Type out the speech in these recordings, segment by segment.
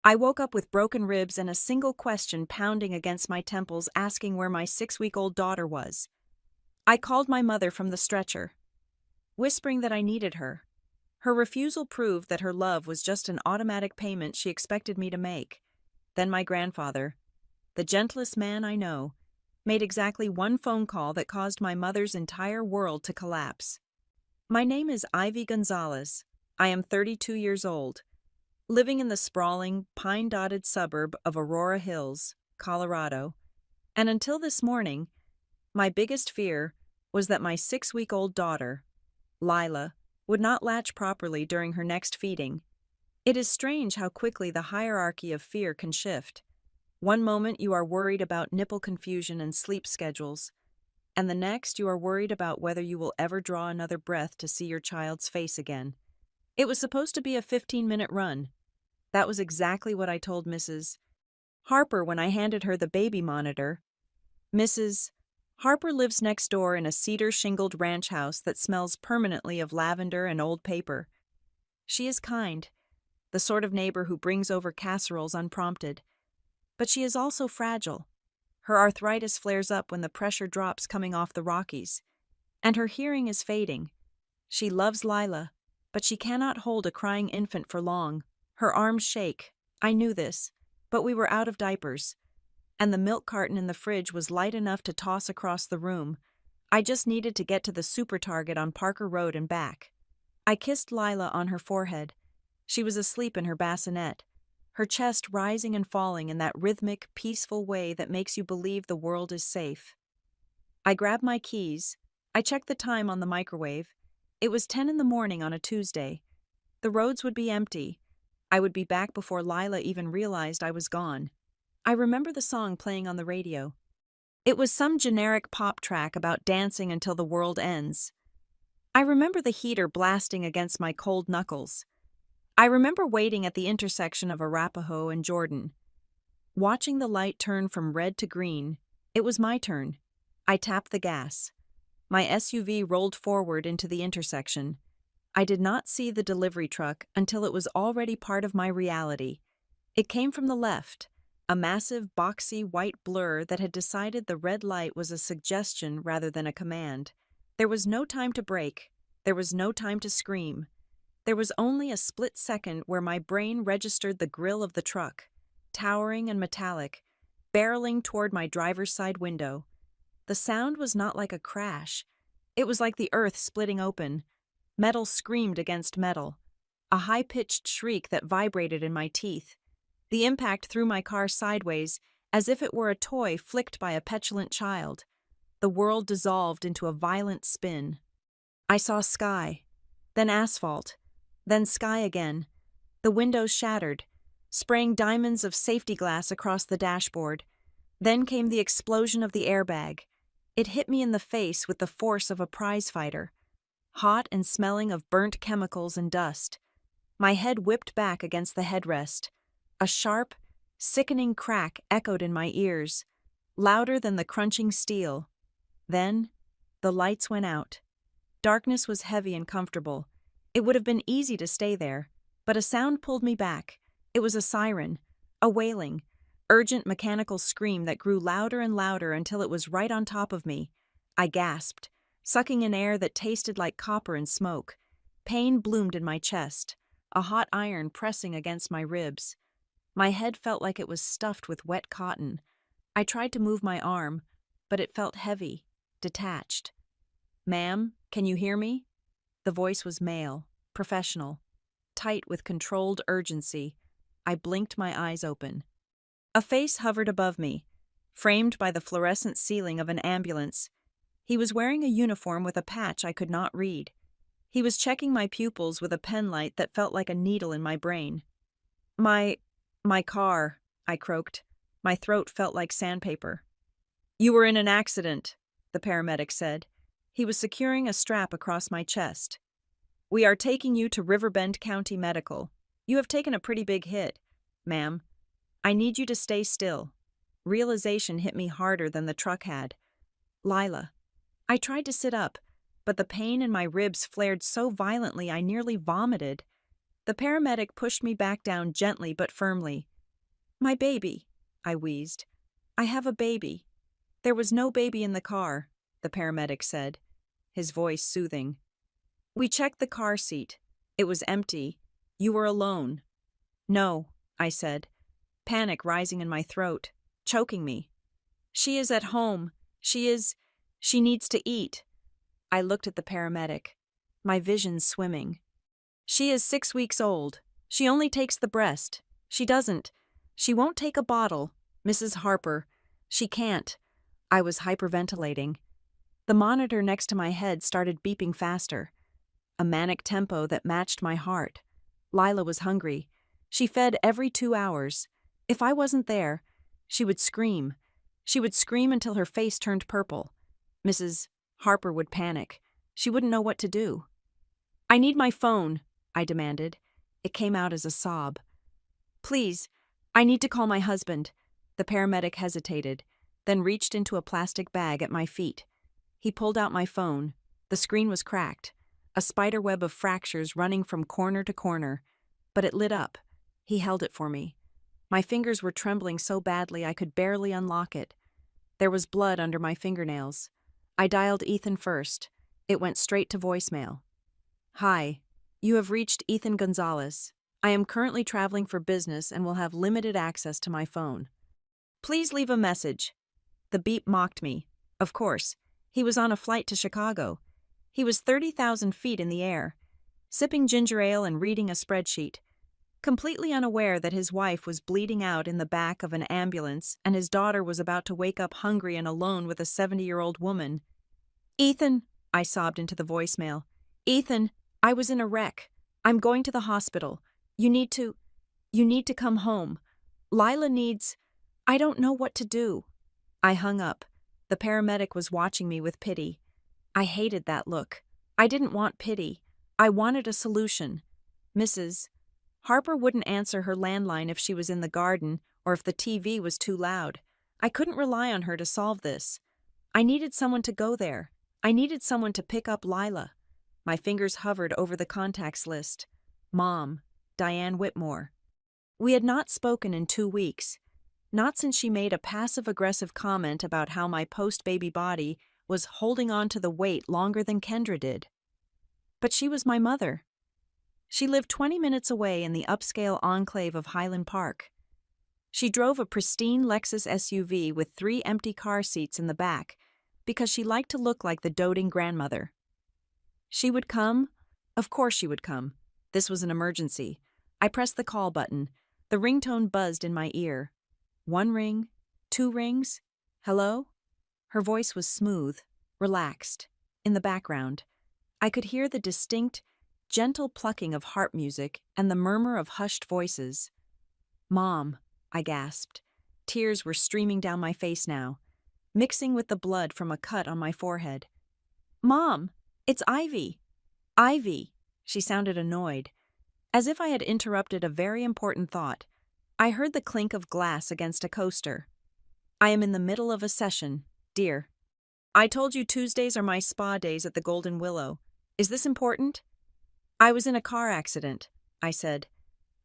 I woke up with broken ribs and a single question pounding against my temples asking where my 6-week-old daughter was. I called my mother from the stretcher, whispering that I needed her. Her refusal proved that her love was just an automatic payment she expected me to make. Then my grandfather, the gentlest man I know, made exactly one phone call that caused my mother's entire world to collapse. My name is Ivy Gonzalez. I am 32 years old, living in the sprawling, pine-dotted suburb of Aurora Hills, Colorado. And until this morning, my biggest fear was that my 6-week-old daughter, Lila, would not latch properly during her next feeding. It is strange how quickly the hierarchy of fear can shift. One moment you are worried about nipple confusion and sleep schedules, and the next you are worried about whether you will ever draw another breath to see your child's face again. It was supposed to be a 15-minute run. That was exactly what I told Mrs. Harper when I handed her the baby monitor. Mrs. Harper lives next door in a cedar-shingled ranch house that smells permanently of lavender and old paper. She is kind, the sort of neighbor who brings over casseroles unprompted. But she is also fragile. Her arthritis flares up when the pressure drops coming off the Rockies, and her hearing is fading. She loves Lila, but she cannot hold a crying infant for long. Her arms shake. I knew this, but we were out of diapers, and the milk carton in the fridge was light enough to toss across the room. I just needed to get to the Super Target on Parker Road and back. I kissed Lila on her forehead. She was asleep in her bassinet, her chest rising and falling in that rhythmic, peaceful way that makes you believe the world is safe. I grabbed my keys. I checked the time on the microwave. It was 10 in the morning on a Tuesday. The roads would be empty. I would be back before Lila even realized I was gone. I remember the song playing on the radio. It was some generic pop track about dancing until the world ends. I remember the heater blasting against my cold knuckles. I remember waiting at the intersection of Arapahoe and Jordan. Watching the light turn from red to green, it was my turn. I tapped the gas. My SUV rolled forward into the intersection. I did not see the delivery truck until it was already part of my reality. It came from the left, a massive, boxy white blur that had decided the red light was a suggestion rather than a command. There was no time to brake. There was no time to scream. There was only a split second where my brain registered the grille of the truck, towering and metallic, barreling toward my driver's side window. The sound was not like a crash. It was like the earth splitting open. Metal screamed against metal, a high-pitched shriek that vibrated in my teeth. The impact threw my car sideways, as if it were a toy flicked by a petulant child. The world dissolved into a violent spin. I saw sky, then asphalt, then sky again. The windows shattered, spraying diamonds of safety glass across the dashboard. Then came the explosion of the airbag. It hit me in the face with the force of a prizefighter, hot and smelling of burnt chemicals and dust. My head whipped back against the headrest. A sharp, sickening crack echoed in my ears, louder than the crunching steel. Then, the lights went out. Darkness was heavy and comfortable. It would have been easy to stay there, but a sound pulled me back. It was a siren, a wailing, urgent mechanical scream that grew louder and louder until it was right on top of me. I gasped, sucking in air that tasted like copper and smoke. Pain bloomed in my chest, a hot iron pressing against my ribs. My head felt like it was stuffed with wet cotton. I tried to move my arm, but it felt heavy, detached. "Ma'am, can you hear me?" The voice was male, professional, tight with controlled urgency. I blinked my eyes open. A face hovered above me, framed by the fluorescent ceiling of an ambulance. He was wearing a uniform with a patch I could not read. He was checking my pupils with a penlight that felt like a needle in my brain. My car," I croaked. My throat felt like sandpaper. "You were in an accident," the paramedic said. He was securing a strap across my chest. "We are taking you to Riverbend County Medical. You have taken a pretty big hit, ma'am. I need you to stay still." Realization hit me harder than the truck had. Lila. I tried to sit up, but the pain in my ribs flared so violently I nearly vomited. The paramedic pushed me back down gently but firmly. My baby, I wheezed. I have a baby. There was no baby in the car, the paramedic said, his voice soothing. We checked the car seat. It was empty. You were alone. No, I said, panic rising in my throat, choking me. She is at home. She needs to eat. I looked at the paramedic, my vision swimming. She is 6 weeks old. She only takes the breast. She won't take a bottle, Mrs. Harper. She can't. I was hyperventilating. The monitor next to my head started beeping faster, a manic tempo that matched my heart. Lila was hungry. She fed every 2 hours. If I wasn't there, she would scream. She would scream until her face turned purple. Mrs. Harper would panic. She wouldn't know what to do. I need my phone, I demanded. It came out as a sob. Please, I need to call my husband. The paramedic hesitated, then reached into a plastic bag at my feet. He pulled out my phone. The screen was cracked, a spider web of fractures running from corner to corner, but it lit up. He held it for me. My fingers were trembling so badly I could barely unlock it. There was blood under my fingernails. I dialed Ethan first. It went straight to voicemail. Hi, you have reached Ethan Gonzalez. I am currently traveling for business and will have limited access to my phone. Please leave a message. The beep mocked me. Of course, he was on a flight to Chicago. He was 30,000 feet in the air, sipping ginger ale and reading a spreadsheet, completely unaware that his wife was bleeding out in the back of an ambulance and his daughter was about to wake up hungry and alone with a 70-year-old woman. Ethan, I sobbed into the voicemail. Ethan, I was in a wreck. I'm going to the hospital. You need to come home. Lila needs... I don't know what to do. I hung up. The paramedic was watching me with pity. I hated that look. I didn't want pity. I wanted a solution. Mrs. Harper wouldn't answer her landline if she was in the garden or if the TV was too loud. I couldn't rely on her to solve this. I needed someone to go there. I needed someone to pick up Lila. My fingers hovered over the contacts list. Mom, Diane Whitmore. We had not spoken in 2 weeks. Not since she made a passive-aggressive comment about how my post-baby body was holding on to the weight longer than Kendra did. But she was my mother. She lived 20 minutes away in the upscale enclave of Highland Park. She drove a pristine Lexus SUV with 3 empty car seats in the back because she liked to look like the doting grandmother. She would come? Of course she would come. This was an emergency. I pressed the call button. The ringtone buzzed in my ear. 1 ring, 2 rings. Hello? Her voice was smooth, relaxed. In the background, I could hear the distinct, gentle plucking of harp music and the murmur of hushed voices. Mom, I gasped. Tears were streaming down my face now, mixing with the blood from a cut on my forehead. Mom, it's Ivy. Ivy. She sounded annoyed, as if I had interrupted a very important thought. I heard the clink of glass against a coaster. I am in the middle of a session, dear. I told you Tuesdays are my spa days at the Golden Willow. Is this important? I was in a car accident, I said.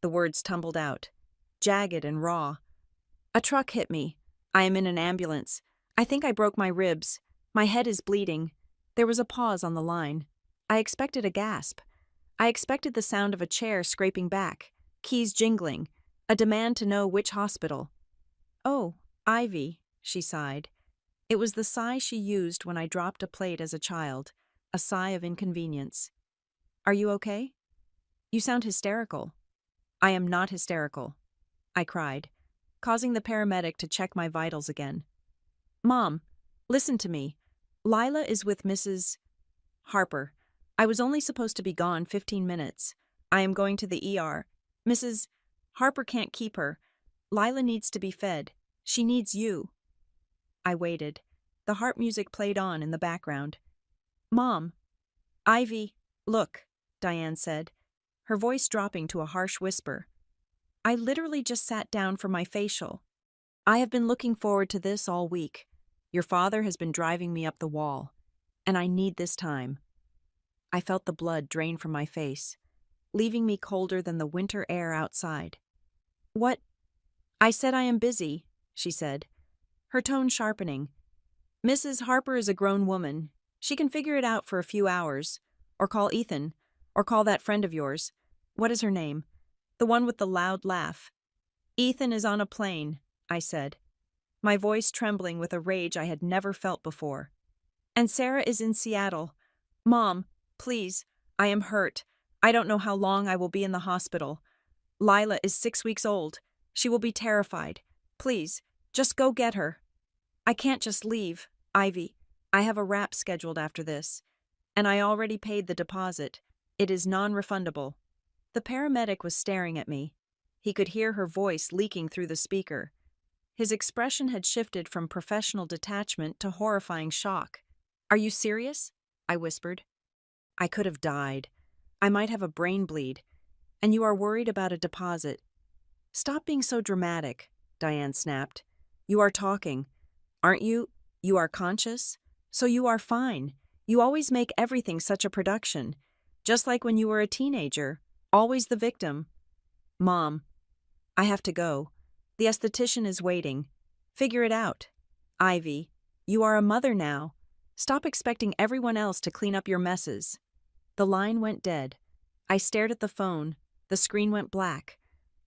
The words tumbled out, jagged and raw. A truck hit me. I am in an ambulance. I think I broke my ribs. My head is bleeding. There was a pause on the line. I expected a gasp. I expected the sound of a chair scraping back, keys jingling, a demand to know which hospital. Oh, Ivy, she sighed. It was the sigh she used when I dropped a plate as a child, a sigh of inconvenience. Are you okay? You sound hysterical. I am not hysterical, I cried, causing the paramedic to check my vitals again. Mom, listen to me. Lila is with Mrs. Harper. I was only supposed to be gone 15 minutes. I am going to the ER. Mrs. Harper can't keep her. Lila needs to be fed. She needs you. I waited. The harp music played on in the background. Mom. Ivy, look, Diane said, her voice dropping to a harsh whisper. I literally just sat down for my facial. I have been looking forward to this all week. Your father has been driving me up the wall, and I need this time. I felt the blood drain from my face, leaving me colder than the winter air outside. What? I said I am busy, she said, her tone sharpening. Mrs. Harper is a grown woman. She can figure it out for a few hours. Or call Ethan. Or call that friend of yours. What is her name? The one with the loud laugh. Ethan is on a plane, I said, my voice trembling with a rage I had never felt before. And Sarah is in Seattle. Mom, please, I am hurt. I don't know how long I will be in the hospital. Lila is 6 weeks old. She will be terrified. Please, just go get her. I can't just leave, Ivy. I have a wrap scheduled after this. And I already paid the deposit. It is non-refundable. The paramedic was staring at me. He could hear her voice leaking through the speaker. His expression had shifted from professional detachment to horrifying shock. Are you serious? I whispered. I could have died. I might have a brain bleed. And you are worried about a deposit. Stop being so dramatic, Diane snapped. You are talking. Aren't you? You are conscious? So you are fine. You always make everything such a production. Just like when you were a teenager. Always the victim. Mom, I have to go. The esthetician is waiting. Figure it out. Ivy, you are a mother now. Stop expecting everyone else to clean up your messes. The line went dead. I stared at the phone. The screen went black.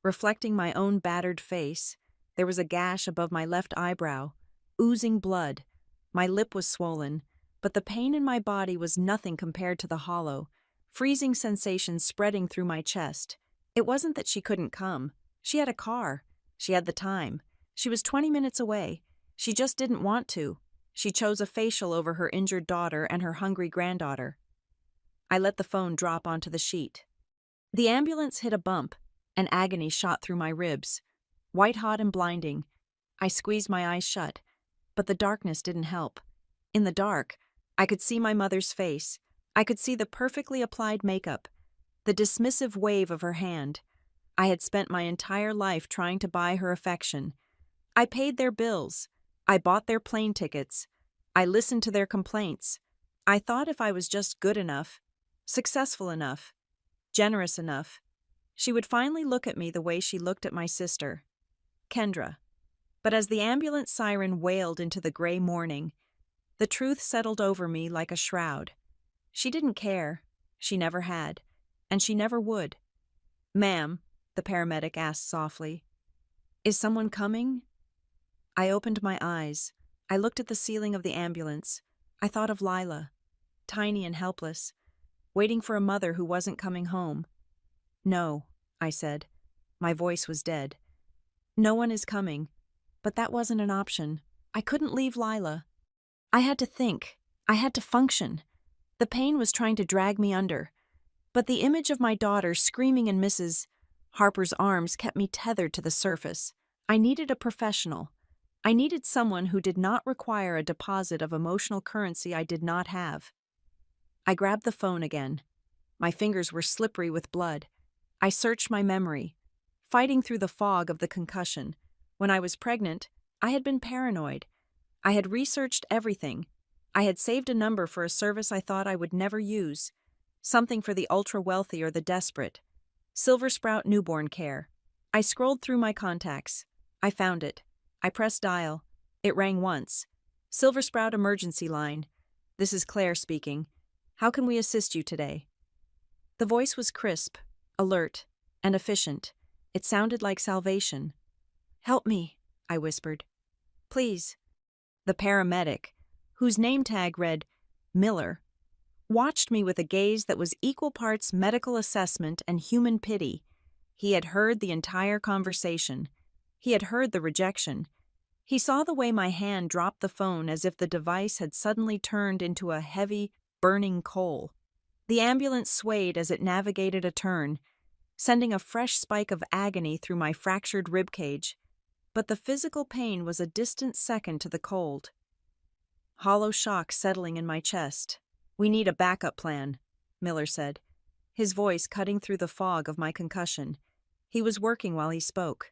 Reflecting my own battered face, there was a gash above my left eyebrow, oozing blood. My lip was swollen, but the pain in my body was nothing compared to the hollow, freezing sensation spreading through my chest. It wasn't that she couldn't come. She had a car. She had the time. She was 20 minutes away. She just didn't want to. She chose a facial over her injured daughter and her hungry granddaughter. I let the phone drop onto the sheet. The ambulance hit a bump, and agony shot through my ribs. White-hot and blinding. I squeezed my eyes shut, but the darkness didn't help. In the dark, I could see my mother's face. I could see the perfectly applied makeup, the dismissive wave of her hand. I had spent my entire life trying to buy her affection. I paid their bills. I bought their plane tickets. I listened to their complaints. I thought if I was just good enough, successful enough, generous enough, she would finally look at me the way she looked at my sister, Kendra. But as the ambulance siren wailed into the gray morning, the truth settled over me like a shroud. She didn't care. She never had. And she never would. Ma'am, the paramedic asked softly, is someone coming? I opened my eyes. I looked at the ceiling of the ambulance. I thought of Lila, tiny and helpless, waiting for a mother who wasn't coming home. No, I said. My voice was dead. No one is coming. But that wasn't an option. I couldn't leave Lila. I had to think. I had to function. The pain was trying to drag me under. But the image of my daughter screaming in Mrs. Harper's arms kept me tethered to the surface. I needed a professional. I needed someone who did not require a deposit of emotional currency I did not have. I grabbed the phone again. My fingers were slippery with blood. I searched my memory, fighting through the fog of the concussion. When I was pregnant, I had been paranoid. I had researched everything. I had saved a number for a service I thought I would never use, something for the ultra-wealthy or the desperate. Silver Sprout Newborn Care. I scrolled through my contacts. I found it. I pressed dial. It rang once. Silver Sprout Emergency Line. This is Claire speaking. How can we assist you today? The voice was crisp, alert, and efficient. It sounded like salvation. Help me, I whispered. Please. The paramedic, whose name tag read Miller, watched me with a gaze that was equal parts medical assessment and human pity. He had heard the entire conversation. He had heard the rejection. He saw the way my hand dropped the phone as if the device had suddenly turned into a heavy, burning coal. The ambulance swayed as it navigated a turn, sending a fresh spike of agony through my fractured ribcage. But the physical pain was a distant second to the cold. Hollow shock settling in my chest. We need a backup plan, Miller said, his voice cutting through the fog of my concussion. He was working while he spoke.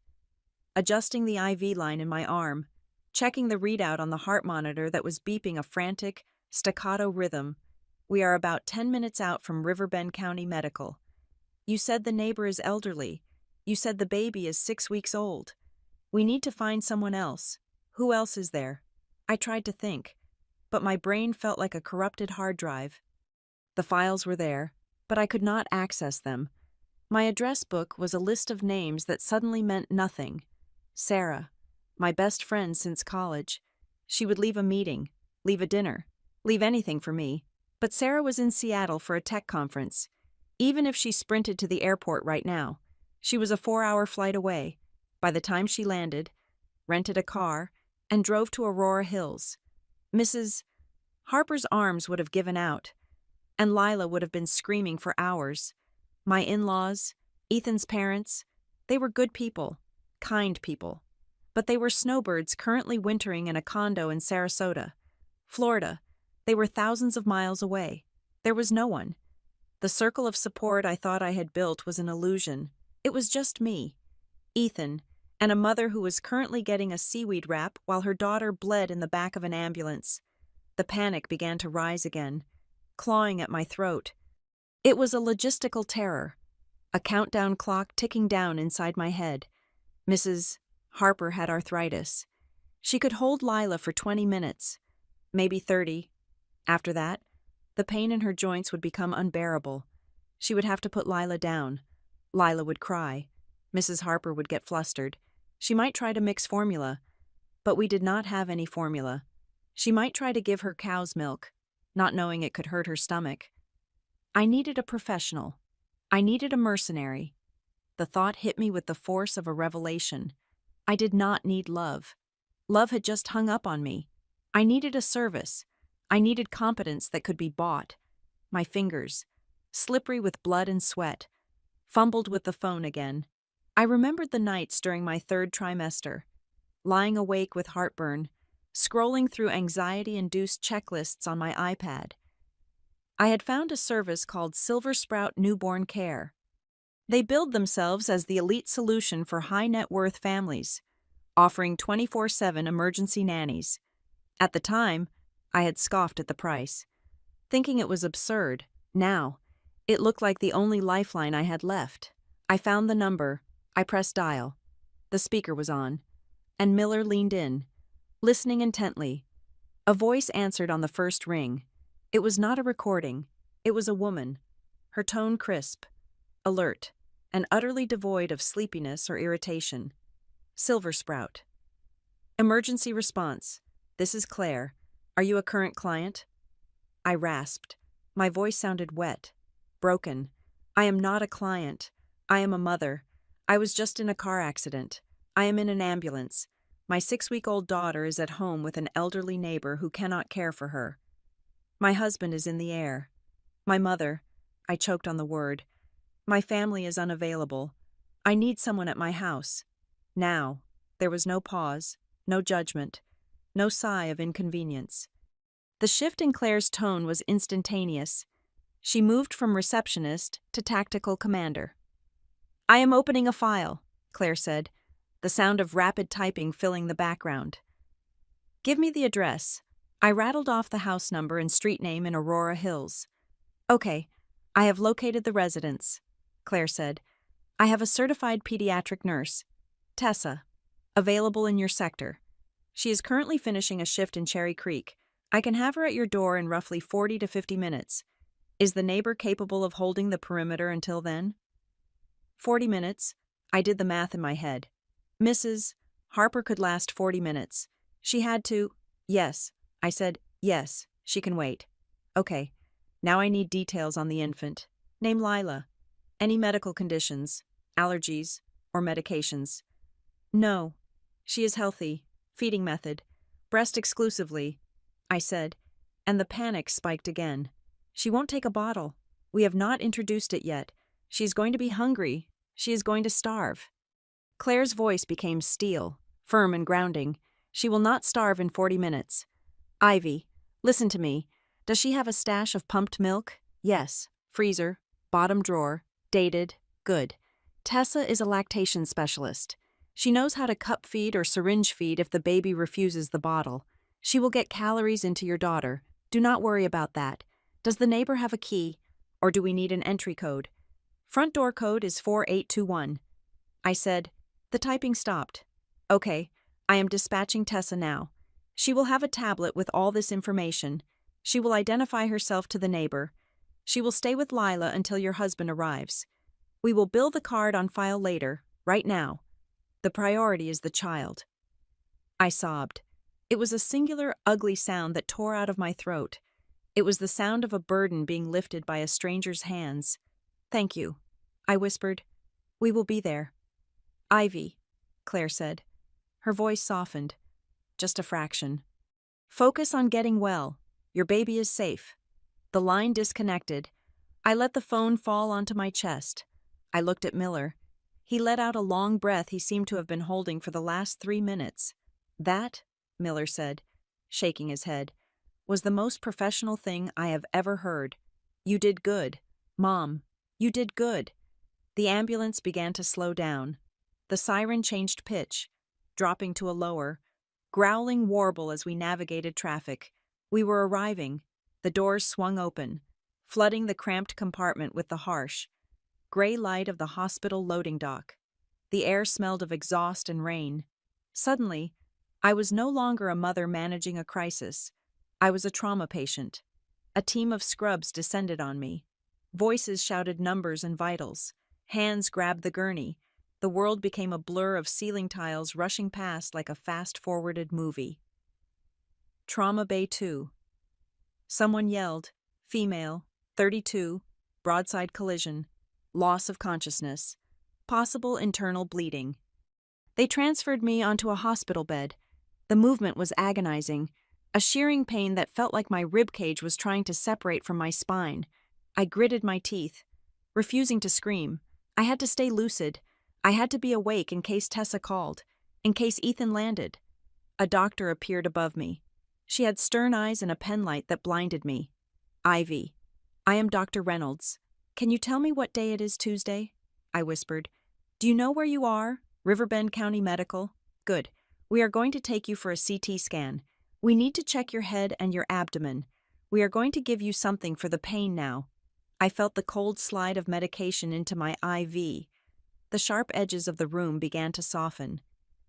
Adjusting the IV line in my arm, checking the readout on the heart monitor that was beeping a frantic, staccato rhythm. We are about 10 minutes out from Riverbend County Medical. You said the neighbor is elderly. You said the baby is 6 weeks old. We need to find someone else. Who else is there? I tried to think, but my brain felt like a corrupted hard drive. The files were there, but I could not access them. My address book was a list of names that suddenly meant nothing. Sarah, my best friend since college. She would leave a meeting, leave a dinner, leave anything for me. But Sarah was in Seattle for a tech conference. Even if she sprinted to the airport right now, she was a 4-hour flight away. By the time she landed, rented a car, and drove to Aurora Hills, Mrs. Harper's arms would have given out, and Lila would have been screaming for hours. My in-laws, Ethan's parents, they were good people, kind people. But they were snowbirds currently wintering in a condo in Sarasota, Florida. They were thousands of miles away. There was no one. The circle of support I thought I had built was an illusion. It was just me, Ethan, and a mother who was currently getting a seaweed wrap while her daughter bled in the back of an ambulance. The panic began to rise again, clawing at my throat. It was a logistical terror, a countdown clock ticking down inside my head. Mrs. Harper had arthritis. She could hold Lila for 20 minutes, maybe 30. After that, the pain in her joints would become unbearable. She would have to put Lila down. Lila would cry. Mrs. Harper would get flustered. She might try to mix formula, but we did not have any formula. She might try to give her cow's milk, not knowing it could hurt her stomach. I needed a professional. I needed a mercenary. The thought hit me with the force of a revelation. I did not need love. Love had just hung up on me. I needed a service. I needed competence that could be bought. My fingers, slippery with blood and sweat, fumbled with the phone again. I remembered the nights during my 3rd trimester, lying awake with heartburn, scrolling through anxiety-induced checklists on my iPad. I had found a service called Silver Sprout Newborn Care. They billed themselves as the elite solution for high-net-worth families, offering 24/7 emergency nannies. At the time, I had scoffed at the price, thinking it was absurd. Now, it looked like the only lifeline I had left. I found the number. I pressed dial. The speaker was on, and Miller leaned in, listening intently. A voice answered on the first ring. It was not a recording. It was a woman, her tone crisp, alert, and utterly devoid of sleepiness or irritation. Silver Sprout. Emergency response. This is Claire. Are you a current client? I rasped. My voice sounded wet, broken. I am not a client. I am a mother. I was just in a car accident. I am in an ambulance. My 6-week-old daughter is at home with an elderly neighbor who cannot care for her. My husband is in the air. My mother, I choked on the word. My family is unavailable. I need someone at my house. Now. There was no pause, no judgment, no sigh of inconvenience. The shift in Claire's tone was instantaneous. She moved from receptionist to tactical commander. I am opening a file, Claire said, the sound of rapid typing filling the background. Give me the address. I rattled off the house number and street name in Aurora Hills. Okay, I have located the residence, Claire said. I have a certified pediatric nurse, Tessa, available in your sector. She is currently finishing a shift in Cherry Creek. I can have her at your door in roughly 40 to 50 minutes. Is the neighbor capable of holding the perimeter until then? 40 minutes. I did the math in my head. Mrs. Harper could last 40 minutes. She had to. Yes. I said, yes, she can wait. Okay. Now I need details on the infant. Name Lila. Any medical conditions, allergies, or medications? No. She is healthy. Feeding method. Breast exclusively, I said, and the panic spiked again. She won't take a bottle. We have not introduced it yet. She is going to be hungry. She is going to starve. Claire's voice became steel, firm and grounding. She will not starve in 40 minutes. Ivy, listen to me. Does she have a stash of pumped milk? Yes. Freezer, bottom drawer, dated, good. Tessa is a lactation specialist. She knows how to cup feed or syringe feed if the baby refuses the bottle. She will get calories into your daughter. Do not worry about that. Does the neighbor have a key, or do we need an entry code? Front door code is 4821. I said. The typing stopped. Okay, I am dispatching Tessa now. She will have a tablet with all this information. She will identify herself to the neighbor. She will stay with Lila until your husband arrives. We will bill the card on file later, right now. The priority is the child." I sobbed. It was a singular, ugly sound that tore out of my throat. It was the sound of a burden being lifted by a stranger's hands. "Thank you," I whispered. "We will be there." "Ivy," Claire said. Her voice softened. "Just a fraction. Focus on getting well. Your baby is safe." The line disconnected. I let the phone fall onto my chest. I looked at Miller. He let out a long breath he seemed to have been holding for the last 3 minutes. "That," Miller said, shaking his head, "was the most professional thing I have ever heard. You did good. Mom, you did good." The ambulance began to slow down. The siren changed pitch, dropping to a lower, growling warble as we navigated traffic. We were arriving. The doors swung open, flooding the cramped compartment with the harsh, gray light of the hospital loading dock. The air smelled of exhaust and rain. Suddenly, I was no longer a mother managing a crisis. I was a trauma patient. A team of scrubs descended on me. Voices shouted numbers and vitals. Hands grabbed the gurney. The world became a blur of ceiling tiles rushing past like a fast-forwarded movie. Trauma Bay 2. Someone yelled, "Female, 32, broadside collision, loss of consciousness, possible internal bleeding." They transferred me onto a hospital bed. The movement was agonizing, a shearing pain that felt like my ribcage was trying to separate from my spine. I gritted my teeth, refusing to scream. I had to stay lucid. I had to be awake in case Tessa called, in case Ethan landed. A doctor appeared above me. She had stern eyes and a penlight that blinded me. "Ivy, I am Dr. Reynolds. Can you tell me what day it is Tuesday?" I whispered. "Do you know where you are? Riverbend County Medical? Good. We are going to take you for a CT scan. We need to check your head and your abdomen. We are going to give you something for the pain now." I felt the cold slide of medication into my IV. The sharp edges of the room began to soften.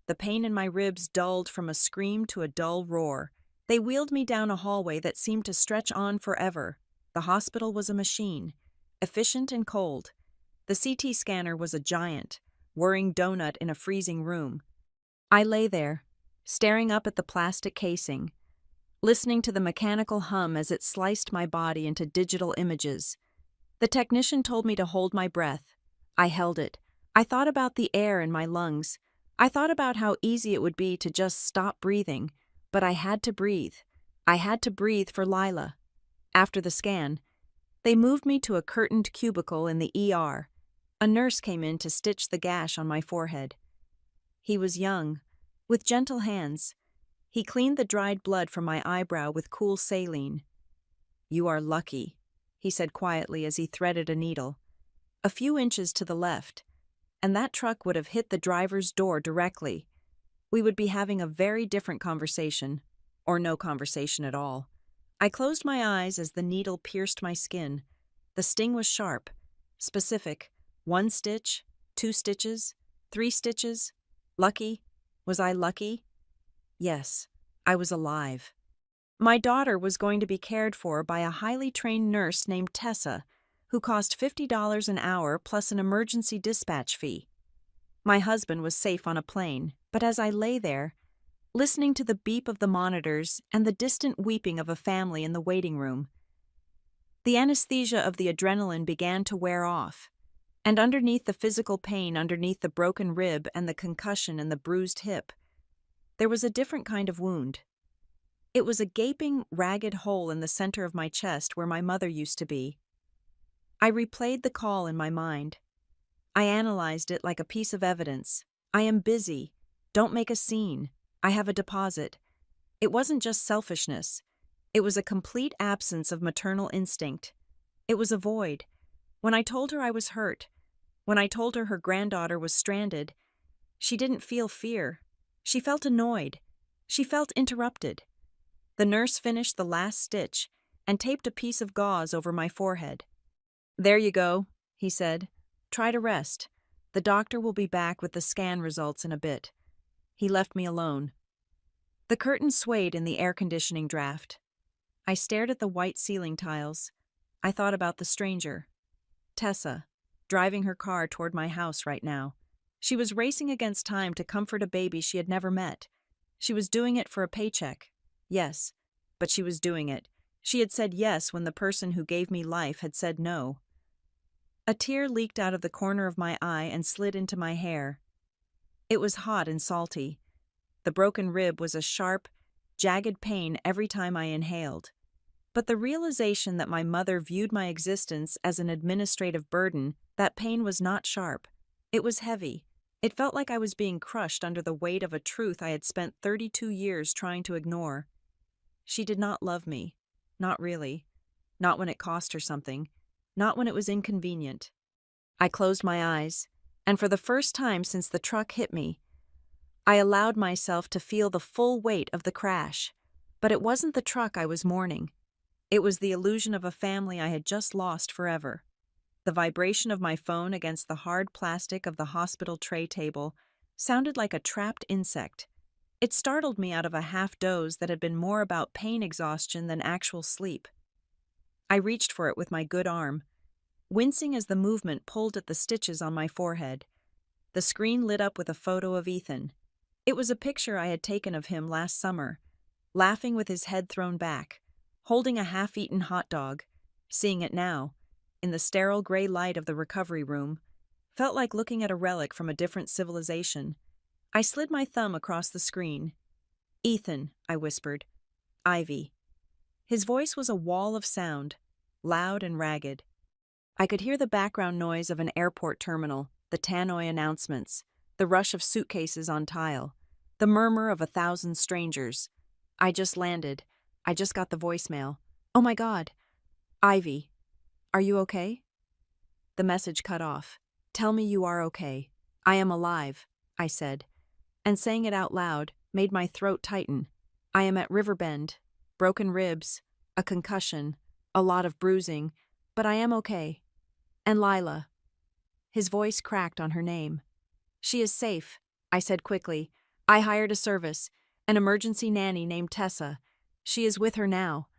The pain in my ribs dulled from a scream to a dull roar. They wheeled me down a hallway that seemed to stretch on forever. The hospital was a machine, efficient and cold. The CT scanner was a giant, whirring donut in a freezing room. I lay there, staring up at the plastic casing, listening to the mechanical hum as it sliced my body into digital images. The technician told me to hold my breath. I held it. I thought about the air in my lungs. I thought about how easy it would be to just stop breathing, but I had to breathe. I had to breathe for Lila. After the scan, they moved me to a curtained cubicle in the ER. A nurse came in to stitch the gash on my forehead. He was young, with gentle hands. He cleaned the dried blood from my eyebrow with cool saline. "You are lucky," he said quietly as he threaded a needle. A few inches to the left, and that truck would have hit the driver's door directly. We would be having a very different conversation, or no conversation at all. I closed my eyes as the needle pierced my skin. The sting was sharp, specific. 1 stitch, 2 stitches, 3 stitches. Lucky? Was I lucky? Yes, I was alive. My daughter was going to be cared for by a highly trained nurse named Tessa, who cost $50 an hour plus an emergency dispatch fee. My husband was safe on a plane, but as I lay there, listening to the beep of the monitors and the distant weeping of a family in the waiting room, the anesthesia of the adrenaline began to wear off, and underneath the physical pain, underneath the broken rib and the concussion and the bruised hip, there was a different kind of wound. It was a gaping, ragged hole in the center of my chest where my mother used to be. I replayed the call in my mind. I analyzed it like a piece of evidence. "I am busy. Don't make a scene. I have a deposit." It wasn't just selfishness. It was a complete absence of maternal instinct. It was a void. When I told her I was hurt, when I told her her granddaughter was stranded, she didn't feel fear. She felt annoyed. She felt interrupted. The nurse finished the last stitch and taped a piece of gauze over my forehead. "There you go," he said. "Try to rest. The doctor will be back with the scan results in a bit." He left me alone. The curtain swayed in the air conditioning draft. I stared at the white ceiling tiles. I thought about the stranger. Tessa, driving her car toward my house right now. She was racing against time to comfort a baby she had never met. She was doing it for a paycheck. Yes, but she was doing it. She had said yes when the person who gave me life had said no. A tear leaked out of the corner of my eye and slid into my hair. It was hot and salty. The broken rib was a sharp, jagged pain every time I inhaled. But the realization that my mother viewed my existence as an administrative burden, that pain was not sharp. It was heavy. It felt like I was being crushed under the weight of a truth I had spent 32 years trying to ignore. She did not love me. Not really. Not when it cost her something. Not when it was inconvenient. I closed my eyes, and for the first time since the truck hit me, I allowed myself to feel the full weight of the crash. But it wasn't the truck I was mourning. It was the illusion of a family I had just lost forever. The vibration of my phone against the hard plastic of the hospital tray table sounded like a trapped insect. It startled me out of a half-doze that had been more about pain exhaustion than actual sleep. I reached for it with my good arm, wincing as the movement pulled at the stitches on my forehead. The screen lit up with a photo of Ethan. It was a picture I had taken of him last summer, laughing with his head thrown back, holding a half-eaten hot dog. Seeing it now, in the sterile gray light of the recovery room, felt like looking at a relic from a different civilization. I slid my thumb across the screen. "Ethan," I whispered. "Ivy." His voice was a wall of sound, loud and ragged. I could hear the background noise of an airport terminal, the tannoy announcements, the rush of suitcases on tile, the murmur of 1,000 strangers. I just landed. I just got the voicemail. "Oh my God. Ivy, are you okay?" The message cut off. "Tell me you are okay. I am alive," I said, and saying it out loud made my throat tighten. "I am at Riverbend. Broken ribs, a concussion, a lot of bruising, but I am okay. And Lila." His voice cracked on her name. "She is safe," I said quickly. "I hired a service, an emergency nanny named Tessa. She is with her now."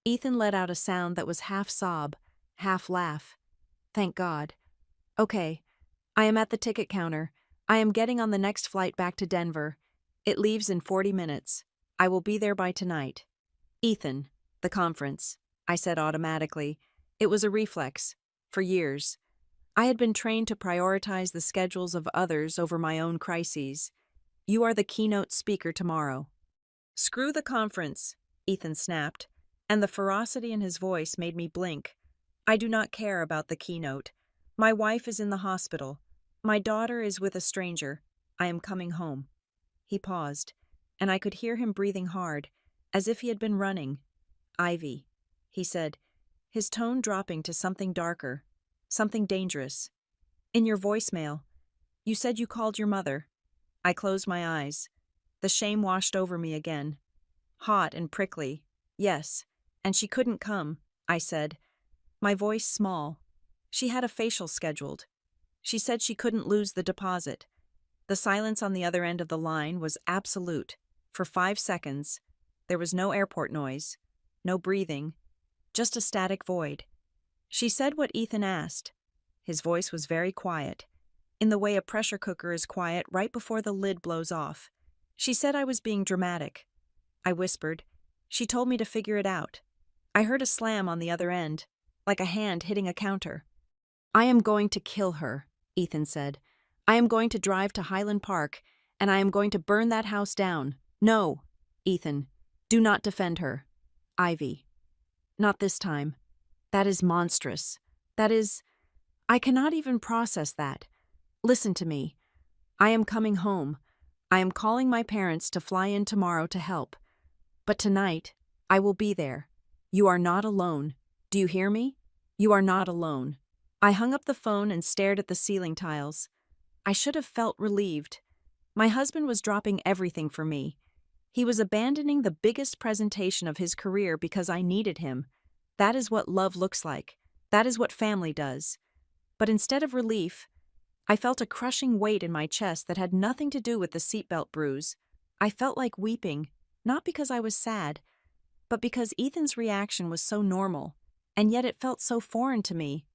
Ethan let out a sound that was half sob, half laugh. "Thank God. Okay. I am at the ticket counter. I am getting on the next flight back to Denver. It leaves in 40 minutes. I will be there by tonight." "Ethan, the conference," I said automatically. It was a reflex. For years, I had been trained to prioritize the schedules of others over my own crises. "You are the keynote speaker tomorrow." "Screw the conference," Ethan snapped, and the ferocity in his voice made me blink. "I do not care about the keynote. My wife is in the hospital. My daughter is with a stranger. I am coming home." He paused, and I could hear him breathing hard, as if he had been running. "Ivy," he said, his tone dropping to something darker, something dangerous. "In your voicemail, you said you called your mother." I closed my eyes. The shame washed over me again. Hot and prickly. "Yes, and she couldn't come," I said, my voice small. "She had a facial scheduled. She said she couldn't lose the deposit." The silence on the other end of the line was absolute. For 5 seconds, there was no airport noise, no breathing, just a static void. She said what Ethan asked. His voice was very quiet, in the way a pressure cooker is quiet right before the lid blows off. She said I was being dramatic. I whispered. She told me to figure it out. I heard a slam on the other end, like a hand hitting a counter. "I am going to kill her," Ethan said. "I am going to drive to Highland Park, and I am going to burn that house down." "No, Ethan, do not defend her." "Ivy, not this time. That is monstrous. That is... I cannot even process that. Listen to me. I am coming home. I am calling my parents to fly in tomorrow to help. But tonight, I will be there. You are not alone. Do you hear me? You are not alone." I hung up the phone and stared at the ceiling tiles. I should have felt relieved. My husband was dropping everything for me. He was abandoning the biggest presentation of his career because I needed him. That is what love looks like. That is what family does. But instead of relief, I felt a crushing weight in my chest that had nothing to do with the seatbelt bruise. I felt like weeping, not because I was sad, but because Ethan's reaction was so normal, and yet it felt so foreign to me.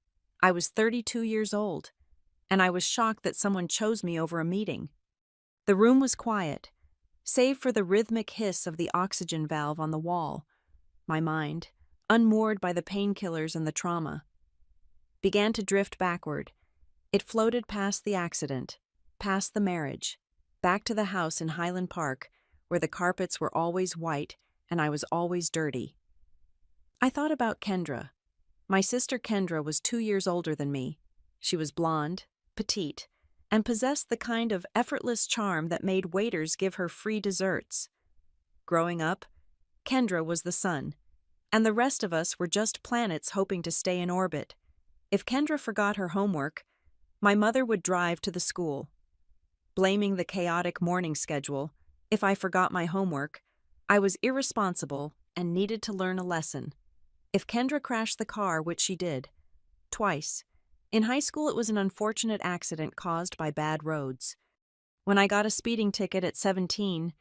I was 32 years old, and I was shocked that someone chose me over a meeting. The room was quiet, save for the rhythmic hiss of the oxygen valve on the wall. My mind, unmoored by the painkillers and the trauma, began to drift backward. It floated past the accident, past the marriage, back to the house in Highland Park, where the carpets were always white and I was always dirty. I thought about Kendra. My sister Kendra was 2 years older than me. She was blonde, petite, and possessed the kind of effortless charm that made waiters give her free desserts. Growing up, Kendra was the sun, and the rest of us were just planets hoping to stay in orbit. If Kendra forgot her homework, my mother would drive to the school. Blaming the chaotic morning schedule, if I forgot my homework, I was irresponsible and needed to learn a lesson. If Kendra crashed the car, which she did, twice. In high school, it was an unfortunate accident caused by bad roads. When I got a speeding ticket at 17,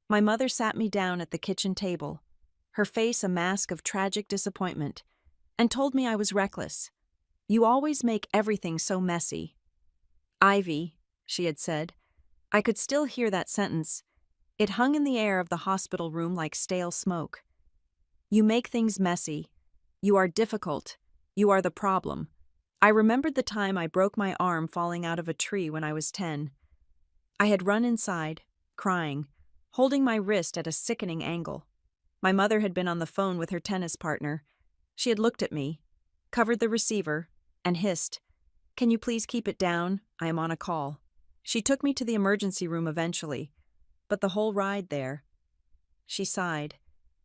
my mother sat me down at the kitchen table, her face a mask of tragic disappointment, and told me I was reckless. "You always make everything so messy." "Ivy," she had said. I could still hear that sentence. It hung in the air of the hospital room like stale smoke. "You make things messy. You are difficult. You are the problem." I remembered the time I broke my arm falling out of a tree when I was 10. I had run inside, crying, holding my wrist at a sickening angle. My mother had been on the phone with her tennis partner. She had looked at me, covered the receiver, and hissed, "Can you please keep it down? I am on a call." She took me to the emergency room eventually, but the whole ride there. She sighed.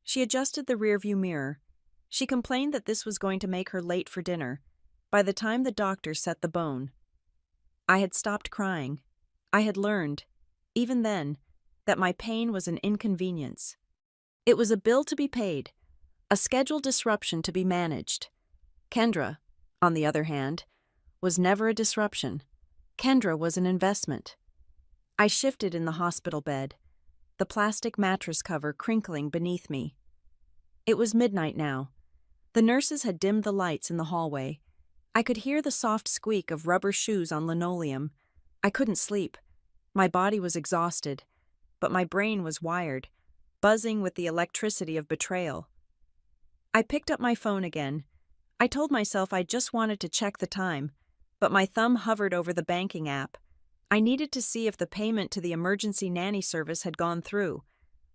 She adjusted the rearview mirror. She complained that this was going to make her late for dinner, by the time the doctor set the bone. I had stopped crying. I had learned, even then, that my pain was an inconvenience. It was a bill to be paid, a schedule disruption to be managed. Kendra, on the other hand, was never a disruption. Kendra was an investment. I shifted in the hospital bed, the plastic mattress cover crinkling beneath me. It was midnight now. The nurses had dimmed the lights in the hallway. I could hear the soft squeak of rubber shoes on linoleum. I couldn't sleep. My body was exhausted, but my brain was wired, buzzing with the electricity of betrayal. I picked up my phone again. I told myself I just wanted to check the time, but my thumb hovered over the banking app. I needed to see if the payment to the emergency nanny service had gone through.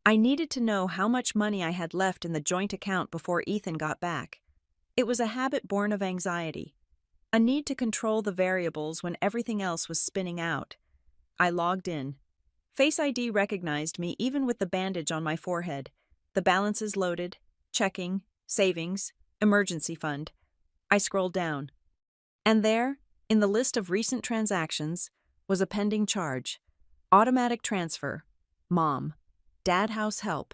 I needed to know how much money I had left in the joint account before Ethan got back. It was a habit born of anxiety, a need to control the variables when everything else was spinning out. I logged in. Face ID recognized me even with the bandage on my forehead. The balances loaded, checking, savings, emergency fund. I scrolled down. And there, in the list of recent transactions, was a pending charge. Automatic transfer. Mom. Dad house help.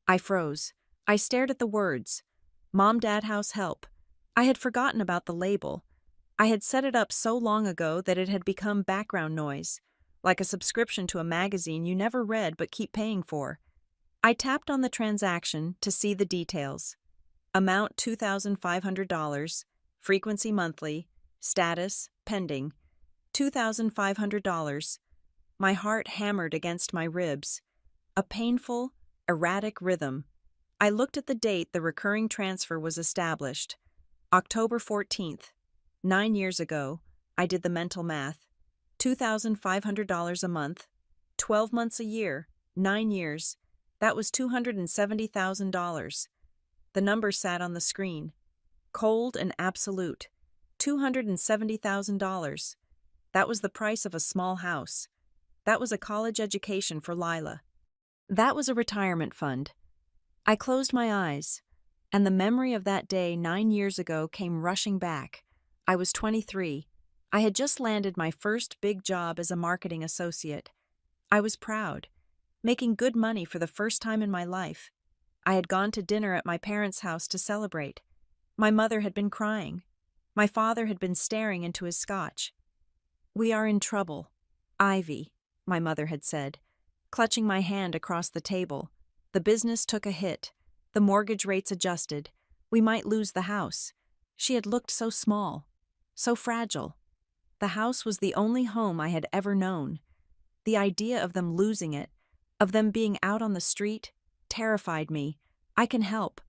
I froze. I stared at the words. Mom, Dad house help. I had forgotten about the label. I had set it up so long ago that it had become background noise, like a subscription to a magazine you never read but keep paying for. I tapped on the transaction to see the details. Amount $2,500, frequency monthly, status pending, $2,500. My heart hammered against my ribs. A painful, erratic rhythm. I looked at the date the recurring transfer was established. October 14th. 9 years ago, I did the mental math. $2,500 a month, 12 months a year, 9 years. That was $270,000. The number sat on the screen. Cold and absolute. $270,000. That was the price of a small house. That was a college education for Lila. That was a retirement fund. I closed my eyes, and the memory of that day 9 years ago came rushing back. I was 23. I had just landed my first big job as a marketing associate. I was proud, making good money for the first time in my life. I had gone to dinner at my parents' house to celebrate. My mother had been crying. My father had been staring into his scotch. We are in trouble. Ivy, my mother had said, clutching my hand across the table. The business took a hit. The mortgage rates adjusted. We might lose the house. She had looked so small, so fragile. The house was the only home I had ever known. The idea of them losing it, of them being out on the street, terrified me. I can help,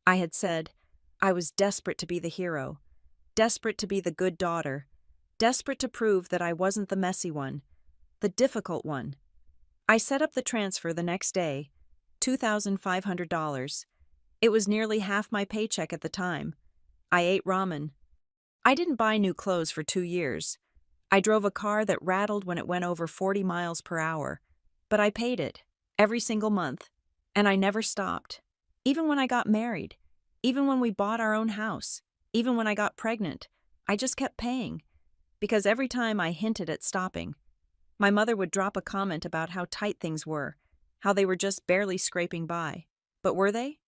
I had said. I was desperate to be the hero, desperate to be the good daughter, desperate to prove that I wasn't the messy one, the difficult one. I set up the transfer the next day, $2,500. It was nearly half my paycheck at the time. I ate ramen. I didn't buy new clothes for 2 years. I drove a car that rattled when it went over 40 miles per hour. But I paid it, every single month. And I never stopped. Even when I got married. Even when we bought our own house. Even when I got pregnant. I just kept paying. Because every time I hinted at stopping, my mother would drop a comment about how tight things were, how they were just barely scraping by. But were they?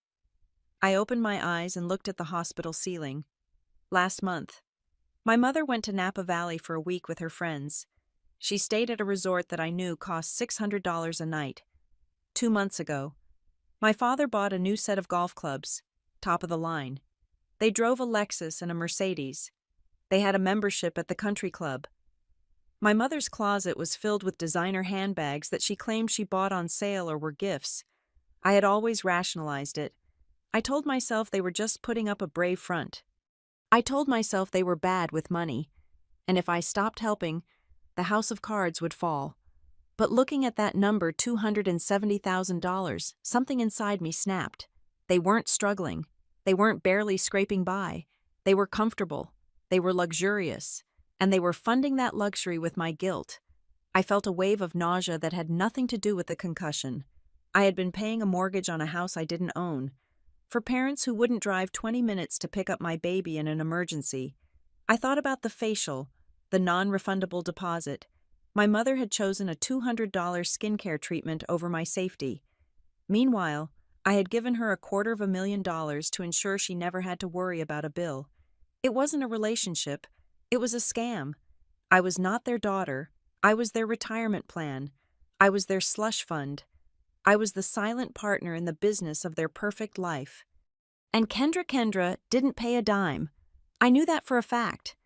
I opened my eyes and looked at the hospital ceiling. Last month, my mother went to Napa Valley for a week with her friends. She stayed at a resort that I knew cost $600 a night. 2 months ago, my father bought a new set of golf clubs, top of the line. They drove a Lexus and a Mercedes. They had a membership at the country club. My mother's closet was filled with designer handbags that she claimed she bought on sale or were gifts. I had always rationalized it. I told myself they were just putting up a brave front. I told myself they were bad with money, and if I stopped helping, the house of cards would fall. But looking at that number, $270,000, something inside me snapped. They weren't struggling. They weren't barely scraping by. They were comfortable. They were luxurious. And they were funding that luxury with my guilt. I felt a wave of nausea that had nothing to do with the concussion. I had been paying a mortgage on a house I didn't own. For parents who wouldn't drive 20 minutes to pick up my baby in an emergency. I thought about the facial, the non-refundable deposit. My mother had chosen a $200 skincare treatment over my safety. Meanwhile, I had given her $250,000 to ensure she never had to worry about a bill. It wasn't a relationship. It was a scam. I was not their daughter. I was their retirement plan. I was their slush fund. I was the silent partner in the business of their perfect life. And Kendra didn't pay a dime. I knew that for a fact.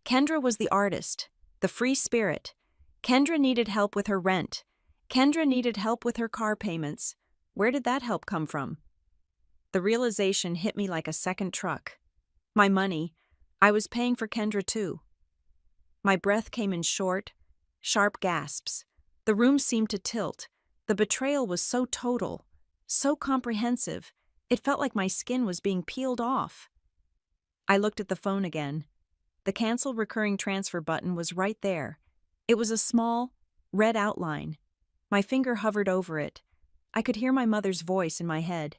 Kendra was the artist, the free spirit. Kendra needed help with her rent. Kendra needed help with her car payments. Where did that help come from? The realization hit me like a second truck. My money, I was paying for Kendra too. My breath came in short, sharp gasps. The room seemed to tilt. The betrayal was so total, so comprehensive, it felt like my skin was being peeled off. I looked at the phone again. The cancel recurring transfer button was right there. It was a small, red outline. My finger hovered over it. I could hear my mother's voice in my head.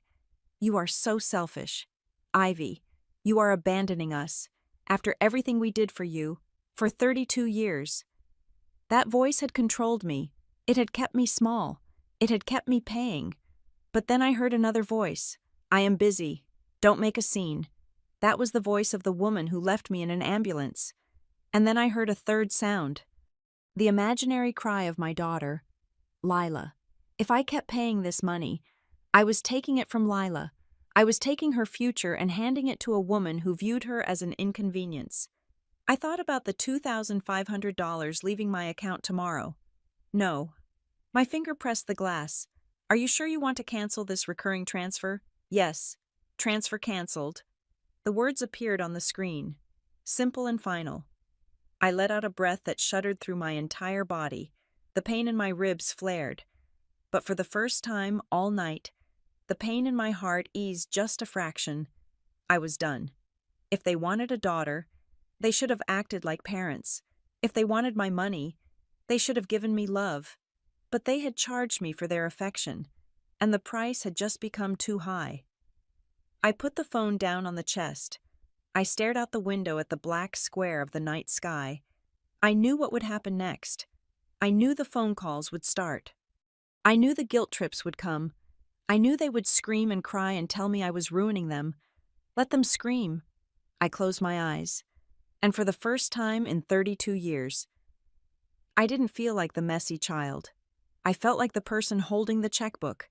You are so selfish. Ivy, you are abandoning us. After everything we did for you, for 32 years. That voice had controlled me. It had kept me small. It had kept me paying. But then I heard another voice. I am busy. Don't make a scene. That was the voice of the woman who left me in an ambulance. And then I heard a third sound. The imaginary cry of my daughter. Lila. If I kept paying this money, I was taking it from Lila. I was taking her future and handing it to a woman who viewed her as an inconvenience. I thought about the $2,500 leaving my account tomorrow. No. My finger pressed the glass. Are you sure you want to cancel this recurring transfer? Yes. Transfer canceled. The words appeared on the screen. Simple and final. I let out a breath that shuddered through my entire body. The pain in my ribs flared. But for the first time all night, the pain in my heart eased just a fraction. I was done. If they wanted a daughter, they should have acted like parents. If they wanted my money, they should have given me love. But they had charged me for their affection, and the price had just become too high. I put the phone down on the chest. I stared out the window at the black square of the night sky. I knew what would happen next. I knew the phone calls would start. I knew the guilt trips would come. I knew they would scream and cry and tell me I was ruining them. Let them scream. I closed my eyes. And for the first time in 32 years, I didn't feel like the messy child. I felt like the person holding the checkbook,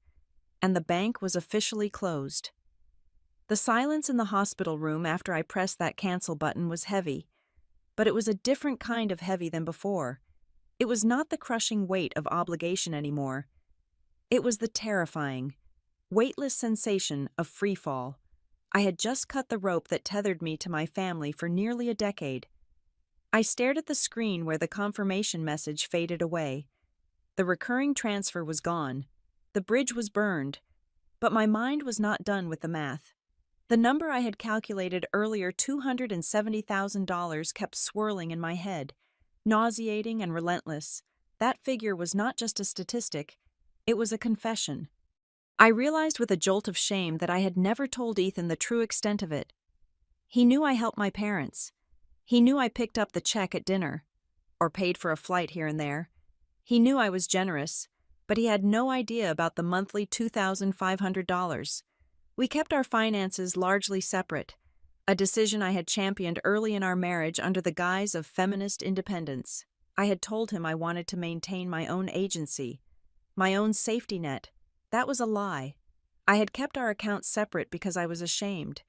and the bank was officially closed. The silence in the hospital room after I pressed that cancel button was heavy, but it was a different kind of heavy than before. It was not the crushing weight of obligation anymore. It was the terrifying, weightless sensation of free fall. I had just cut the rope that tethered me to my family for nearly a decade. I stared at the screen where the confirmation message faded away. The recurring transfer was gone. The bridge was burned. But my mind was not done with the math. The number I had calculated earlier, $270,000, kept swirling in my head, nauseating and relentless. That figure was not just a statistic, it was a confession. I realized with a jolt of shame that I had never told Ethan the true extent of it. He knew I helped my parents. He knew I picked up the check at dinner, or paid for a flight here and there. He knew I was generous, but he had no idea about the monthly $2,500. We kept our finances largely separate, a decision I had championed early in our marriage under the guise of feminist independence. I had told him I wanted to maintain my own agency, my own safety net. That was a lie. I had kept our accounts separate because I was ashamed.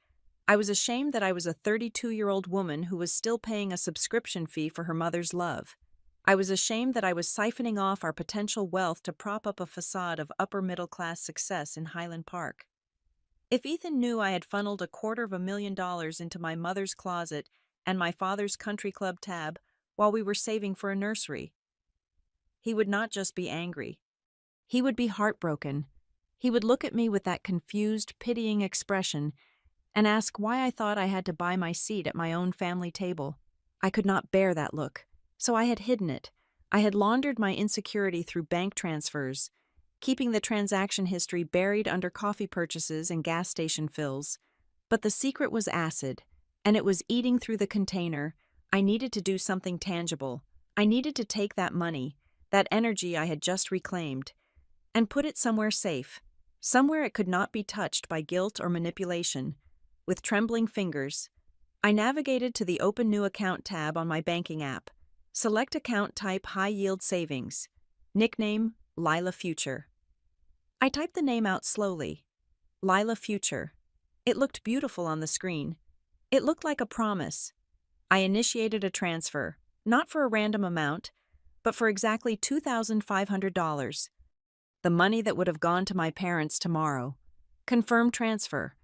I was ashamed that I was a 32-year-old woman who was still paying a subscription fee for her mother's love. I was ashamed that I was siphoning off our potential wealth to prop up a facade of upper-middle-class success in Highland Park. If Ethan knew I had funneled $250,000 into my mother's closet and my father's country club tab while we were saving for a nursery, he would not just be angry. He would be heartbroken. He would look at me with that confused, pitying expression and ask why I thought I had to buy my seat at my own family table. I could not bear that look, so I had hidden it. I had laundered my insecurity through bank transfers, keeping the transaction history buried under coffee purchases and gas station fills. But the secret was acid, and it was eating through the container. I needed to do something tangible. I needed to take that money, that energy I had just reclaimed, and put it somewhere safe, somewhere it could not be touched by guilt or manipulation. With trembling fingers, I navigated to the Open New Account tab on my banking app. Select account type High Yield Savings. Nickname Lila Future. I typed the name out slowly. Lila Future. It looked beautiful on the screen. It looked like a promise. I initiated a transfer, not for a random amount, but for exactly $2,500. The money that would have gone to my parents tomorrow. Confirm transfer.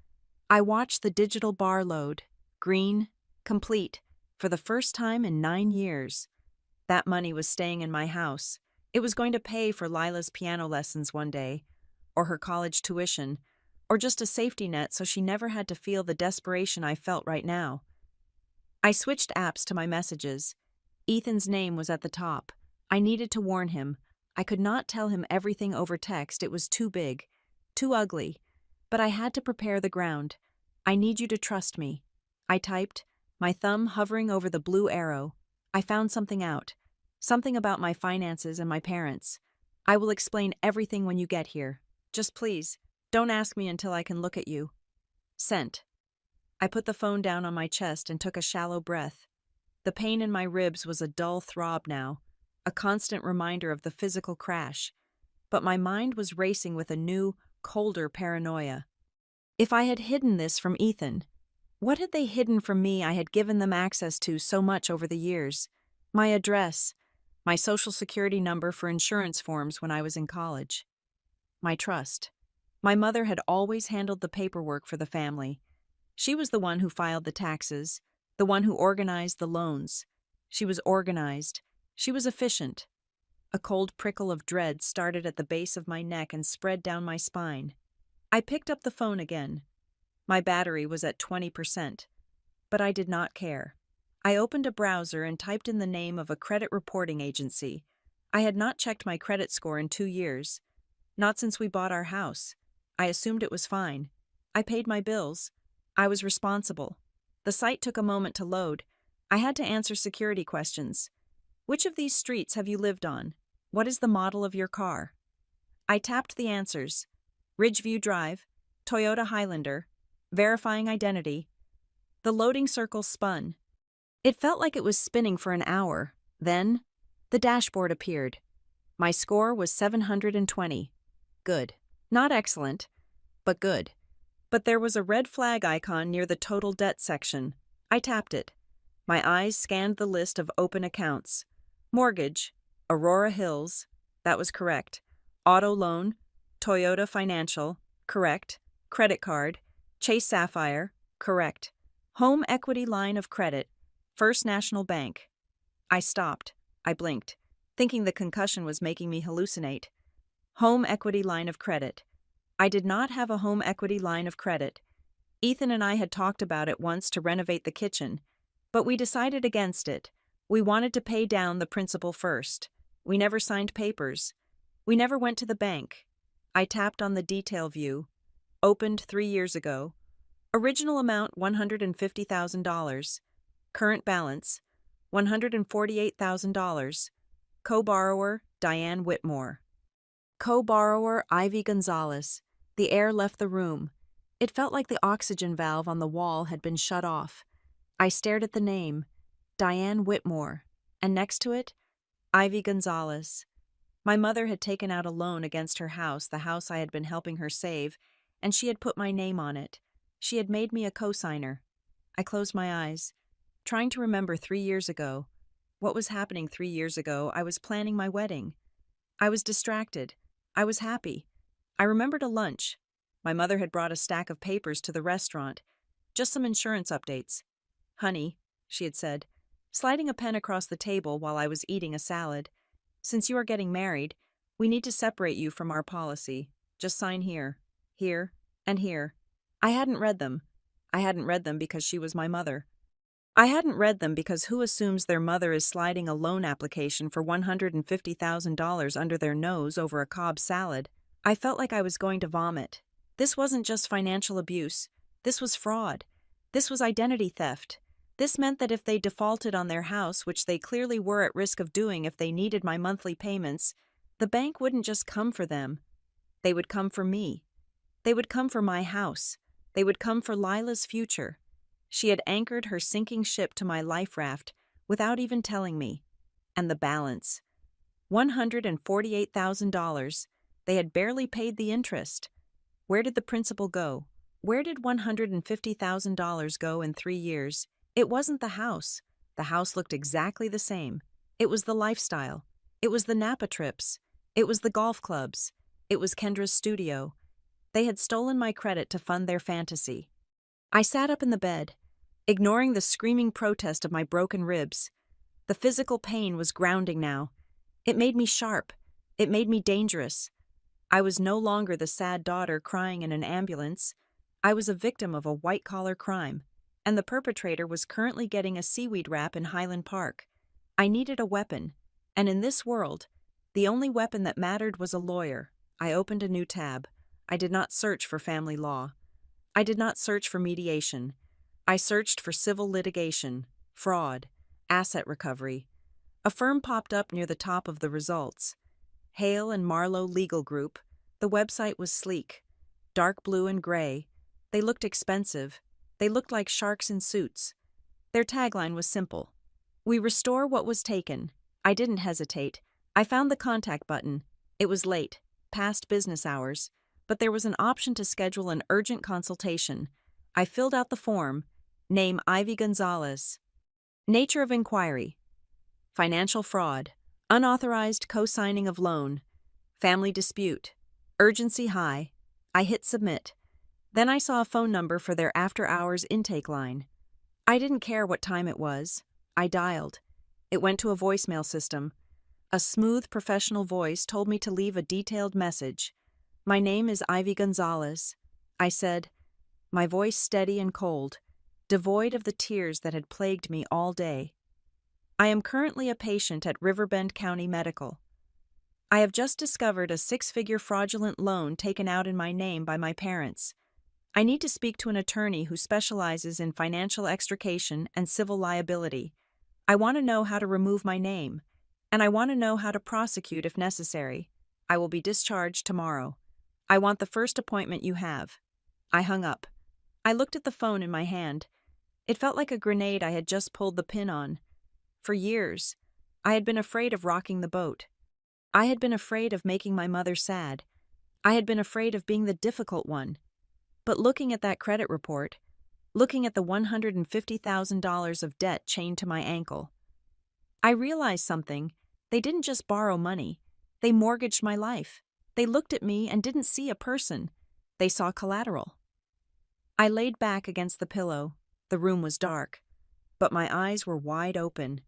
I watched the digital bar load. Green. Complete. For the first time in 9 years. That money was staying in my house. It was going to pay for Lila's piano lessons one day, or her college tuition, or just a safety net so she never had to feel the desperation I felt right now. I switched apps to my messages. Ethan's name was at the top. I needed to warn him. I could not tell him everything over text. It was too big, too ugly. But I had to prepare the ground. I need you to trust me. I typed, my thumb hovering over the blue arrow. I found something out. Something about my finances and my parents. I will explain everything when you get here. Just please, don't ask me until I can look at you. Sent. I put the phone down on my chest and took a shallow breath. The pain in my ribs was a dull throb now, a constant reminder of the physical crash. But my mind was racing with a new, colder paranoia. If I had hidden this from Ethan, what had they hidden from me I had given them access to so much over the years? My address, my social security number for insurance forms when I was in college. My trust. My mother had always handled the paperwork for the family. She was the one who filed the taxes, the one who organized the loans. She was organized. She was efficient. A cold prickle of dread started at the base of my neck and spread down my spine. I picked up the phone again. My battery was at 20%, but I did not care. I opened a browser and typed in the name of a credit reporting agency. I had not checked my credit score in 2 years. Not since we bought our house. I assumed it was fine. I paid my bills. I was responsible. The site took a moment to load. I had to answer security questions. Which of these streets have you lived on? What is the model of your car? I tapped the answers. Ridgeview Drive, Toyota Highlander, verifying identity. The loading circle spun. It felt like it was spinning for an hour. Then, The dashboard appeared. My score was 720. Good. Not excellent, but good. But there was a red flag icon near the total debt section. I tapped it. My eyes scanned the list of open accounts. Mortgage, Aurora Hills, that was correct. Auto loan, Toyota Financial, correct. Credit card, Chase Sapphire, correct. Home equity line of credit, First National Bank. I stopped. I blinked, thinking the concussion was making me hallucinate. Home equity line of credit. I did not have a home equity line of credit. Ethan and I had talked about it once to renovate the kitchen, but we decided against it. We wanted to pay down the principal first. We never signed papers. We never went to the bank. I tapped on the detail view. Opened 3 years ago. Original amount $150,000. Current balance $148,000. Co-borrower Diane Whitmore. Co-borrower Ivy Gonzalez. The air left the room. It felt like the oxygen valve on the wall had been shut off. I stared at the name, Diane Whitmore, and next to it, Ivy Gonzalez. My mother had taken out a loan against her house, the house I had been helping her save, and she had put my name on it. She had made me a co-signer. I closed my eyes, trying to remember 3 years ago. What was happening 3 years ago? I was planning my wedding. I was distracted. I was happy. I remembered a lunch. My mother had brought a stack of papers to the restaurant. Just some insurance updates. "Honey," she had said, sliding a pen across the table while I was eating a salad. "Since you are getting married, we need to separate you from our policy. Just sign here, here, and here." I hadn't read them. I hadn't read them because she was my mother. I hadn't read them because who assumes their mother is sliding a loan application for $150,000 under their nose over a Cobb salad? I felt like I was going to vomit. This wasn't just financial abuse. This was fraud. This was identity theft. This meant that if they defaulted on their house, which they clearly were at risk of doing if they needed my monthly payments, the bank wouldn't just come for them. They would come for me. They would come for my house. They would come for Lila's future. She had anchored her sinking ship to my life raft without even telling me. And the balance. $148,000. They had barely paid the interest. Where did the principal go? Where did $150,000 go in 3 years? It wasn't the house. The house looked exactly the same. It was the lifestyle. It was the Napa trips. It was the golf clubs. It was Kendra's studio. They had stolen my credit to fund their fantasy. I sat up in the bed, ignoring the screaming protest of my broken ribs. The physical pain was grounding now. It made me sharp. It made me dangerous. I was no longer the sad daughter crying in an ambulance. I was a victim of a white-collar crime, and the perpetrator was currently getting a seaweed wrap in Highland Park. I needed a weapon, and in this world, the only weapon that mattered was a lawyer. I opened a new tab. I did not search for family law. I did not search for mediation. I searched for civil litigation, fraud, asset recovery. A firm popped up near the top of the results. Hale and Marlowe Legal Group. The website was sleek, dark blue and gray. They looked expensive. They looked like sharks in suits. Their tagline was simple. "We restore what was taken." I didn't hesitate. I found the contact button. It was late, past business hours, but there was an option to schedule an urgent consultation. I filled out the form. Name Ivy Gonzalez. Nature of inquiry. Financial fraud. Unauthorized co-signing of loan. Family dispute. Urgency high. I hit submit. Then I saw a phone number for their after-hours intake line. I didn't care what time it was. I dialed. It went to a voicemail system. A smooth, professional voice told me to leave a detailed message. "My name is Ivy Gonzalez," I said, my voice steady and cold, devoid of the tears that had plagued me all day. "I am currently a patient at Riverbend County Medical. I have just discovered a 6-figure fraudulent loan taken out in my name by my parents. I need to speak to an attorney who specializes in financial extrication and civil liability. I want to know how to remove my name, and I want to know how to prosecute if necessary. I will be discharged tomorrow. I want the first appointment you have." I hung up. I looked at the phone in my hand. It felt like a grenade I had just pulled the pin on. For years, I had been afraid of rocking the boat. I had been afraid of making my mother sad. I had been afraid of being the difficult one. But looking at that credit report, looking at the $150,000 of debt chained to my ankle, I realized something. They didn't just borrow money. They mortgaged my life. They looked at me and didn't see a person. They saw collateral. I laid back against the pillow. The room was dark, but my eyes were wide open.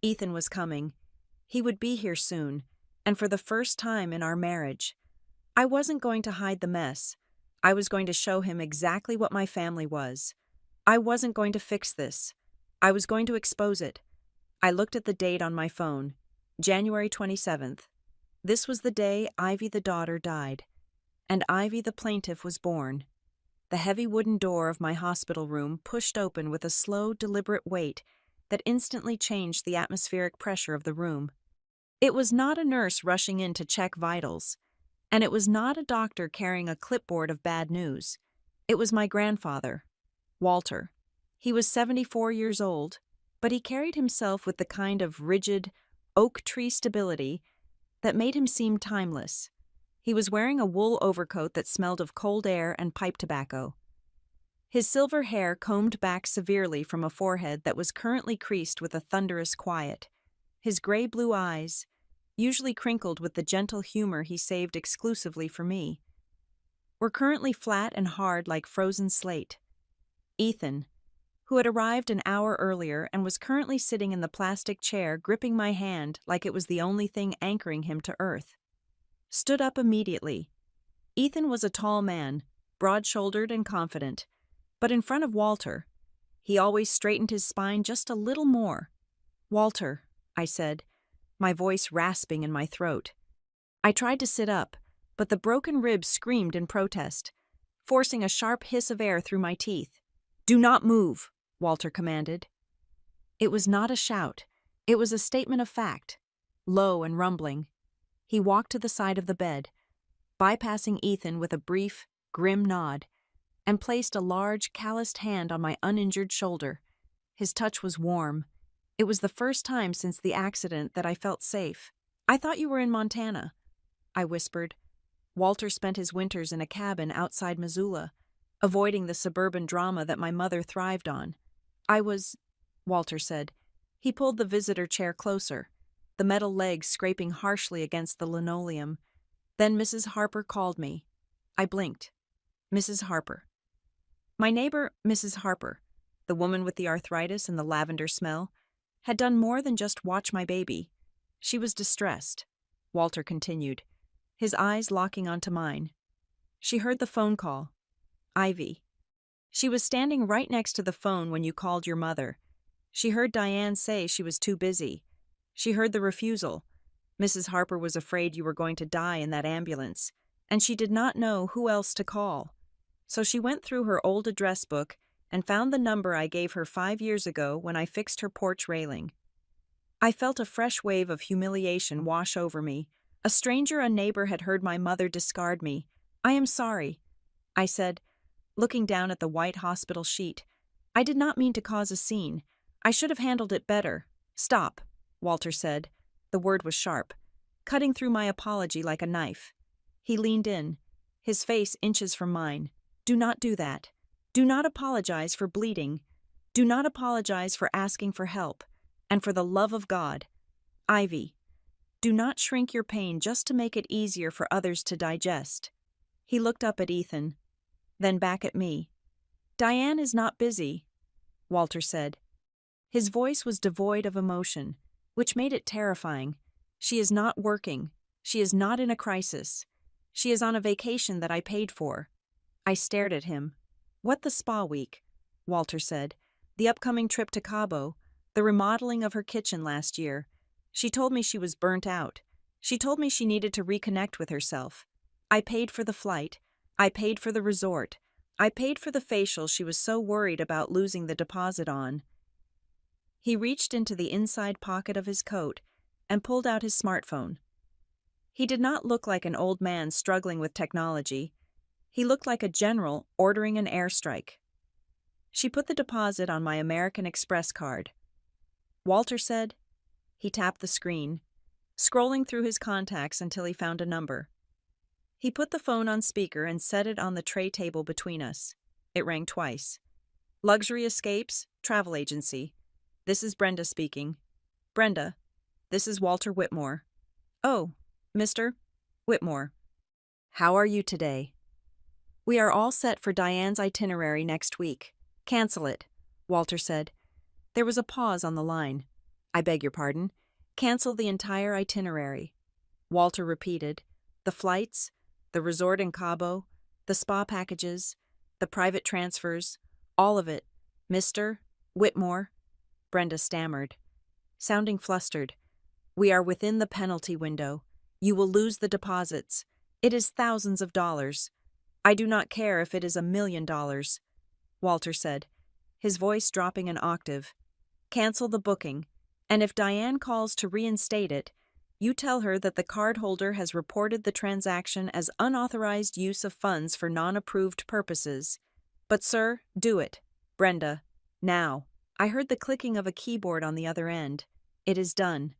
Ethan was coming. He would be here soon, and for the first time in our marriage. I wasn't going to hide the mess. I was going to show him exactly what my family was. I wasn't going to fix this. I was going to expose it. I looked at the date on my phone, January 27th. This was the day Ivy the daughter died, and Ivy the plaintiff was born. The heavy wooden door of my hospital room pushed open with a slow, deliberate weight that instantly changed the atmospheric pressure of the room. It was not a nurse rushing in to check vitals, and it was not a doctor carrying a clipboard of bad news. It was my grandfather, Walter. He was 74 years old, but he carried himself with the kind of rigid, oak tree stability that made him seem timeless. He was wearing a wool overcoat that smelled of cold air and pipe tobacco. His silver hair combed back severely from a forehead that was currently creased with a thunderous quiet. His gray-blue eyes, usually crinkled with the gentle humor he saved exclusively for me, were currently flat and hard like frozen slate. Ethan, who had arrived an hour earlier and was currently sitting in the plastic chair gripping my hand like it was the only thing anchoring him to earth, stood up immediately. Ethan was a tall man, broad-shouldered and confident, but in front of Walter, he always straightened his spine just a little more. "Walter," I said, my voice rasping in my throat. I tried to sit up, but the broken ribs screamed in protest, forcing a sharp hiss of air through my teeth. "Do not move," Walter commanded. It was not a shout. It was a statement of fact, low and rumbling. He walked to the side of the bed, bypassing Ethan with a brief, grim nod, and placed a large, calloused hand on my uninjured shoulder. His touch was warm. It was the first time since the accident that I felt safe. "I thought you were in Montana," I whispered. Walter spent his winters in a cabin outside Missoula, avoiding the suburban drama that my mother thrived on. "I was," Walter said. He pulled the visitor chair closer, the metal legs scraping harshly against the linoleum. "Then Mrs. Harper called me." I blinked. Mrs. Harper. My neighbor, Mrs. Harper, the woman with the arthritis and the lavender smell, had done more than just watch my baby. She was distressed, Walter continued, his eyes locking onto mine. She heard the phone call. Ivy. She was standing right next to the phone when you called your mother. She heard Diane say she was too busy. She heard the refusal. Mrs. Harper was afraid you were going to die in that ambulance, and she did not know who else to call. So she went through her old address book and found the number I gave her 5 years ago when I fixed her porch railing. I felt a fresh wave of humiliation wash over me. A stranger, a neighbor, had heard my mother discard me. "I am sorry," I said, looking down at the white hospital sheet. "I did not mean to cause a scene. I should have handled it better." "Stop," Walter said. The word was sharp, cutting through my apology like a knife. He leaned in, his face inches from mine. "Do not do that. Do not apologize for bleeding. Do not apologize for asking for help. And for the love of God, Ivy, do not shrink your pain just to make it easier for others to digest." He looked up at Ethan, then back at me. "Diane is not busy," Walter said. His voice was devoid of emotion, which made it terrifying. "She is not working. She is not in a crisis. She is on a vacation that I paid for." I stared at him. "What, the spa week?" Walter said. "The upcoming trip to Cabo, the remodeling of her kitchen last year. She told me she was burnt out. She told me she needed to reconnect with herself. I paid for the flight. I paid for the resort. I paid for the facial she was so worried about losing the deposit on." He reached into the inside pocket of his coat and pulled out his smartphone. He did not look like an old man struggling with technology. He looked like a general ordering an airstrike. She put the deposit on my American Express card. Walter said, He tapped the screen, scrolling through his contacts until he found a number. He put the phone on speaker and set it on the tray table between us. It rang twice. Luxury Escapes, Travel Agency. This is Brenda speaking. Brenda, this is Walter Whitmore. Oh, Mr. Whitmore. How are you today? We are all set for Diane's itinerary next week. Cancel it, Walter said. There was a pause on the line. I beg your pardon. Cancel the entire itinerary. Walter repeated. The flights, the resort in Cabo, the spa packages, the private transfers, all of it. Mr. Whitmore, Brenda stammered, sounding flustered. We are within the penalty window. You will lose the deposits. It is thousands of dollars. I do not care if it is $1 million, Walter said, his voice dropping an octave. Cancel the booking, and if Diane calls to reinstate it, you tell her that the cardholder has reported the transaction as unauthorized use of funds for non-approved purposes. But sir, do it. Brenda, now. I heard the clicking of a keyboard on the other end. It is done,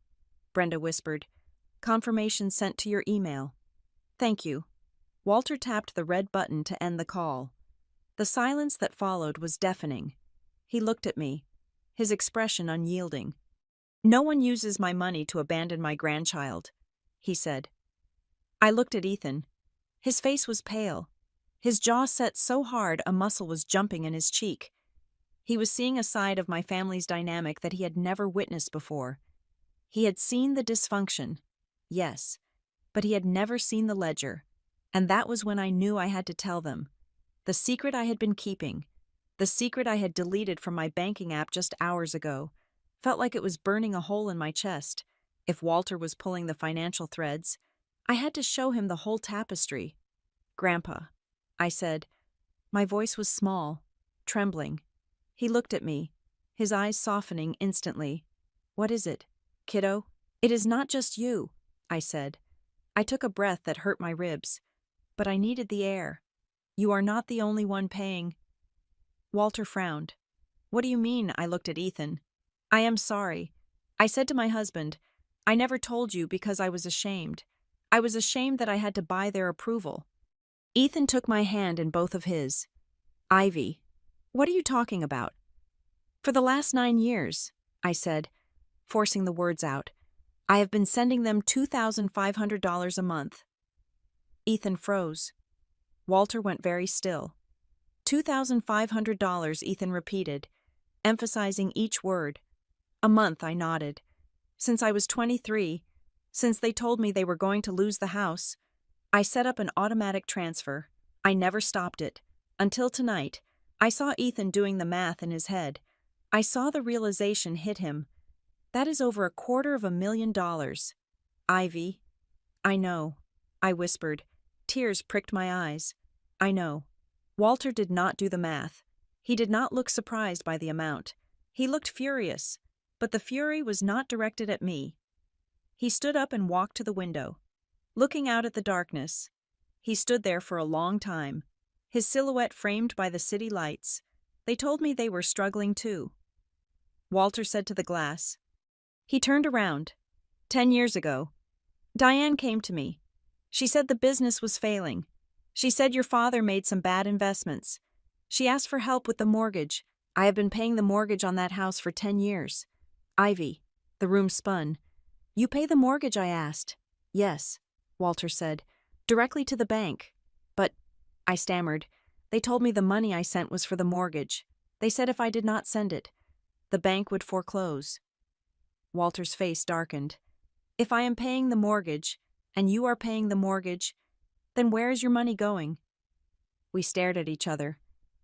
Brenda whispered. Confirmation sent to your email. Thank you. Walter tapped the red button to end the call. The silence that followed was deafening. He looked at me, his expression unyielding. No one uses my money to abandon my grandchild, he said. I looked at Ethan. His face was pale. His jaw set so hard a muscle was jumping in his cheek. He was seeing a side of my family's dynamic that he had never witnessed before. He had seen the dysfunction, yes, but he had never seen the ledger, and that was when I knew I had to tell them. The secret I had been keeping, the secret I had deleted from my banking app just hours ago, felt like it was burning a hole in my chest. If Walter was pulling the financial threads, I had to show him the whole tapestry. Grandpa, I said. My voice was small, trembling. He looked at me, his eyes softening instantly. What is it, kiddo? It is not just you, I said. I took a breath that hurt my ribs, but I needed the air. You are not the only one paying. Walter frowned. What do you mean? I looked at Ethan. I am sorry. I said to my husband, I never told you because I was ashamed. I was ashamed that I had to buy their approval. Ethan took my hand in both of his. Ivy, what are you talking about? For the last 9 years, I said, forcing the words out. I have been sending them $2,500 a month. Ethan froze. Walter went very still. $2,500, Ethan repeated, emphasizing each word. A month, I nodded. Since I was 23, since they told me they were going to lose the house, I set up an automatic transfer. I never stopped it. Until tonight, I saw Ethan doing the math in his head. I saw the realization hit him. That is over $250,000. Ivy. I know, I whispered. Tears pricked my eyes. I know. Walter did not do the math. He did not look surprised by the amount. He looked furious, but the fury was not directed at me. He stood up and walked to the window, looking out at the darkness. He stood there for a long time, his silhouette framed by the city lights. They told me they were struggling too. Walter said to the glass. He turned around. 10 years ago. Diane came to me. She said the business was failing. She said your father made some bad investments. She asked for help with the mortgage. I have been paying the mortgage on that house for 10 years. Ivy. The room spun. You pay the mortgage, I asked. Yes, Walter said. Directly to the bank. But, I stammered, they told me the money I sent was for the mortgage. They said if I did not send it, the bank would foreclose. Walter's face darkened. If I am paying the mortgage, and you are paying the mortgage, then where is your money going? We stared at each other.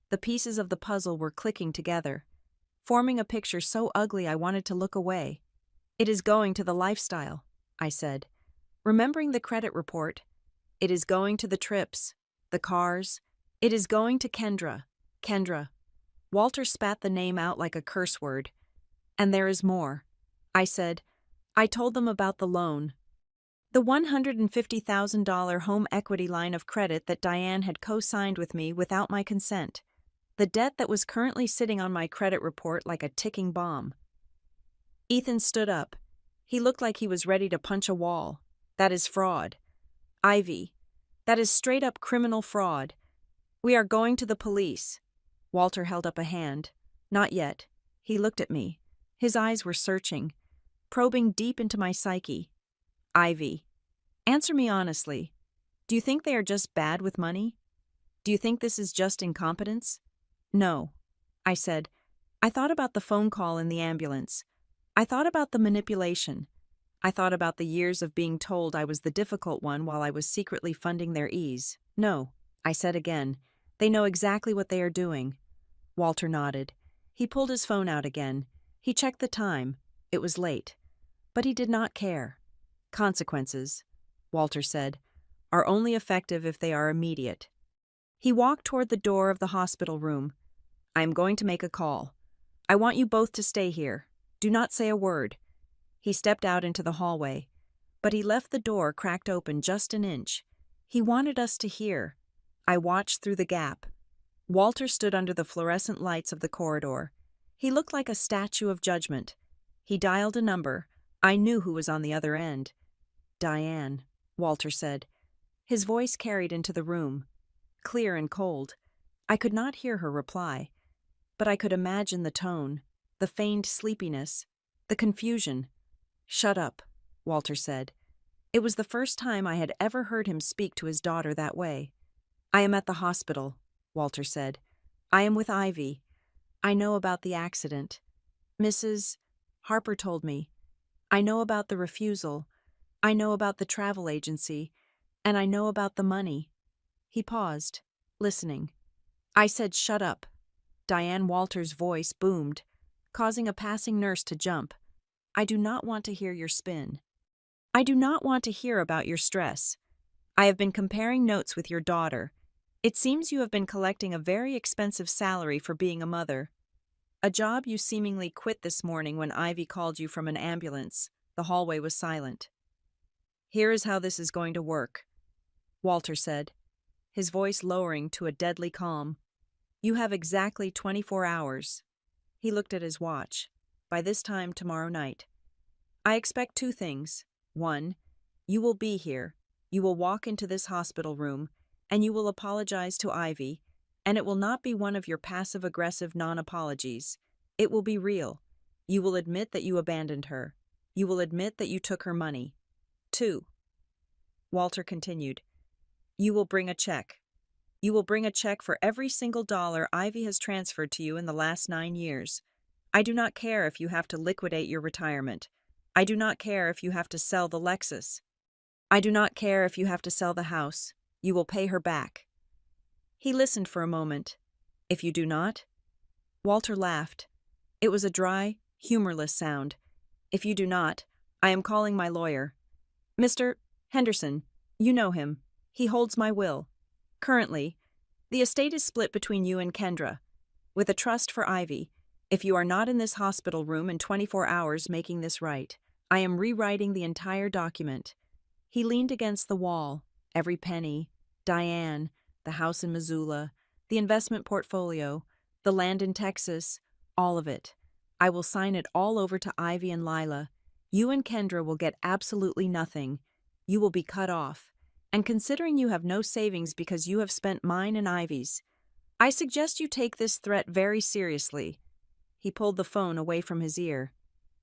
The pieces of the puzzle were clicking together, forming a picture so ugly I wanted to look away. It is going to the lifestyle, I said, remembering the credit report. It is going to the trips, the cars. It is going to Kendra. Kendra. Walter spat the name out like a curse word. And there is more. I said, I told them about the loan. The $150,000 home equity line of credit that Diane had co-signed with me without my consent. The debt that was currently sitting on my credit report like a ticking bomb. Ethan stood up. He looked like he was ready to punch a wall. That is fraud. Ivy. That is straight-up criminal fraud. We are going to the police. Walter held up a hand. Not yet. He looked at me. His eyes were searching, probing deep into my psyche. Ivy. Answer me honestly. Do you think they are just bad with money? Do you think this is just incompetence? No. I said. I thought about the phone call in the ambulance. I thought about the manipulation. I thought about the years of being told I was the difficult one while I was secretly funding their ease. No, I said again. They know exactly what they are doing. Walter nodded. He pulled his phone out again. He checked the time. It was late. But he did not care. Consequences, Walter said, are only effective if they are immediate. He walked toward the door of the hospital room. I am going to make a call. I want you both to stay here. Do not say a word. He stepped out into the hallway, but he left the door cracked open just an inch. He wanted us to hear. I watched through the gap. Walter stood under the fluorescent lights of the corridor. He looked like a statue of judgment. He dialed a number. I knew who was on the other end. Diane, Walter said. His voice carried into the room, clear and cold. I could not hear her reply, but I could imagine the tone, the feigned sleepiness, the confusion. Shut up, Walter said. It was the first time I had ever heard him speak to his daughter that way. I am at the hospital, Walter said. I am with Ivy. I know about the accident. Mrs. Harper told me. I know about the refusal. I know about the travel agency. And I know about the money. He paused, listening. I said, shut up. Diane Walter's voice boomed, causing a passing nurse to jump. I do not want to hear your spin. I do not want to hear about your stress. I have been comparing notes with your daughter. It seems you have been collecting a very expensive salary for being a mother. A job you seemingly quit this morning when Ivy called you from an ambulance. The hallway was silent. Here is how this is going to work, Walter said, his voice lowering to a deadly calm. You have exactly 24 hours. He looked at his watch. By this time tomorrow night. I expect two things. One, you will be here. You will walk into this hospital room, and you will apologize to Ivy, and it will not be one of your passive-aggressive non-apologies. It will be real. You will admit that you abandoned her. You will admit that you took her money. 2. Walter continued. You will bring a check. You will bring a check for every single dollar Ivy has transferred to you in the last 9 years. I do not care if you have to liquidate your retirement. I do not care if you have to sell the Lexus. I do not care if you have to sell the house. You will pay her back. He listened for a moment. If you do not? Walter laughed. It was a dry, humorless sound. If you do not, I am calling my lawyer. Mr. Henderson, you know him. He holds my will. Currently, the estate is split between you and Kendra, with a trust for Ivy. If you are not in this hospital room in 24 hours making this right, I am rewriting the entire document. He leaned against the wall. Every penny, Diane, the house in Missoula, the investment portfolio, the land in Texas, all of it. I will sign it all over to Ivy and Lila. You and Kendra will get absolutely nothing. You will be cut off. And considering you have no savings because you have spent mine and Ivy's, I suggest you take this threat very seriously. He pulled the phone away from his ear.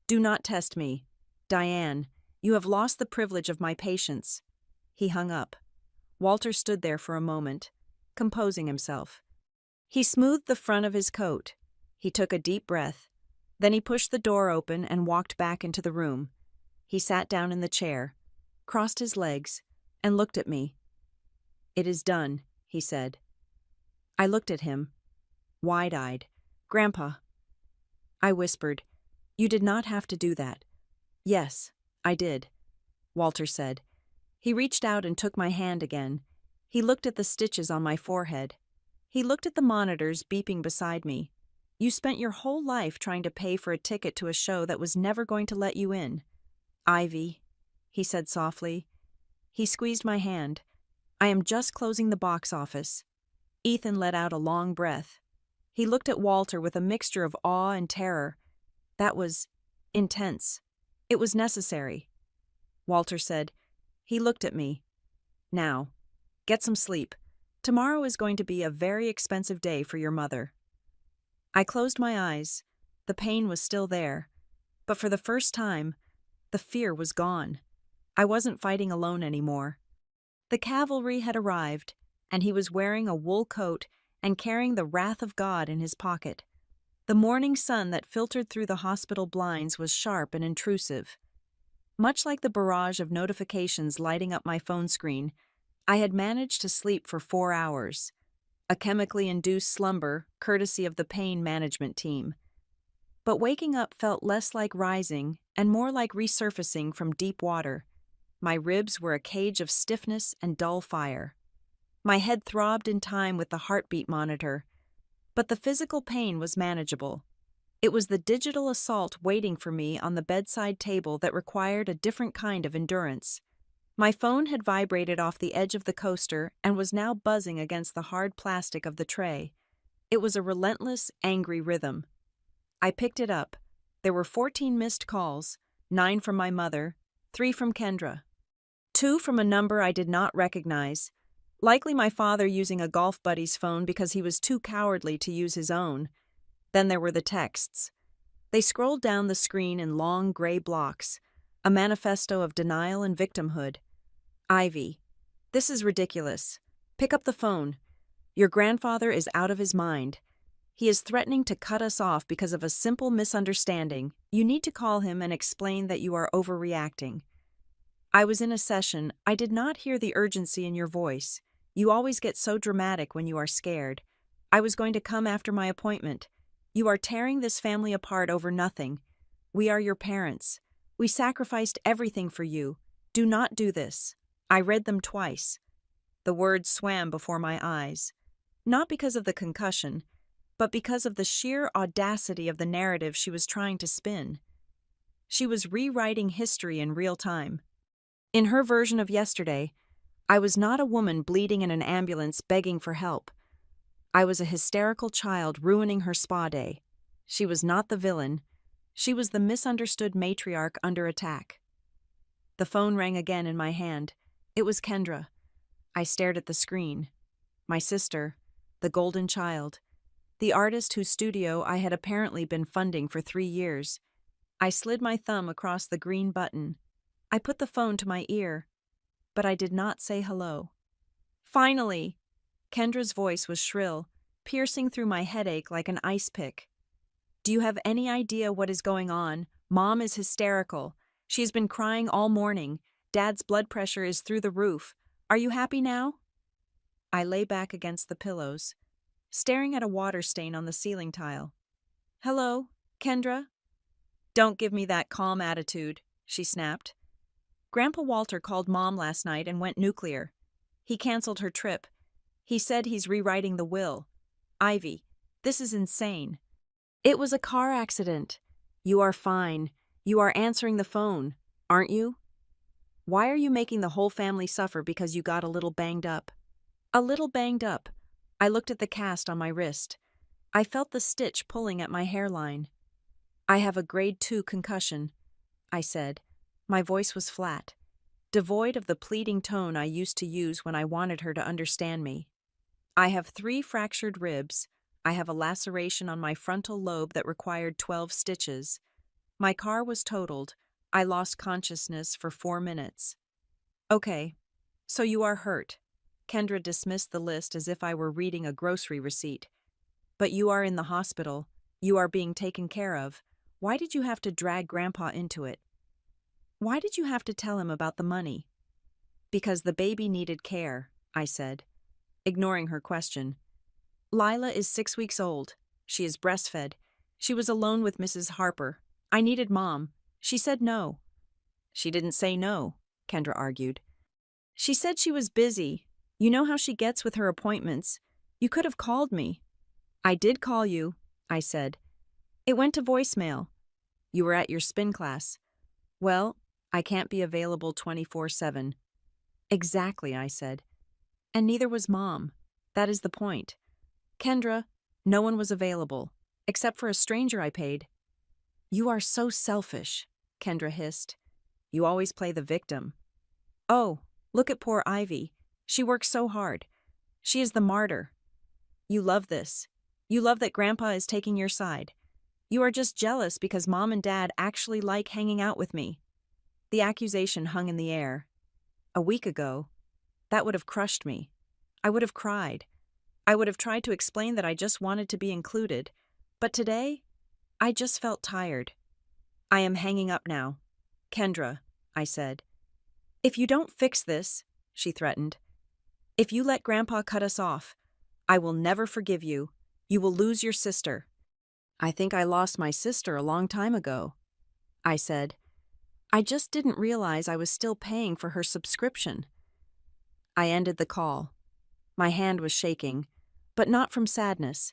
Do not test me. Diane, you have lost the privilege of my patience. He hung up. Walter stood there for a moment, composing himself. He smoothed the front of his coat. He took a deep breath. Then he pushed the door open and walked back into the room. He sat down in the chair, crossed his legs, and looked at me. It is done, he said. I looked at him, wide-eyed. Grandpa. I whispered, You did not have to do that. Yes, I did, Walter said. He reached out and took my hand again. He looked at the stitches on my forehead. He looked at the monitors beeping beside me. You spent your whole life trying to pay for a ticket to a show that was never going to let you in. Ivy, he said softly. He squeezed my hand. I am just closing the box office. Ethan let out a long breath. He looked at Walter with a mixture of awe and terror. That was intense. It was necessary. Walter said. He looked at me. Now, get some sleep. Tomorrow is going to be a very expensive day for your mother. I closed my eyes. The pain was still there. But for the first time, the fear was gone. I wasn't fighting alone anymore. The cavalry had arrived, and he was wearing a wool coat and carrying the wrath of God in his pocket. The morning sun that filtered through the hospital blinds was sharp and intrusive. Much like the barrage of notifications lighting up my phone screen, I had managed to sleep for 4 hours, a chemically induced slumber courtesy of the pain management team. But waking up felt less like rising and more like resurfacing from deep water. My ribs were a cage of stiffness and dull fire. My head throbbed in time with the heartbeat monitor, but the physical pain was manageable. It was the digital assault waiting for me on the bedside table that required a different kind of endurance. My phone had vibrated off the edge of the coaster and was now buzzing against the hard plastic of the tray. It was a relentless, angry rhythm. I picked it up. There were 14 missed calls, 9 from my mother, 3 from Kendra. 2 from a number I did not recognize, likely my father using a golf buddy's phone because he was too cowardly to use his own. Then there were the texts. They scrolled down the screen in long gray blocks, a manifesto of denial and victimhood. Ivy, this is ridiculous. Pick up the phone. Your grandfather is out of his mind. He is threatening to cut us off because of a simple misunderstanding. You need to call him and explain that you are overreacting. I was in a session. I did not hear the urgency in your voice. You always get so dramatic when you are scared. I was going to come after my appointment. You are tearing this family apart over nothing. We are your parents. We sacrificed everything for you. Do not do this. I read them twice. The words swam before my eyes. Not because of the concussion, but because of the sheer audacity of the narrative she was trying to spin. She was rewriting history in real time. In her version of yesterday, I was not a woman bleeding in an ambulance begging for help. I was a hysterical child ruining her spa day. She was not the villain. She was the misunderstood matriarch under attack. The phone rang again in my hand. It was Kendra. I stared at the screen. My sister, the golden child, the artist whose studio I had apparently been funding for 3 years. I slid my thumb across the green button. I put the phone to my ear, but I did not say hello. Finally! Kendra's voice was shrill, piercing through my headache like an ice pick. Do you have any idea what is going on? Mom is hysterical. She has been crying all morning. Dad's blood pressure is through the roof. Are you happy now? I lay back against the pillows, staring at a water stain on the ceiling tile. Hello, Kendra? Don't give me that calm attitude, she snapped. Grandpa Walter called Mom last night and went nuclear. He canceled her trip. He said he's rewriting the will. Ivy, this is insane. It was a car accident. You are fine. You are answering the phone, aren't you? Why are you making the whole family suffer because you got a little banged up? A little banged up. I looked at the cast on my wrist. I felt the stitch pulling at my hairline. I have a grade 2 concussion, I said. My voice was flat, devoid of the pleading tone I used to use when I wanted her to understand me. I have 3 fractured ribs. I have a laceration on my frontal lobe that required 12 stitches. My car was totaled. I lost consciousness for 4 minutes. Okay, so you are hurt. Kendra dismissed the list as if I were reading a grocery receipt. But you are in the hospital. You are being taken care of. Why did you have to drag Grandpa into it? Why did you have to tell him about the money? Because the baby needed care, I said, ignoring her question. Lila is 6 weeks old. She is breastfed. She was alone with Mrs. Harper. I needed Mom. She said no. She didn't say no, Kendra argued. She said she was busy. You know how she gets with her appointments. You could have called me. I did call you, I said. It went to voicemail. You were at your spin class. Well, I can't be available 24/7. Exactly, I said. And neither was Mom. That is the point. Kendra, no one was available, except for a stranger I paid. You are so selfish, Kendra hissed. You always play the victim. Oh, look at poor Ivy. She works so hard. She is the martyr. You love this. You love that Grandpa is taking your side. You are just jealous because Mom and Dad actually like hanging out with me. The accusation hung in the air. A week ago, that would have crushed me. I would have cried. I would have tried to explain that I just wanted to be included. But today, I just felt tired. I am hanging up now. Kendra, I said. If you don't fix this, she threatened. If you let Grandpa cut us off, I will never forgive you. You will lose your sister. I think I lost my sister a long time ago, I said. I just didn't realize I was still paying for her subscription. I ended the call. My hand was shaking, but not from sadness.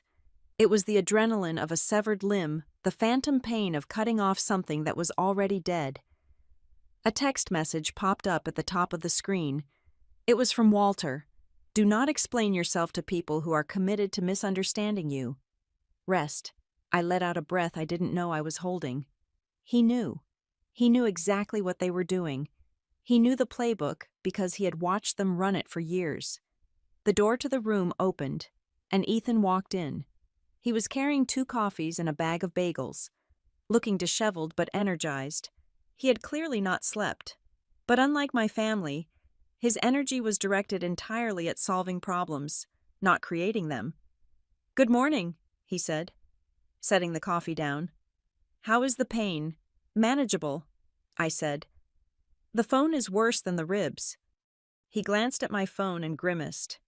It was the adrenaline of a severed limb, the phantom pain of cutting off something that was already dead. A text message popped up at the top of the screen. It was from Walter. Do not explain yourself to people who are committed to misunderstanding you. Rest. I let out a breath I didn't know I was holding. He knew. He knew exactly what they were doing. He knew the playbook because he had watched them run it for years. The door to the room opened, and Ethan walked in. He was carrying 2 coffees and a bag of bagels. Looking disheveled but energized. He had clearly not slept. But unlike my family, his energy was directed entirely at solving problems, not creating them. Good morning, he said, setting the coffee down. How is the pain? Manageable, I said. The phone is worse than the ribs. He glanced at my phone and grimaced.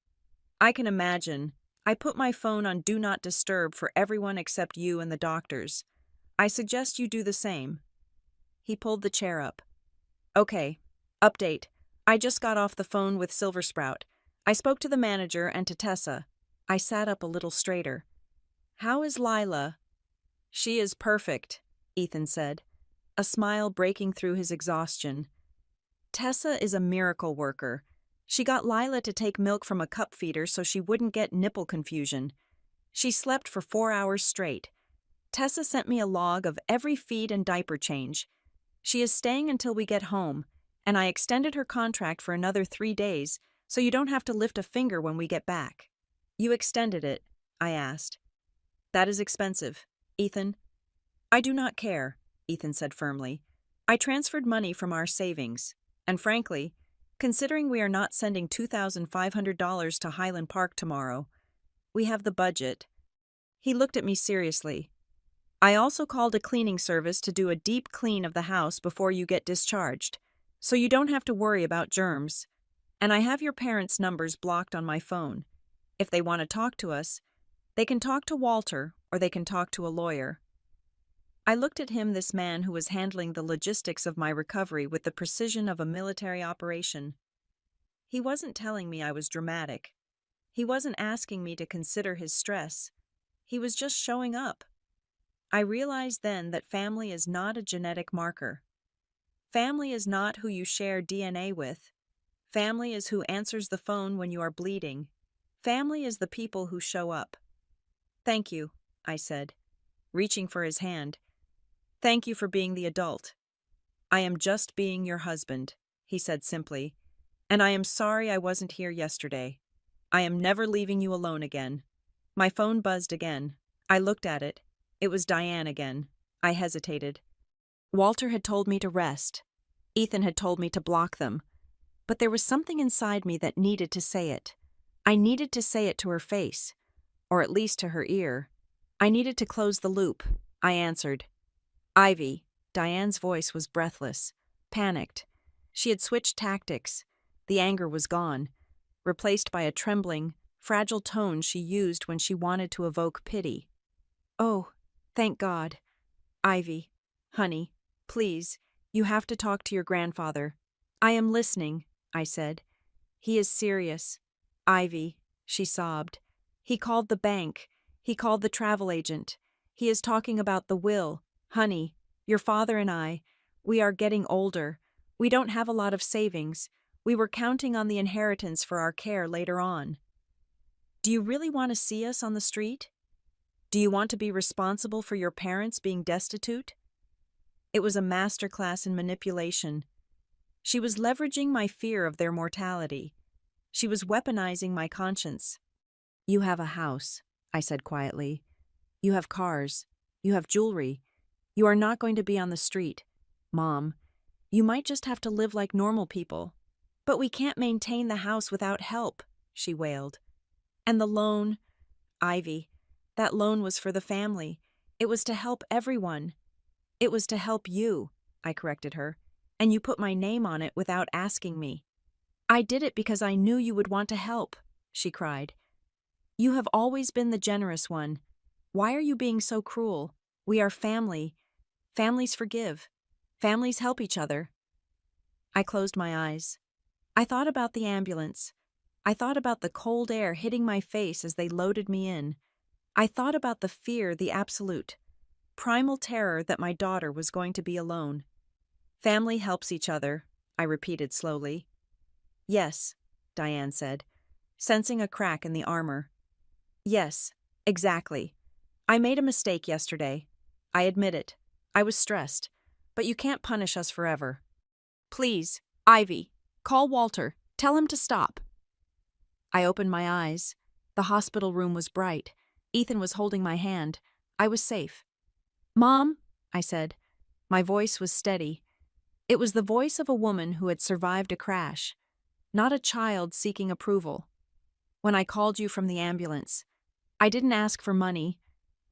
I can imagine. I put my phone on Do Not Disturb for everyone except you and the doctors. I suggest you do the same. He pulled the chair up. Okay, update. I just got off the phone with Silver Sprout. I spoke to the manager and to Tessa. I sat up a little straighter. How is Lila? She is perfect, Ethan said, a smile breaking through his exhaustion. Tessa is a miracle worker. She got Lila to take milk from a cup feeder so she wouldn't get nipple confusion. She slept for 4 hours straight. Tessa sent me a log of every feed and diaper change. She is staying until we get home, and I extended her contract for another 3 days, so you don't have to lift a finger when we get back. You extended it, I asked. That is expensive, Ethan. I do not care, Ethan said firmly. I transferred money from our savings, and frankly, considering we are not sending $2,500 to Highland Park tomorrow, we have the budget. He looked at me seriously. I also called a cleaning service to do a deep clean of the house before you get discharged, so you don't have to worry about germs. And I have your parents' numbers blocked on my phone. If they want to talk to us, they can talk to Walter or they can talk to a lawyer. I looked at him, this man who was handling the logistics of my recovery with the precision of a military operation. He wasn't telling me I was dramatic. He wasn't asking me to consider his stress. He was just showing up. I realized then that family is not a genetic marker. Family is not who you share DNA with. Family is who answers the phone when you are bleeding. Family is the people who show up. Thank you, I said, reaching for his hand. Thank you for being the adult. I am just being your husband, he said simply, and I am sorry I wasn't here yesterday. I am never leaving you alone again. My phone buzzed again. I looked at it. It was Diane again. I hesitated. Walter had told me to rest. Ethan had told me to block them. But there was something inside me that needed to say it. I needed to say it to her face, or at least to her ear. I needed to close the loop. I answered. Ivy. Diane's voice was breathless, panicked. She had switched tactics. The anger was gone, replaced by a trembling, fragile tone she used when she wanted to evoke pity. Oh, thank God. Ivy, honey, please, you have to talk to your grandfather. I am listening, I said. He is serious. Ivy, she sobbed. He called the bank. He called the travel agent. He is talking about the will. Honey, your father and I, we are getting older. We don't have a lot of savings. We were counting on the inheritance for our care later on. Do you really want to see us on the street? Do you want to be responsible for your parents being destitute? It was a masterclass in manipulation. She was leveraging my fear of their mortality. She was weaponizing my conscience. "You have a house," I said quietly. "You have cars. You have jewelry. You are not going to be on the street. Mom, you might just have to live like normal people." "But we can't maintain the house without help," she wailed. "And the loan?" "Ivy, that loan was for the family. It was to help everyone." "It was to help you," I corrected her. "And you put my name on it without asking me." "I did it because I knew you would want to help," she cried. "You have always been the generous one. Why are you being so cruel? We are family. Families forgive. Families help each other." I closed my eyes. I thought about the ambulance. I thought about the cold air hitting my face as they loaded me in. I thought about the fear, the absolute, primal terror that my daughter was going to be alone. "Family helps each other," I repeated slowly. "Yes," Diane said, sensing a crack in the armor. "Yes, exactly. I made a mistake yesterday. I admit it. I was stressed. But you can't punish us forever. Please, Ivy, call Walter. Tell him to stop." I opened my eyes. The hospital room was bright. Ethan was holding my hand. I was safe. "Mom," I said. My voice was steady. It was the voice of a woman who had survived a crash, not a child seeking approval. "When I called you from the ambulance, I didn't ask for money.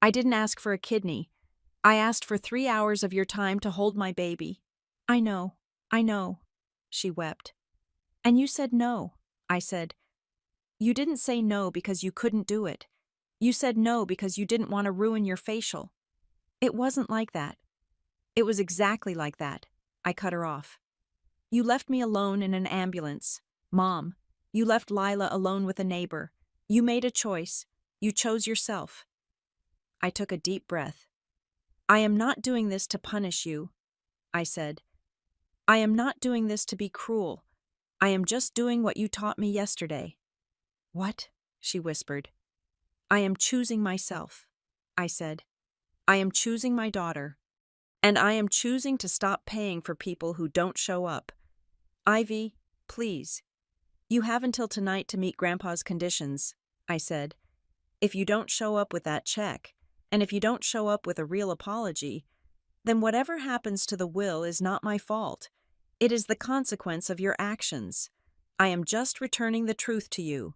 I didn't ask for a kidney. I asked for 3 hours of your time to hold my baby." I know, she wept. "And you said no," I said. "You didn't say no because you couldn't do it. You said no because you didn't want to ruin your facial." "It wasn't like that." "It was exactly like that." I cut her off. "You left me alone in an ambulance. Mom, you left Lila alone with a neighbor. You made a choice. You chose yourself." I took a deep breath. "I am not doing this to punish you," I said. "I am not doing this to be cruel. I am just doing what you taught me yesterday." "What?" she whispered. "I am choosing myself," I said. "I am choosing my daughter. And I am choosing to stop paying for people who don't show up. Ivy, please. You have until tonight to meet Grandpa's conditions," I said. "If you don't show up with that check, and if you don't show up with a real apology, then whatever happens to the will is not my fault. It is the consequence of your actions. I am just returning the truth to you.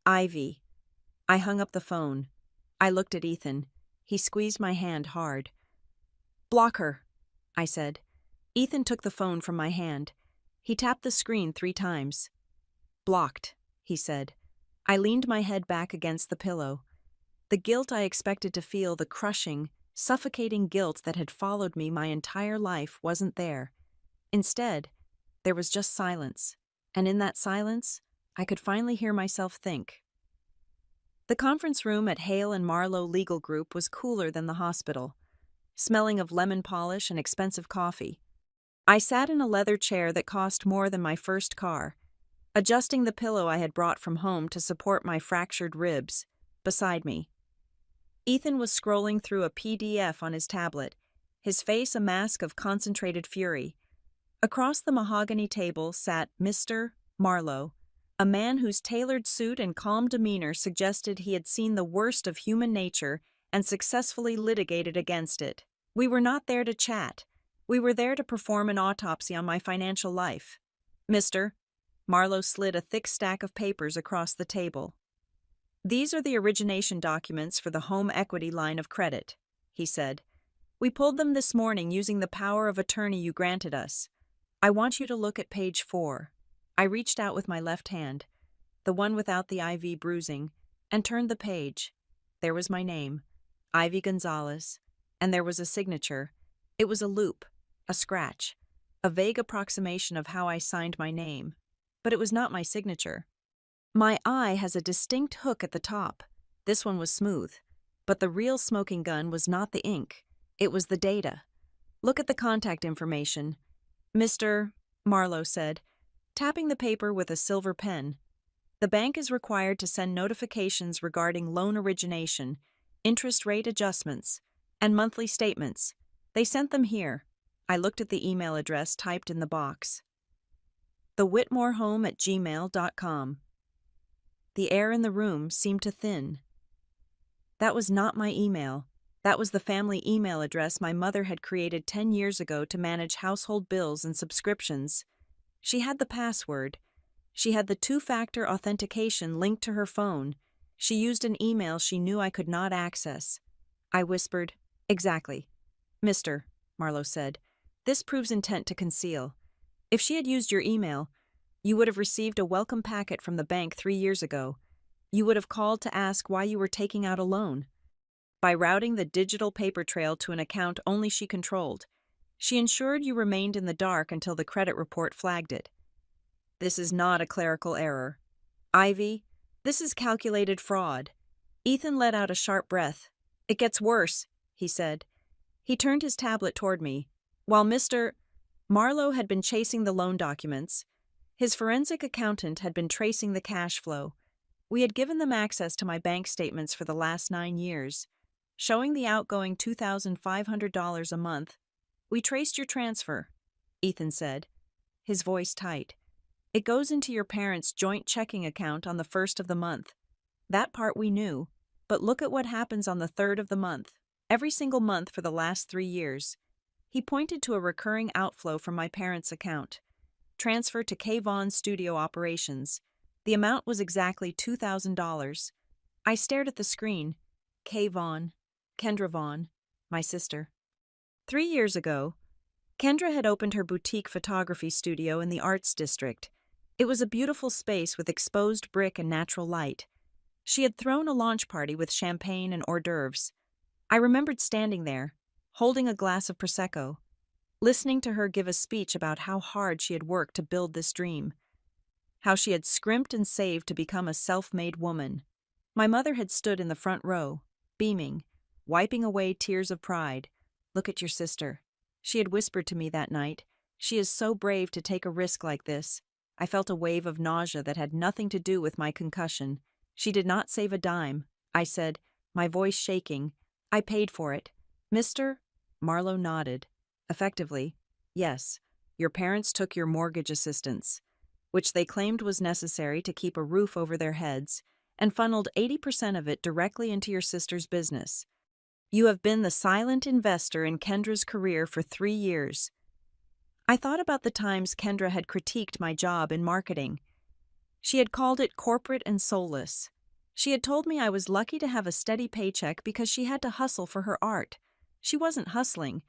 Ivy." I hung up the phone. I looked at Ethan. He squeezed my hand hard. "Block her," I said. Ethan took the phone from my hand. He tapped the screen 3 times. "Blocked," he said. I leaned my head back against the pillow. The guilt I expected to feel, the crushing, suffocating guilt that had followed me my entire life, wasn't there. Instead, there was just silence, and in that silence, I could finally hear myself think. The conference room at Hale and Marlowe Legal Group was cooler than the hospital, smelling of lemon polish and expensive coffee. I sat in a leather chair that cost more than my first car, adjusting the pillow I had brought from home to support my fractured ribs. Beside me, Ethan was scrolling through a PDF on his tablet, his face a mask of concentrated fury. Across the mahogany table sat Mr. Marlowe, a man whose tailored suit and calm demeanor suggested he had seen the worst of human nature and successfully litigated against it. We were not there to chat. We were there to perform an autopsy on my financial life. "Mr." Marlowe slid a thick stack of papers across the table. "These are the origination documents for the home equity line of credit," he said. "We pulled them this morning using the power of attorney you granted us. I want you to look at page 4. I reached out with my left hand, the one without the IV bruising, and turned the page. There was my name, Ivy Gonzalez, and there was a signature. It was a loop, a scratch, a vague approximation of how I signed my name. But it was not my signature. My eye has a distinct hook at the top. This one was smooth. But the real smoking gun was not the ink. It was the data. "Look at the contact information," Mr. Marlowe said, tapping the paper with a silver pen. "The bank is required to send notifications regarding loan origination, interest rate adjustments, and monthly statements. They sent them here. I looked at the email address typed in the box. thewhitmorehome@gmail.com. The air in the room seemed to thin. That was not my email. That was the family email address my mother had created 10 years ago to manage household bills and subscriptions. She had the password. She had the two-factor authentication linked to her phone. She used an email she knew I could not access. I whispered, "Exactly. Mr." Marlowe said, "This proves intent to conceal. If she had used your email, you would have received a welcome packet from the bank 3 years ago. You would have called to ask why you were taking out a loan. By routing the digital paper trail to an account only she controlled, she ensured you remained in the dark until the credit report flagged it. This is not a clerical error. Ivy, this is calculated fraud." Ethan let out a sharp breath. "It gets worse," he said. He turned his tablet toward me. While Mr. Marlowe had been chasing the loan documents, his forensic accountant had been tracing the cash flow. We had given them access to my bank statements for the last 9 years, showing the outgoing $2,500 a month. "We traced your transfer," Ethan said, his voice tight. "It goes into your parents' joint checking account on the 1st of the month. That part we knew, but look at what happens on the 3rd of the month, every single month for the last 3 years. He pointed to a recurring outflow from my parents' account. Transfer to K. Vaughn Studio Operations. The amount was exactly $2,000. I stared at the screen. K. Vaughn. Kendra Vaughn. My sister. 3 years ago, Kendra had opened her boutique photography studio in the Arts District. It was a beautiful space with exposed brick and natural light. She had thrown a launch party with champagne and hors d'oeuvres. I remembered standing there, holding a glass of Prosecco, listening to her give a speech about how hard she had worked to build this dream, how she had scrimped and saved to become a self-made woman. My mother had stood in the front row, beaming, wiping away tears of pride. "Look at your sister," she had whispered to me that night. "She is so brave to take a risk like this." I felt a wave of nausea that had nothing to do with my concussion. "She did not save a dime," I said, my voice shaking. "I paid for it." "Mr. Marlowe nodded. "Effectively, yes. Your parents took your mortgage assistance, which they claimed was necessary to keep a roof over their heads, and funneled 80% of it directly into your sister's business. You have been the silent investor in Kendra's career for 3 years." I thought about the times Kendra had critiqued my job in marketing. She had called it corporate and soulless. She had told me I was lucky to have a steady paycheck because she had to hustle for her art. She wasn't hustling.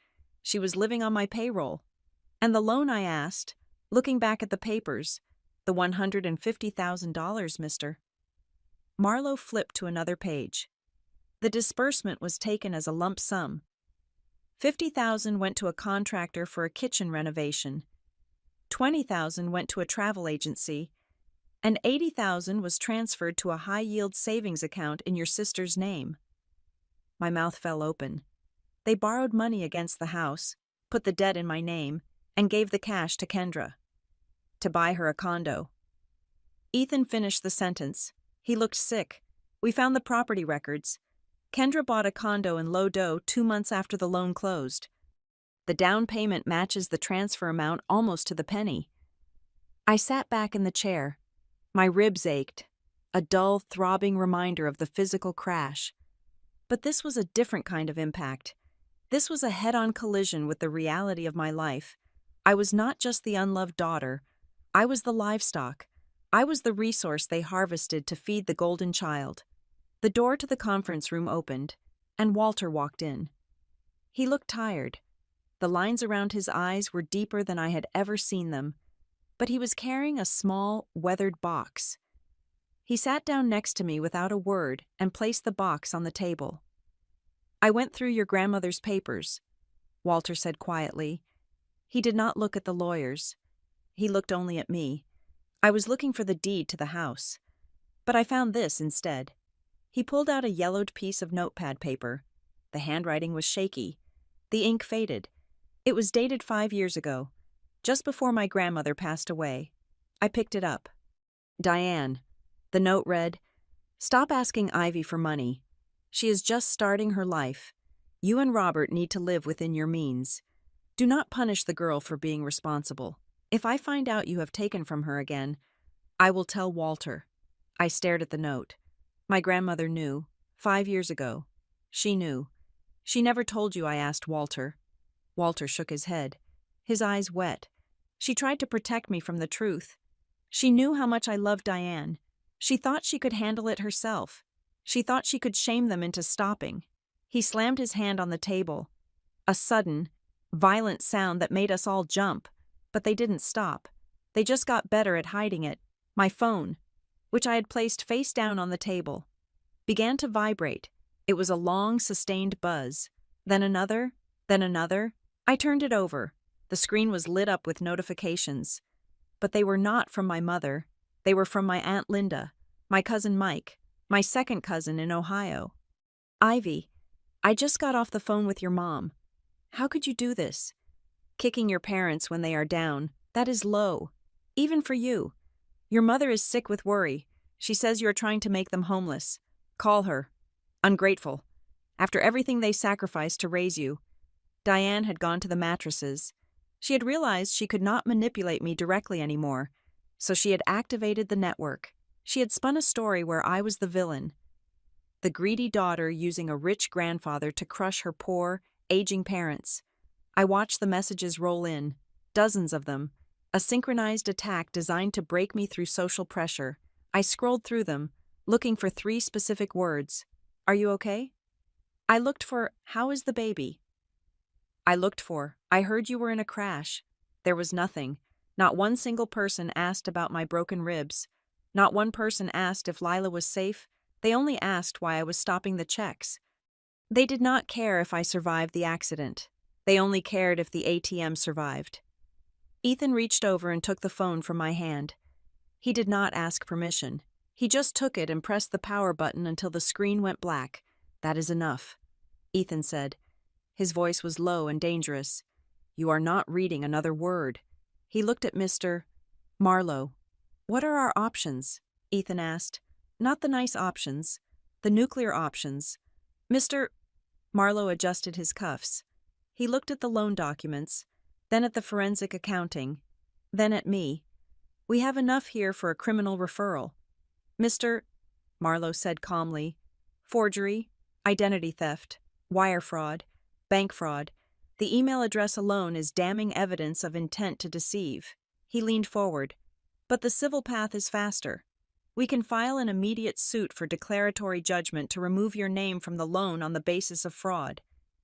She was living on my payroll. And the loan I asked, looking back at the papers, the $150,000, Mr. Marlowe flipped to another page. The disbursement was taken as a lump sum. $50,000 went to a contractor for a kitchen renovation. $20,000 went to a travel agency, and $80,000 was transferred to a high-yield savings account in your sister's name. My mouth fell open. They borrowed money against the house, put the debt in my name, and gave the cash to Kendra to buy her a condo. Ethan finished the sentence. He looked sick. "We found the property records. Kendra bought a condo in Lodo 2 months after the loan closed. The down payment matches the transfer amount almost to the penny." I sat back in the chair. My ribs ached, a dull, throbbing reminder of the physical crash. But this was a different kind of impact. This was a head-on collision with the reality of my life. I was not just the unloved daughter. I was the livestock. I was the resource they harvested to feed the golden child. The door to the conference room opened, and Walter walked in. He looked tired. The lines around his eyes were deeper than I had ever seen them, but he was carrying a small, weathered box. He sat down next to me without a word and placed the box on the table. "I went through your grandmother's papers," Walter said quietly. He did not look at the lawyers. He looked only at me. "I was looking for the deed to the house, but I found this instead." He pulled out a yellowed piece of notepad paper. The handwriting was shaky. The ink faded. It was dated 5 years ago, just before my grandmother passed away. I picked it up. "Diane," the note read, "stop asking Ivy for money. She is just starting her life. You and Robert need to live within your means. Do not punish the girl for being responsible. If I find out you have taken from her again, I will tell Walter. I stared at the note. My grandmother knew. 5 years ago. She knew. She never told you, I asked Walter. Walter shook his head, his eyes wet. She tried to protect me from the truth. She knew how much I loved Diane. She thought she could handle it herself. She thought she could shame them into stopping. He slammed his hand on the table. A sudden, violent sound that made us all jump, but they didn't stop. They just got better at hiding it. My phone, which I had placed face down on the table, began to vibrate. It was a long, sustained buzz. Then another, then another. I turned it over. The screen was lit up with notifications. But they were not from my mother. They were from my Aunt Linda, my cousin Mike, my second cousin in Ohio. Ivy, I just got off the phone with your mom. How could you do this? Kicking your parents when they are down, that is low. Even for you. Your mother is sick with worry. She says you are trying to make them homeless. Call her. Ungrateful. After everything they sacrificed to raise you. Diane had gone to the mattresses. She had realized she could not manipulate me directly anymore, so she had activated the network. She had spun a story where I was the villain. The greedy daughter using a rich grandfather to crush her poor, aging parents. I watched the messages roll in, dozens of them, a synchronized attack designed to break me through social pressure. I scrolled through them, looking for 3 specific words. Are you okay? I looked for, how is the baby? I looked for, I heard you were in a crash. There was nothing. Not one single person asked about my broken ribs. Not one person asked if Lila was safe. They only asked why I was stopping the checks. They did not care if I survived the accident. They only cared if the ATM survived. Ethan reached over and took the phone from my hand. He did not ask permission. He just took it and pressed the power button until the screen went black. That is enough, Ethan said. His voice was low and dangerous. You are not reading another word. He looked at Mr. Marlowe. What are our options? Ethan asked. Not the nice options. The nuclear options. Mr. Marlowe adjusted his cuffs. He looked at the loan documents, then at the forensic accounting, then at me. We have enough here for a criminal referral. Mr. Marlowe said calmly. Forgery, identity theft, wire fraud, bank fraud. The email address alone is damning evidence of intent to deceive. He leaned forward. But the civil path is faster. We can file an immediate suit for declaratory judgment to remove your name from the loan on the basis of fraud.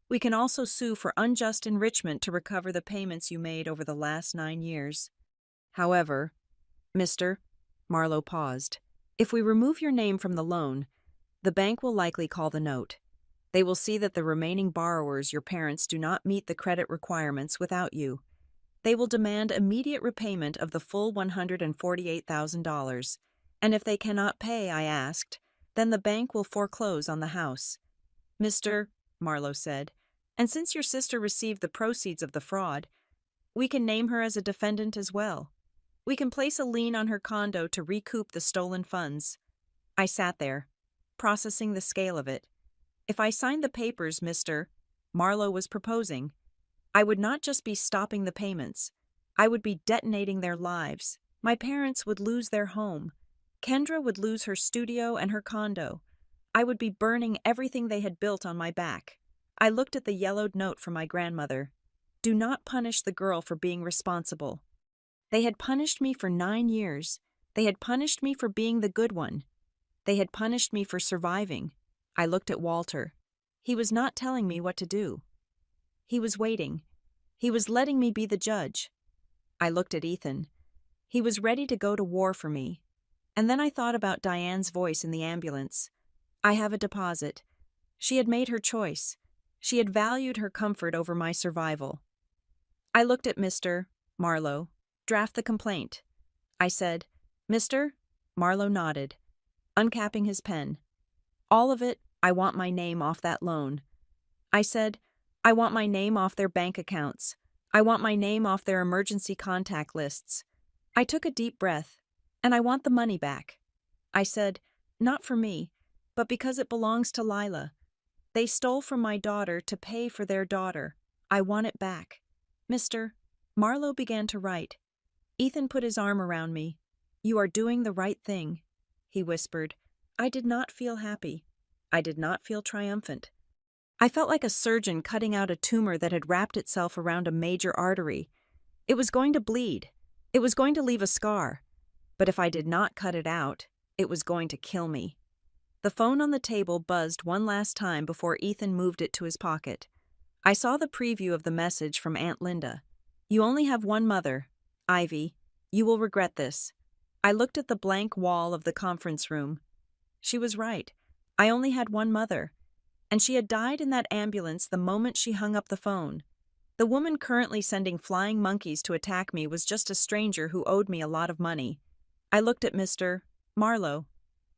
We can also sue for unjust enrichment to recover the payments you made over the last 9 years. However, Mr. Marlowe paused. If we remove your name from the loan, the bank will likely call the note. They will see that the remaining borrowers, your parents, do not meet the credit requirements without you. They will demand immediate repayment of the full $148,000. And if they cannot pay, I asked, then the bank will foreclose on the house. Mr. Marlowe said, and since your sister received the proceeds of the fraud, we can name her as a defendant as well. We can place a lien on her condo to recoup the stolen funds. I sat there, processing the scale of it. If I signed the papers Mr. Marlowe was proposing, I would not just be stopping the payments. I would be detonating their lives. My parents would lose their home. Kendra would lose her studio and her condo. I would be burning everything they had built on my back. I looked at the yellowed note from my grandmother. Do not punish the girl for being responsible. They had punished me for 9 years. They had punished me for being the good one. They had punished me for surviving. I looked at Walter. He was not telling me what to do. He was waiting. He was letting me be the judge. I looked at Ethan. He was ready to go to war for me. And then I thought about Diane's voice in the ambulance. I have a deposit. She had made her choice. She had valued her comfort over my survival. I looked at Mr. Marlowe. Draft the complaint. I said, Mr. Marlowe nodded, uncapping his pen. All of it, I want my name off that loan. I said, I want my name off their bank accounts. I want my name off their emergency contact lists. I took a deep breath, and I want the money back. I said, not for me, but because it belongs to Lila. They stole from my daughter to pay for their daughter. I want it back. Mr. Marlowe began to write. Ethan put his arm around me. You are doing the right thing, he whispered. I did not feel happy. I did not feel triumphant. I felt like a surgeon cutting out a tumor that had wrapped itself around a major artery. It was going to bleed. It was going to leave a scar. But if I did not cut it out, it was going to kill me. The phone on the table buzzed one last time before Ethan moved it to his pocket. I saw the preview of the message from Aunt Linda. You only have one mother, Ivy. You will regret this. I looked at the blank wall of the conference room. She was right. I only had one mother. And she had died in that ambulance the moment she hung up the phone. The woman currently sending flying monkeys to attack me was just a stranger who owed me a lot of money. I looked at Mr. Marlowe.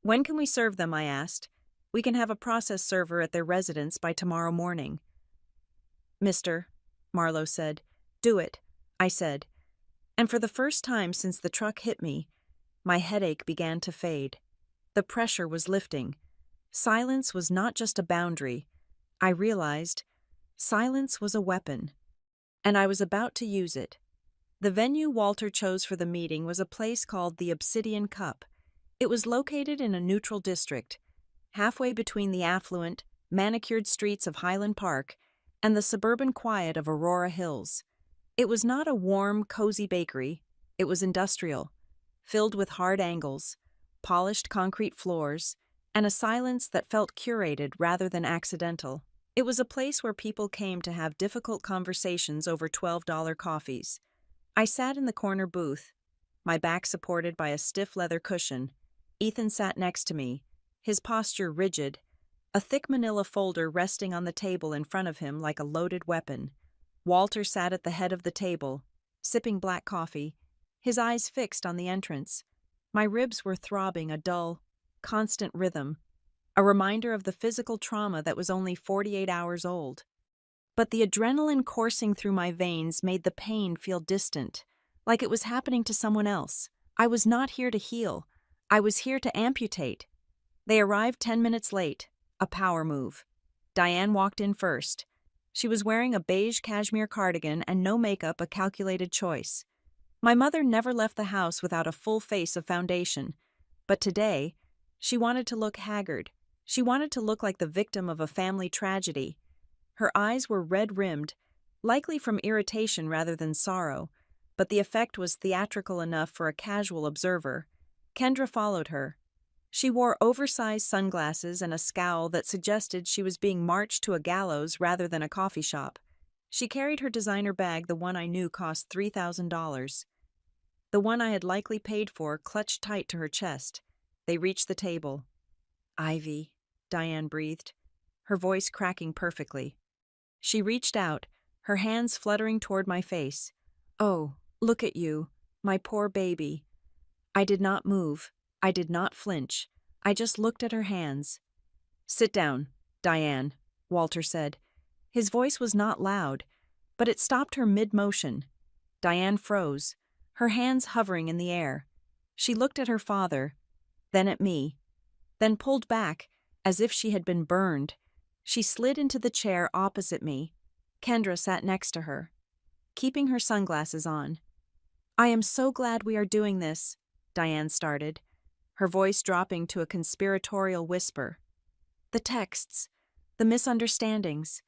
When can we serve them, I asked. We can have a process server at their residence by tomorrow morning. Mr. Marlowe said. Do it, I said. And for the first time since the truck hit me, my headache began to fade. The pressure was lifting. Silence was not just a boundary. I realized silence was a weapon. And I was about to use it. The venue Walter chose for the meeting was a place called the Obsidian Cup. It was located in a neutral district, halfway between the affluent, manicured streets of Highland Park and the suburban quiet of Aurora Hills. It was not a warm, cozy bakery. It was industrial, filled with hard angles, polished concrete floors, and a silence that felt curated rather than accidental. It was a place where people came to have difficult conversations over $12 coffees. I sat in the corner booth, my back supported by a stiff leather cushion. Ethan sat next to me, his posture rigid, a thick manila folder resting on the table in front of him like a loaded weapon. Walter sat at the head of the table, sipping black coffee, his eyes fixed on the entrance. My ribs were throbbing a dull, constant rhythm, a reminder of the physical trauma that was only 48 hours old. But the adrenaline coursing through my veins made the pain feel distant, like it was happening to someone else. I was not here to heal. I was here to amputate. They arrived 10 minutes late, a power move. Diane walked in first. She was wearing a beige cashmere cardigan and no makeup, a calculated choice. My mother never left the house without a full face of foundation, but today, she wanted to look haggard. She wanted to look like the victim of a family tragedy. Her eyes were red-rimmed, likely from irritation rather than sorrow, but the effect was theatrical enough for a casual observer. Kendra followed her. She wore oversized sunglasses and a scowl that suggested she was being marched to a gallows rather than a coffee shop. She carried her designer bag, the one I knew cost $3,000. The one I had likely paid for clutched tight to her chest. They reached the table. Ivy, Diane breathed, her voice cracking perfectly. She reached out, her hands fluttering toward my face. Oh, look at you, my poor baby. I did not move. I did not flinch. I just looked at her hands. Sit down, Diane, Walter said. His voice was not loud, but it stopped her mid-motion. Diane froze, her hands hovering in the air. She looked at her father, then at me, then pulled back, as if she had been burned. She slid into the chair opposite me. Kendra sat next to her, keeping her sunglasses on. I am so glad we are doing this, Diane started, her voice dropping to a conspiratorial whisper. The texts, the misunderstandings.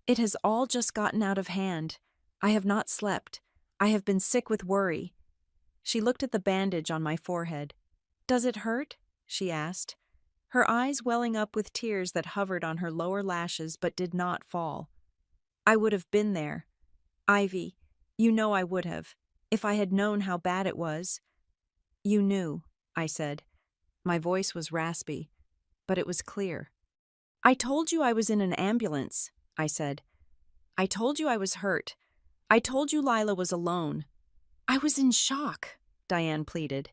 It has all just gotten out of hand. I have not slept. I have been sick with worry. She looked at the bandage on my forehead. Does it hurt? She asked, her eyes welling up with tears that hovered on her lower lashes but did not fall. I would have been there. Ivy, you know I would have, if I had known how bad it was. You knew, I said. My voice was raspy, but it was clear. I told you I was in an ambulance, I said. I told you I was hurt. I told you Lila was alone. I was in shock, Diane pleaded.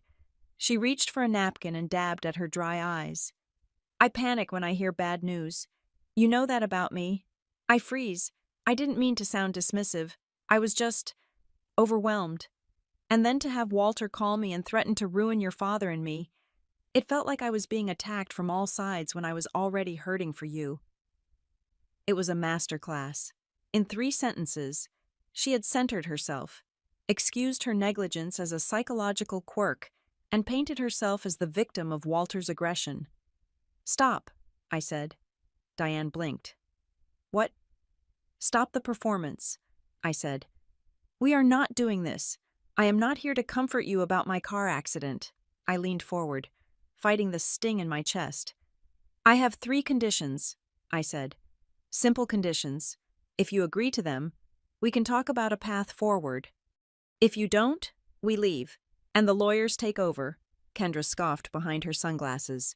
She reached for a napkin and dabbed at her dry eyes. I panic when I hear bad news. You know that about me. I freeze. I didn't mean to sound dismissive. I was just overwhelmed. And then to have Walter call me and threaten to ruin your father and me. It felt like I was being attacked from all sides when I was already hurting for you. It was a masterclass. In 3 sentences, She had centered herself, excused her negligence as a psychological quirk, and painted herself as the victim of Walter's aggression. "Stop," I said. Diane blinked. "What?" "Stop the performance," I said. "We are not doing this. I am not here to comfort you about my car accident." I leaned forward, fighting the sting in my chest. "I have 3 conditions," I said. "Simple conditions. If you agree to them, we can talk about a path forward. If you don't, we leave, and the lawyers take over." Kendra scoffed behind her sunglasses.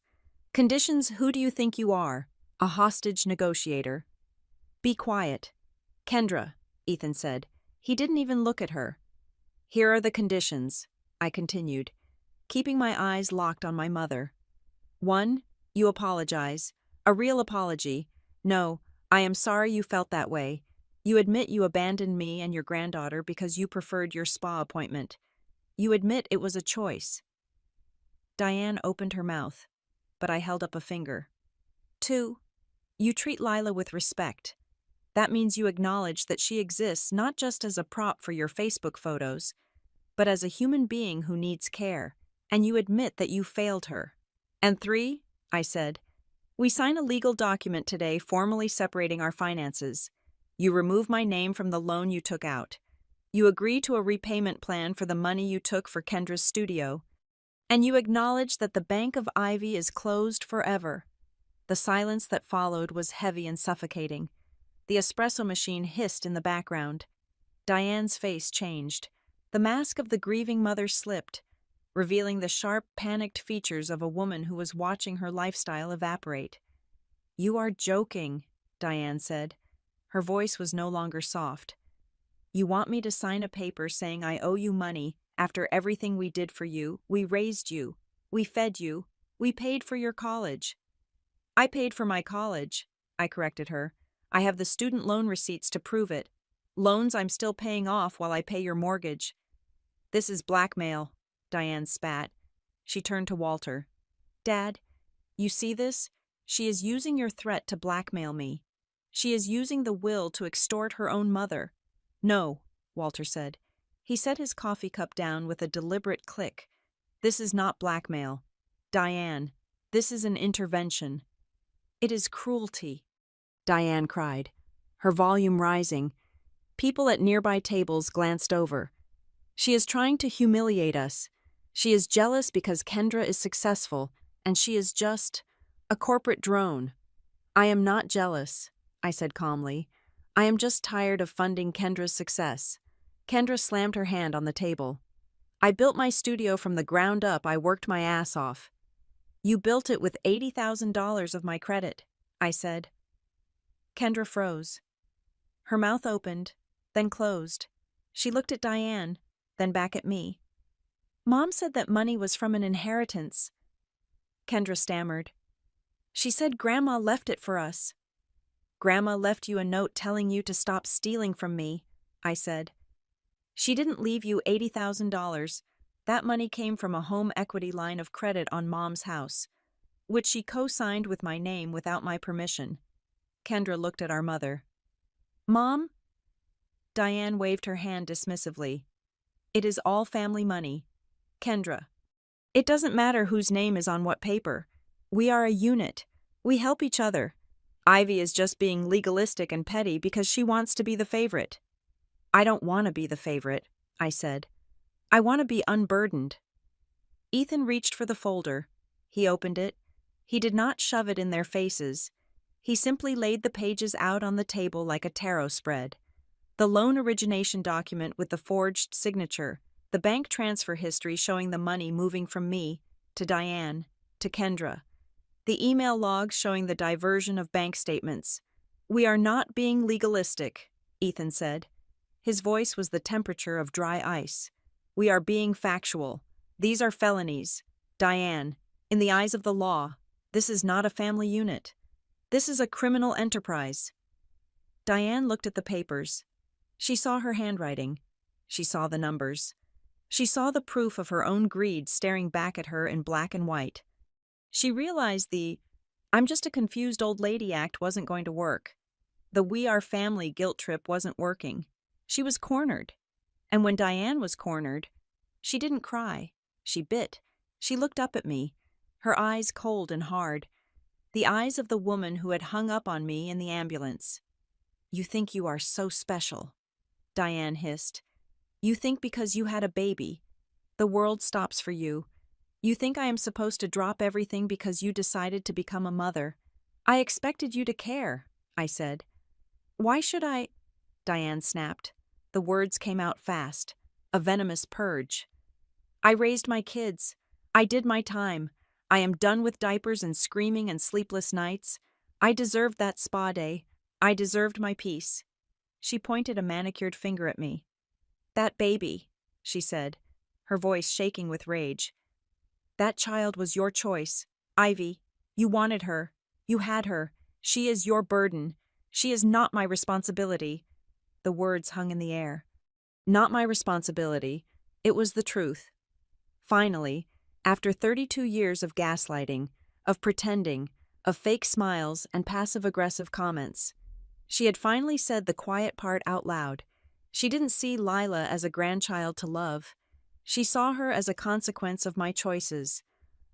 "Conditions, who do you think you are? A hostage negotiator?" "Be quiet." "Kendra," Ethan said. He didn't even look at her. "Here are the conditions," I continued, keeping my eyes locked on my mother. 1. You apologize. A real apology. No, I am sorry you felt that way. You admit you abandoned me and your granddaughter because you preferred your spa appointment. You admit it was a choice. Diane opened her mouth, but I held up a finger. 2. You treat Lila with respect. That means you acknowledge that she exists not just as a prop for your Facebook photos, but as a human being who needs care, and you admit that you failed her. And 3, I said, we sign a legal document today formally separating our finances. You remove my name from the loan you took out. You agree to a repayment plan for the money you took for Kendra's studio. And you acknowledge that the Bank of Ivy is closed forever. The silence that followed was heavy and suffocating. The espresso machine hissed in the background. Diane's face changed. The mask of the grieving mother slipped, revealing the sharp, panicked features of a woman who was watching her lifestyle evaporate. "You are joking," Diane said. Her voice was no longer soft. "You want me to sign a paper saying I owe you money after everything we did for you? We raised you. We fed you. We paid for your college." "I paid for my college," I corrected her. "I have the student loan receipts to prove it. Loans I'm still paying off while I pay your mortgage." "This is blackmail," Diane spat. She turned to Walter. "Dad, you see this? She is using your threat to blackmail me. She is using the will to extort her own mother." "No," Walter said. He set his coffee cup down with a deliberate click. "This is not blackmail. Diane, this is an intervention." "It is cruelty," Diane cried, her volume rising. People at nearby tables glanced over. "She is trying to humiliate us. She is jealous because Kendra is successful, and she is just a corporate drone." "I am not jealous," I said calmly. "I am just tired of funding Kendra's success." Kendra slammed her hand on the table. "I built my studio from the ground up. I worked my ass off." "You built it with $80,000 of my credit," I said. Kendra froze. Her mouth opened, then closed. She looked at Diane, then back at me. "Mom said that money was from an inheritance." Kendra stammered. "She said Grandma left it for us." "Grandma left you a note telling you to stop stealing from me," I said. "She didn't leave you $80,000. That money came from a home equity line of credit on Mom's house, which she co-signed with my name without my permission." Kendra looked at our mother. "Mom?" Diane waved her hand dismissively. "It is all family money. Kendra, it doesn't matter whose name is on what paper. We are a unit. We help each other. Ivy is just being legalistic and petty because she wants to be the favorite." "I don't want to be the favorite," I said. "I want to be unburdened." Ethan reached for the folder. He opened it. He did not shove it in their faces. He simply laid the pages out on the table like a tarot spread. The loan origination document with the forged signature, the bank transfer history showing the money moving from me to Diane to Kendra, the email logs showing the diversion of bank statements. "We are not being legalistic," Ethan said. His voice was the temperature of dry ice. "We are being factual. These are felonies. Diane, in the eyes of the law, this is not a family unit. This is a criminal enterprise." Diane looked at the papers. She saw her handwriting. She saw the numbers. She saw the proof of her own greed staring back at her in black and white. She realized the "I'm just a confused old lady" act wasn't going to work. The "we are family" guilt trip wasn't working. She was cornered. And when Diane was cornered, she didn't cry. She bit. She looked up at me, her eyes cold and hard, the eyes of the woman who had hung up on me in the ambulance. "You think you are so special," Diane hissed. "You think because you had a baby, the world stops for you. You think I am supposed to drop everything because you decided to become a mother. I expected you to care," I said. "Why should I?" Diane snapped. The words came out fast, a venomous purge. "I raised my kids. I did my time. I am done with diapers and screaming and sleepless nights. I deserved that spa day. I deserved my peace." She pointed a manicured finger at me. "That baby," she said, her voice shaking with rage. "That child was your choice. Ivy, you wanted her. You had her. She is your burden. She is not my responsibility." The words hung in the air. Not my responsibility. It was the truth. Finally, after 32 years of gaslighting, of pretending, of fake smiles and passive-aggressive comments, she had finally said the quiet part out loud. She didn't see Lila as a grandchild to love. She saw her as a consequence of my choices,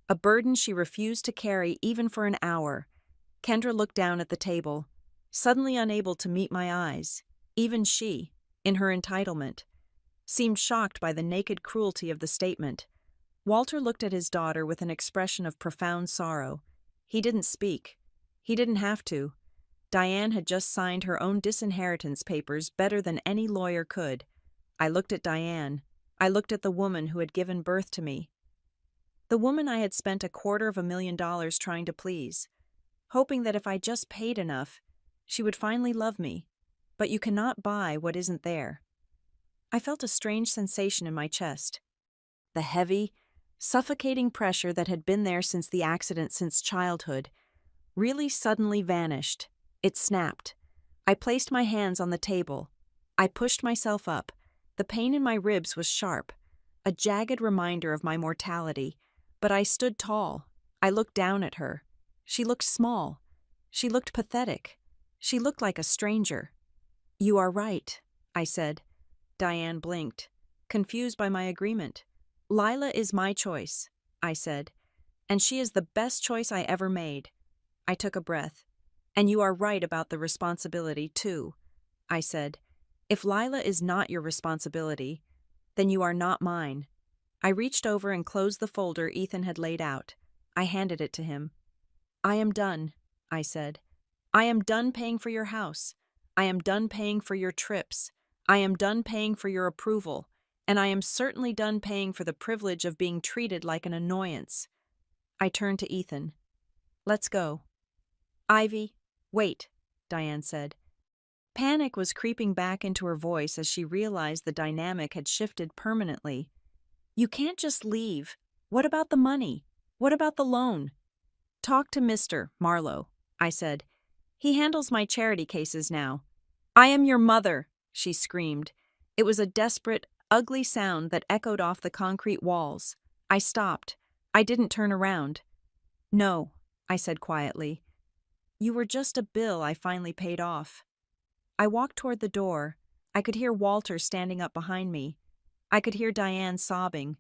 a burden she refused to carry even for an hour. Kendra looked down at the table, suddenly unable to meet my eyes. Even she, in her entitlement, seemed shocked by the naked cruelty of the statement. Walter looked at his daughter with an expression of profound sorrow. He didn't speak. He didn't have to. Diane had just signed her own disinheritance papers better than any lawyer could. I looked at Diane. I looked at the woman who had given birth to me. The woman I had spent $250,000 trying to please, hoping that if I just paid enough, she would finally love me. But you cannot buy what isn't there. I felt a strange sensation in my chest. The heavy, suffocating pressure that had been there since the accident, since childhood, really suddenly vanished. It snapped. I placed my hands on the table. I pushed myself up. The pain in my ribs was sharp, a jagged reminder of my mortality. But I stood tall. I looked down at her. She looked small. She looked pathetic. She looked like a stranger. "You are right," I said. Diane blinked, confused by my agreement. "Lila is my choice," I said, "and she is the best choice I ever made." I took a breath. "And you are right about the responsibility, too," I said. "If Lila is not your responsibility, then you are not mine." I reached over and closed the folder Ethan had laid out. I handed it to him. "I am done," I said. "I am done paying for your house. I am done paying for your trips. I am done paying for your approval. And I am certainly done paying for the privilege of being treated like an annoyance." I turned to Ethan. "Let's go." "Ivy, wait," Diane said. Panic was creeping back into her voice as she realized the dynamic had shifted permanently. "You can't just leave. What about the money? What about the loan?" "Talk to Mr. Marlowe," I said. "He handles my charity cases now." "I am your mother," she screamed. It was a desperate, ugly sound that echoed off the concrete walls. I stopped. I didn't turn around. "No," I said quietly. "You were just a bill I finally paid off." I walked toward the door. I could hear Walter standing up behind me. I could hear Diane sobbing.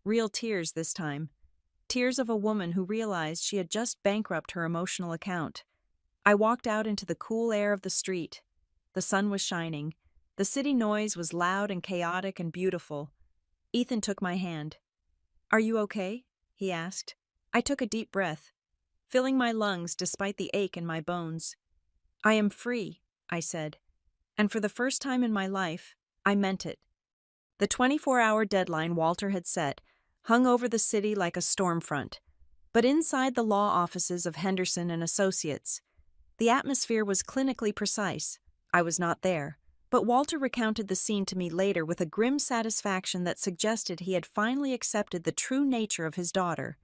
Real tears this time. Tears of a woman who realized she had just bankrupted her emotional account. I walked out into the cool air of the street. The sun was shining. The city noise was loud and chaotic and beautiful. Ethan took my hand. "Are you okay?" he asked. I took a deep breath, filling my lungs despite the ache in my bones. "I am free," I said. And for the first time in my life, I meant it. The 24-hour deadline Walter had set hung over the city like a storm front. But inside the law offices of Henderson and Associates, the atmosphere was clinically precise. I was not there, but Walter recounted the scene to me later with a grim satisfaction that suggested he had finally accepted the true nature of his daughter.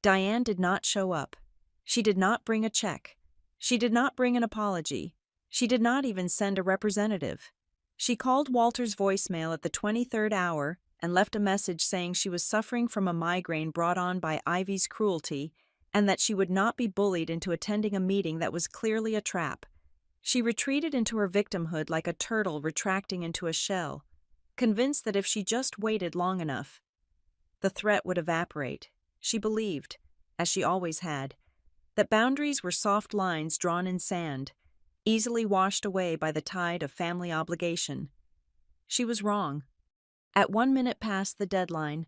Diane did not show up. She did not bring a check. She did not bring an apology. She did not even send a representative. She called Walter's voicemail at the 23rd hour and left a message saying she was suffering from a migraine brought on by Ivy's cruelty and that she would not be bullied into attending a meeting that was clearly a trap. She retreated into her victimhood like a turtle retracting into a shell, convinced that if she just waited long enough, the threat would evaporate. She believed, as she always had, that boundaries were soft lines drawn in sand, easily washed away by the tide of family obligation. She was wrong. At 1 minute past the deadline,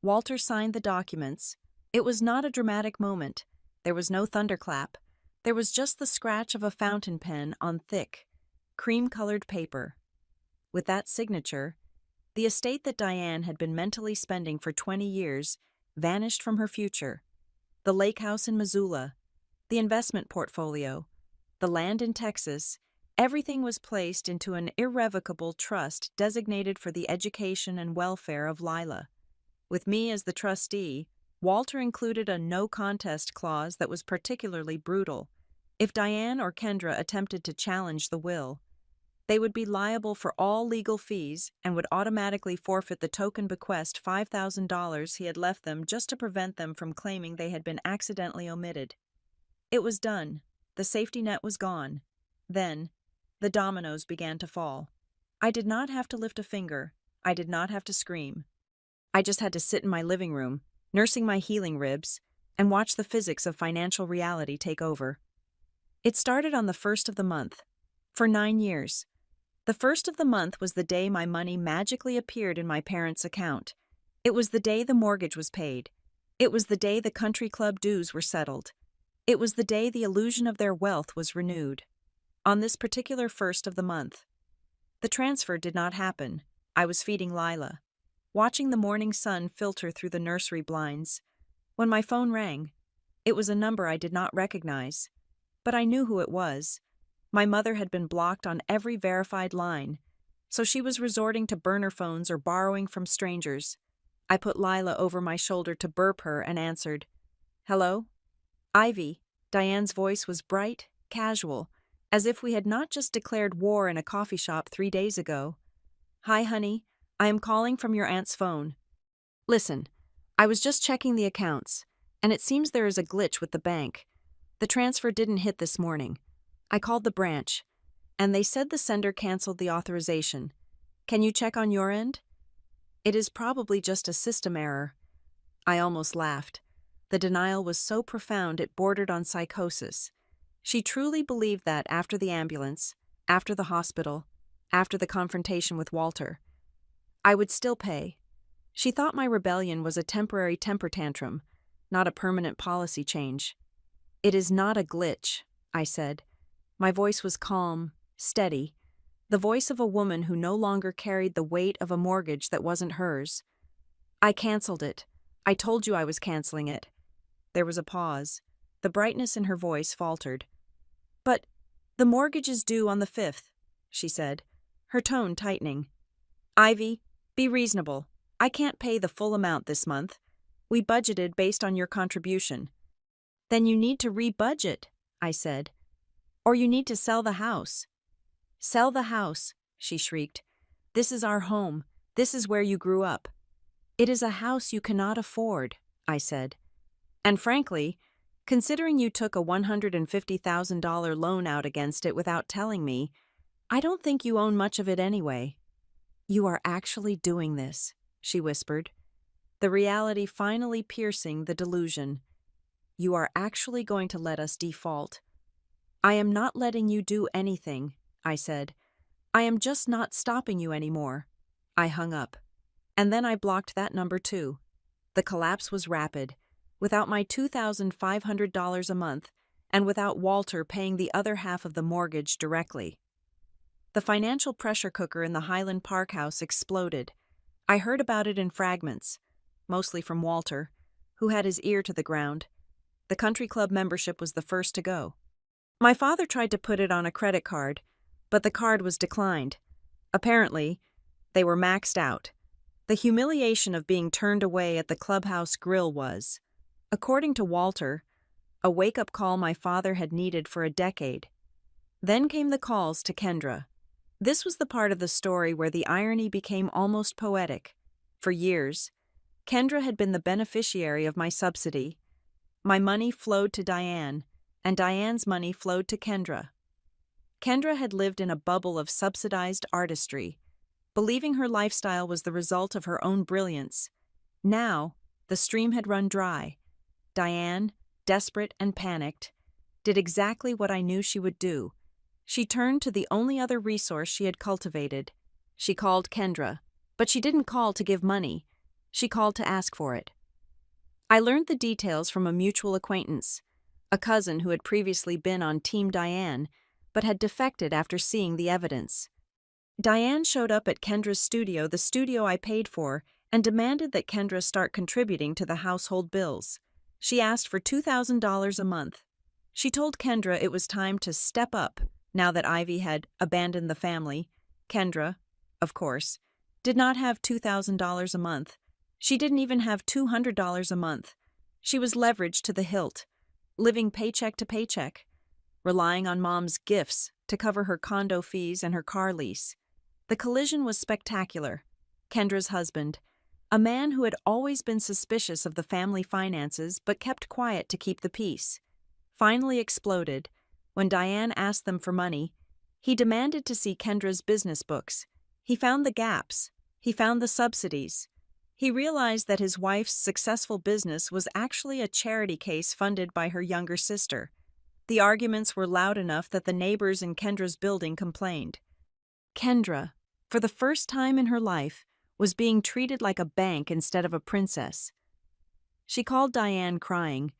Walter signed the documents. It was not a dramatic moment. There was no thunderclap. There was just the scratch of a fountain pen on thick, cream-colored paper. With that signature, the estate that Diane had been mentally spending for 20 years vanished from her future. The lake house in Missoula, the investment portfolio, the land in Texas, everything was placed into an irrevocable trust designated for the education and welfare of Lila. With me as the trustee, Walter included a no-contest clause that was particularly brutal. If Diane or Kendra attempted to challenge the will, they would be liable for all legal fees and would automatically forfeit the token bequest $5,000 he had left them just to prevent them from claiming they had been accidentally omitted. It was done. The safety net was gone. Then, the dominoes began to fall. I did not have to lift a finger. I did not have to scream. I just had to sit in my living room, nursing my healing ribs, and watch the physics of financial reality take over. It started on the 1st of the month. For 9 years. The 1st of the month was the day my money magically appeared in my parents' account. It was the day the mortgage was paid. It was the day the country club dues were settled. It was the day the illusion of their wealth was renewed. On this particular 1st of the month. The transfer did not happen. I was feeding Lila, watching the morning sun filter through the nursery blinds. When my phone rang, it was a number I did not recognize, but I knew who it was. My mother had been blocked on every verified line, so she was resorting to burner phones or borrowing from strangers. I put Lila over my shoulder to burp her and answered. "Hello?" "Ivy." Diane's voice was bright, casual, as if we had not just declared war in a coffee shop 3 days ago. "Hi, honey. I am calling from your aunt's phone. Listen, I was just checking the accounts, and it seems there is a glitch with the bank. The transfer didn't hit this morning. I called the branch, and they said the sender canceled the authorization. Can you check on your end? It is probably just a system error." I almost laughed. The denial was so profound it bordered on psychosis. She truly believed that after the ambulance, after the hospital, after the confrontation with Walter, I would still pay. She thought my rebellion was a temporary temper tantrum, not a permanent policy change. "It is not a glitch," I said. My voice was calm, steady, the voice of a woman who no longer carried the weight of a mortgage that wasn't hers. "I canceled it. I told you I was canceling it." There was a pause. The brightness in her voice faltered. "But the mortgage is due on the 5th, she said, her tone tightening. "Ivy, be reasonable. I can't pay the full amount this month. We budgeted based on your contribution." "Then you need to re-budget," I said. "Or you need to sell the house." "Sell the house," she shrieked. "This is our home. This is where you grew up." "It is a house you cannot afford," I said. "And frankly, considering you took a $150,000 loan out against it without telling me, I don't think you own much of it anyway." "You are actually doing this," she whispered, the reality finally piercing the delusion. "You are actually going to let us default." "I am not letting you do anything," I said. "I am just not stopping you anymore." I hung up. And then I blocked that number too. The collapse was rapid. Without my $2,500 a month, and without Walter paying the other half of the mortgage directly. The financial pressure cooker in the Highland Park house exploded. I heard about it in fragments, mostly from Walter, who had his ear to the ground. The country club membership was the first to go. My father tried to put it on a credit card, but the card was declined. Apparently, they were maxed out. The humiliation of being turned away at the clubhouse grill was, according to Walter, a wake-up call my father had needed for a decade. Then came the calls to Kendra. This was the part of the story where the irony became almost poetic. For years, Kendra had been the beneficiary of my subsidy. My money flowed to Diane, and Diane's money flowed to Kendra. Kendra had lived in a bubble of subsidized artistry, believing her lifestyle was the result of her own brilliance. Now, the stream had run dry. Diane, desperate and panicked, did exactly what I knew she would do. She turned to the only other resource she had cultivated. She called Kendra, but she didn't call to give money. She called to ask for it. I learned the details from a mutual acquaintance, a cousin who had previously been on Team Diane, but had defected after seeing the evidence. Diane showed up at Kendra's studio, the studio I paid for, and demanded that Kendra start contributing to the household bills. She asked for $2,000 a month. She told Kendra it was time to step up now that Ivy had abandoned the family. Kendra, of course, did not have $2,000 a month. She didn't even have $200 a month. She was leveraged to the hilt, living paycheck to paycheck, relying on Mom's gifts to cover her condo fees and her car lease. The collision was spectacular. Kendra's husband, a man who had always been suspicious of the family finances but kept quiet to keep the peace, finally exploded. When Diane asked them for money, he demanded to see Kendra's business books. He found the gaps. He found the subsidies. He realized that his wife's successful business was actually a charity case funded by her younger sister. The arguments were loud enough that the neighbors in Kendra's building complained. Kendra, for the first time in her life, was being treated like a bank instead of a princess. She called Diane crying,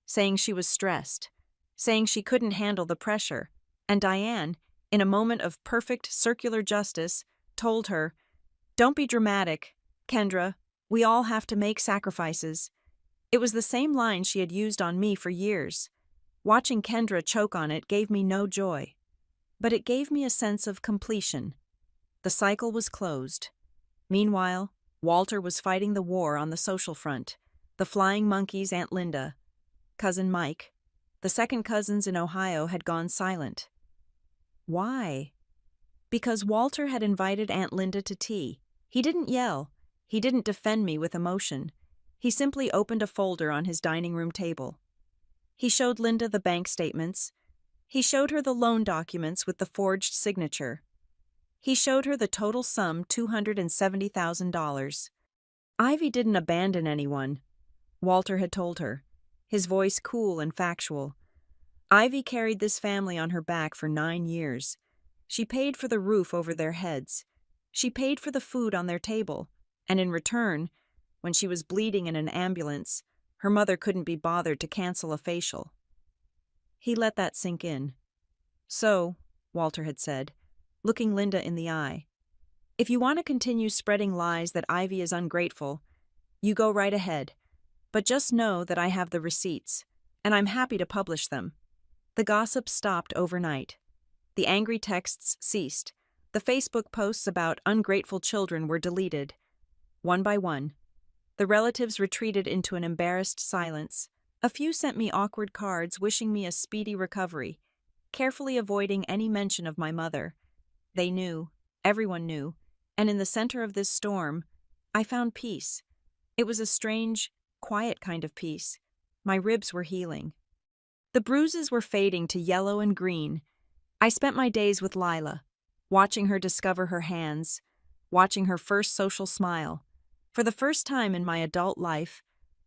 saying she was stressed, saying she couldn't handle the pressure, and Diane, in a moment of perfect circular justice, told her, "Don't be dramatic, Kendra. We all have to make sacrifices." It was the same line she had used on me for years. Watching Kendra choke on it gave me no joy, but it gave me a sense of completion. The cycle was closed. Meanwhile, Walter was fighting the war on the social front. The flying monkeys, Aunt Linda, Cousin Mike, the second cousins in Ohio had gone silent. Why? Because Walter had invited Aunt Linda to tea. He didn't yell. He didn't defend me with emotion. He simply opened a folder on his dining room table. He showed Linda the bank statements. He showed her the loan documents with the forged signature. He showed her the total sum, $270,000. Ivy didn't abandon anyone, Walter had told her, his voice cool and factual. Ivy carried this family on her back for 9 years. She paid for the roof over their heads. She paid for the food on their table. And in return, when she was bleeding in an ambulance, her mother couldn't be bothered to cancel a facial. He let that sink in. "So," Walter had said, looking Linda in the eye, "if you want to continue spreading lies that Ivy is ungrateful, you go right ahead. But just know that I have the receipts, and I'm happy to publish them." The gossip stopped overnight. The angry texts ceased. The Facebook posts about ungrateful children were deleted. One by one, the relatives retreated into an embarrassed silence. A few sent me awkward cards wishing me a speedy recovery, carefully avoiding any mention of my mother. They knew, everyone knew, and in the center of this storm, I found peace. It was a strange, quiet kind of peace. My ribs were healing. The bruises were fading to yellow and green. I spent my days with Lila, watching her discover her hands, watching her first social smile. For the first time in my adult life,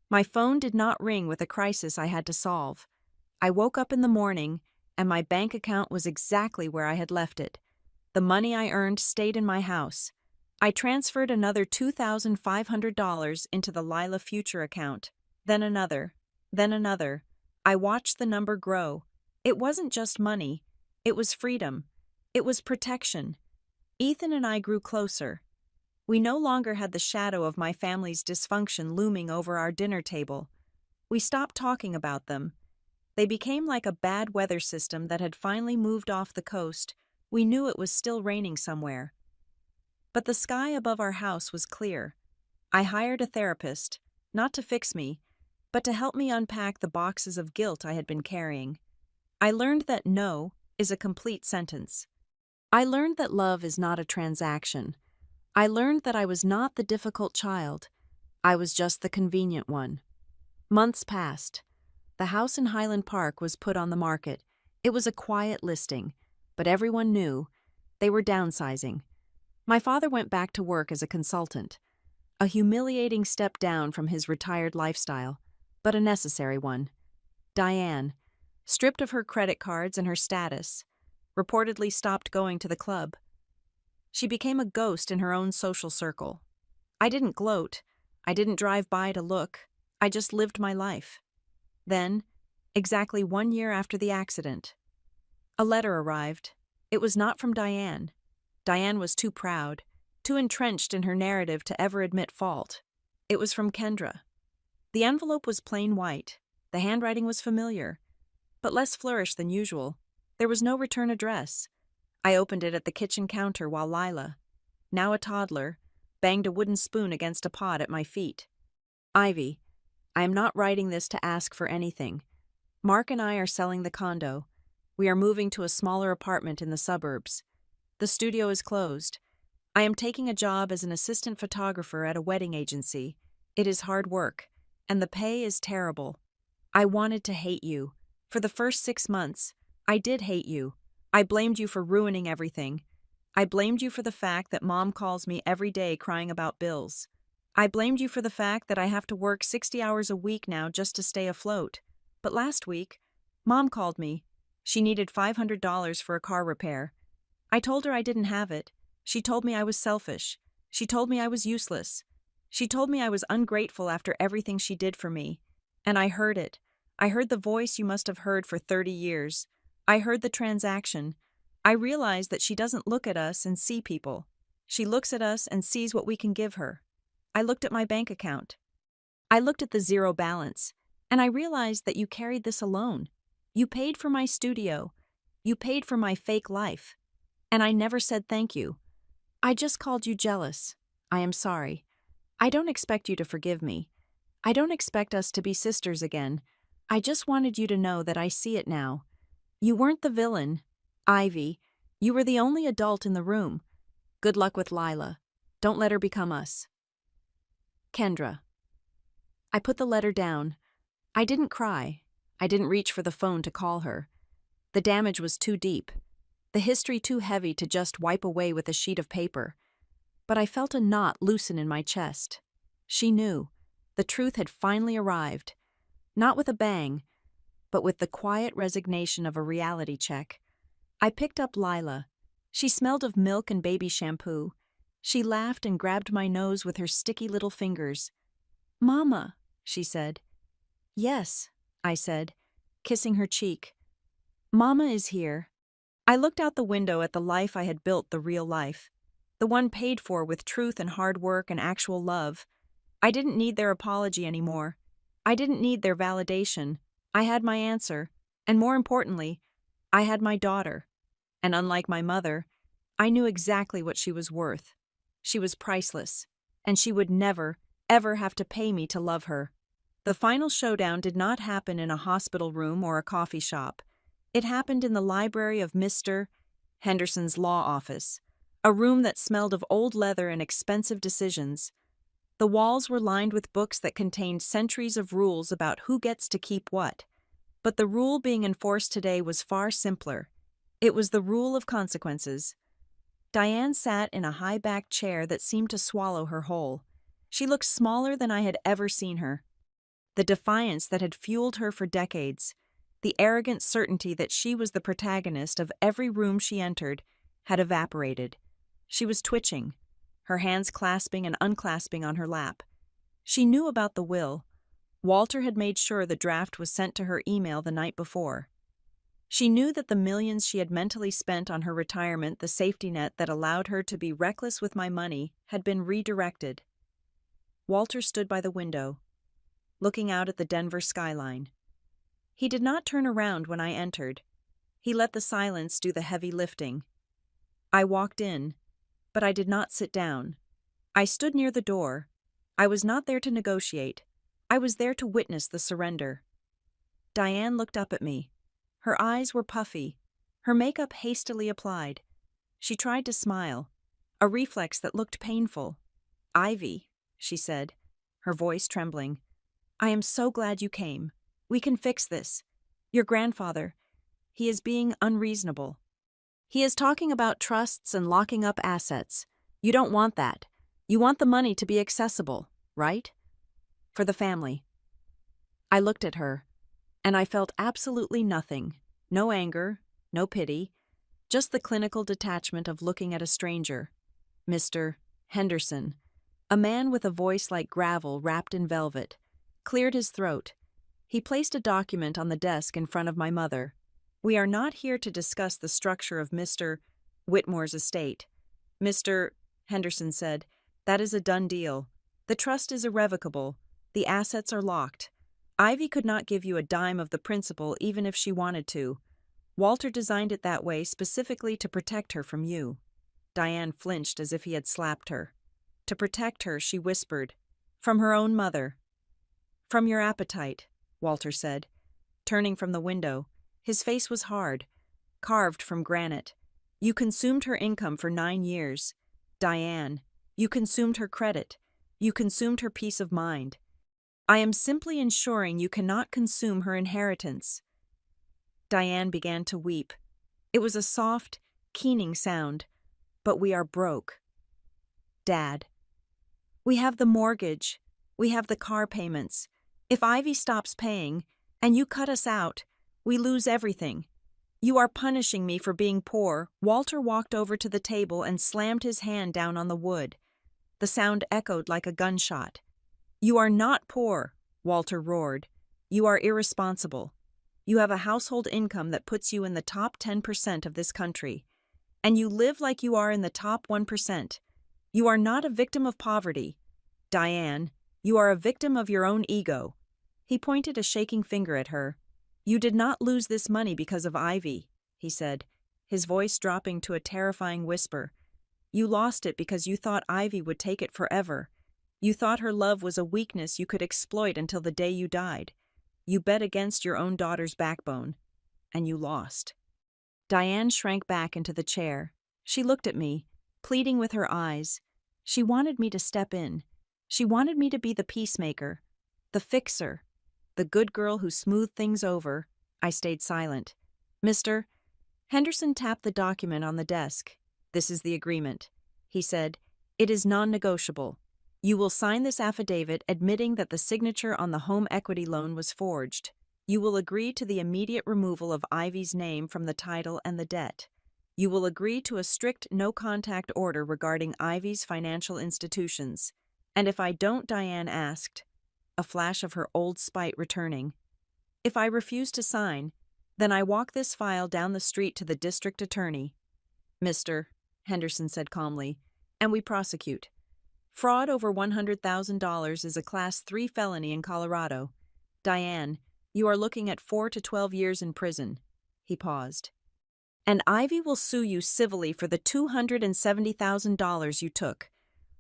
my phone did not ring with a crisis I had to solve. I woke up in the morning, and my bank account was exactly where I had left it. The money I earned stayed in my house. I transferred another $2,500 into the Lila Future account, then another, then another. I watched the number grow. It wasn't just money. It was freedom. It was protection. Ethan and I grew closer. We no longer had the shadow of my family's dysfunction looming over our dinner table. We stopped talking about them. They became like a bad weather system that had finally moved off the coast. We knew it was still raining somewhere. But the sky above our house was clear. I hired a therapist, not to fix me, but to help me unpack the boxes of guilt I had been carrying. I learned that no is a complete sentence. I learned that love is not a transaction. I learned that I was not the difficult child. I was just the convenient one. Months passed. The house in Highland Park was put on the market. It was a quiet listing. but everyone knew they were downsizing. My father went back to work as a consultant, a humiliating step down from his retired lifestyle, but a necessary one. Diane, stripped of her credit cards and her status, reportedly stopped going to the club. She became a ghost in her own social circle. I didn't gloat. I didn't drive by to look. I just lived my life. Then, exactly 1 year after the accident, a letter arrived. It was not from Diane. Diane was too proud, too entrenched in her narrative to ever admit fault. It was from Kendra. The envelope was plain white. The handwriting was familiar, but less flourished than usual. There was no return address. I opened it at the kitchen counter while Lila, now a toddler, banged a wooden spoon against a pot at my feet. Ivy, I am not writing this to ask for anything. Mark and I are selling the condo. We are moving to a smaller apartment in the suburbs. The studio is closed. I am taking a job as an assistant photographer at a wedding agency. It is hard work, and the pay is terrible. I wanted to hate you. For the first 6 months, I did hate you. I blamed you for ruining everything. I blamed you for the fact that Mom calls me every day crying about bills. I blamed you for the fact that I have to work 60 hours a week now just to stay afloat. But last week, Mom called me. She needed $500 for a car repair. I told her I didn't have it. She told me I was selfish. She told me I was useless. She told me I was ungrateful after everything she did for me. And I heard it. I heard the voice you must have heard for 30 years. I heard the transaction. I realized that she doesn't look at us and see people. She looks at us and sees what we can give her. I looked at my bank account. I looked at the zero balance, and I realized that you carried this alone. You paid for my studio. You paid for my fake life. And I never said thank you. I just called you jealous. I am sorry. I don't expect you to forgive me. I don't expect us to be sisters again. I just wanted you to know that I see it now. You weren't the villain, Ivy. You were the only adult in the room. Good luck with Lila. Don't let her become us. Kendra. I put the letter down. I didn't cry. I didn't reach for the phone to call her. The damage was too deep. The history too heavy to just wipe away with a sheet of paper. But I felt a knot loosen in my chest. She knew. The truth had finally arrived. Not with a bang, but with the quiet resignation of a reality check. I picked up Lila. She smelled of milk and baby shampoo. She laughed and grabbed my nose with her sticky little fingers. "Mama," she said. "Yes," I said, kissing her cheek. "Mama is here." I looked out the window at the life I had built, the real life. The one paid for with truth and hard work and actual love. I didn't need their apology anymore. I didn't need their validation. I had my answer. And more importantly, I had my daughter. And unlike my mother, I knew exactly what she was worth. She was priceless. And she would never, ever have to pay me to love her. The final showdown did not happen in a hospital room or a coffee shop. It happened in the library of Mr. Henderson's law office, a room that smelled of old leather and expensive decisions. The walls were lined with books that contained centuries of rules about who gets to keep what. But the rule being enforced today was far simpler. It was the rule of consequences. Diane sat in a high-backed chair that seemed to swallow her whole. She looked smaller than I had ever seen her. The defiance that had fueled her for decades, the arrogant certainty that she was the protagonist of every room she entered, had evaporated. She was twitching, her hands clasping and unclasping on her lap. She knew about the will. Walter had made sure the draft was sent to her email the night before. She knew that the millions she had mentally spent on her retirement, the safety net that allowed her to be reckless with my money, had been redirected. Walter stood by the window, looking out at the Denver skyline. He did not turn around when I entered. He let the silence do the heavy lifting. I walked in, but I did not sit down. I stood near the door. I was not there to negotiate. I was there to witness the surrender. Diane looked up at me. Her eyes were puffy, her makeup hastily applied. She tried to smile, a reflex that looked painful. "Ivy," she said, her voice trembling, "I am so glad you came. We can fix this. Your grandfather, he is being unreasonable." He is talking about trusts and locking up assets. You don't want that. You want the money to be accessible, right? For the family. I looked at her, and I felt absolutely nothing. No anger, no pity, just the clinical detachment of looking at a stranger. Mr. Henderson, a man with a voice like gravel wrapped in velvet, cleared his throat. He placed a document on the desk in front of my mother. We are not here to discuss the structure of Mr. Whitmore's estate. Mr. Henderson said, that is a done deal. The trust is irrevocable. The assets are locked. Ivy could not give you a dime of the principal even if she wanted to. Walter designed it that way specifically to protect her from you. Diane flinched as if he had slapped her. To protect her, she whispered, from her own mother. From your appetite, Walter said, turning from the window. His face was hard, carved from granite. You consumed her income for 9 years. Diane, you consumed her credit. You consumed her peace of mind. I am simply ensuring you cannot consume her inheritance. Diane began to weep. It was a soft, keening sound. But we are broke. Dad. We have the mortgage. We have the car payments. If Ivy stops paying, and you cut us out, we lose everything. You are punishing me for being poor. Walter walked over to the table and slammed his hand down on the wood. The sound echoed like a gunshot. You are not poor, Walter roared. You are irresponsible. You have a household income that puts you in the top 10% of this country. And you live like you are in the top 1%. You are not a victim of poverty. Diane, you are a victim of your own ego. He pointed a shaking finger at her. You did not lose this money because of Ivy, he said, his voice dropping to a terrifying whisper. You lost it because you thought Ivy would take it forever. You thought her love was a weakness you could exploit until the day you died. You bet against your own daughter's backbone. And you lost. Diane shrank back into the chair. She looked at me, pleading with her eyes. She wanted me to step in. She wanted me to be the peacemaker, the fixer, the good girl who smoothed things over. I stayed silent. Mr. Henderson tapped the document on the desk. This is the agreement. He said, it is non-negotiable. You will sign this affidavit admitting that the signature on the home equity loan was forged. You will agree to the immediate removal of Ivy's name from the title and the debt. You will agree to a strict no-contact order regarding Ivy's financial institutions. And if I don't, Diane asked, a flash of her old spite returning. If I refuse to sign, then I walk this file down the street to the district attorney. Mr. Henderson said calmly, and we prosecute. Fraud over $100,000 is a Class 3 felony in Colorado. Diane, you are looking at 4 to 12 years in prison. He paused. And Ivy will sue you civilly for the $270,000 you took.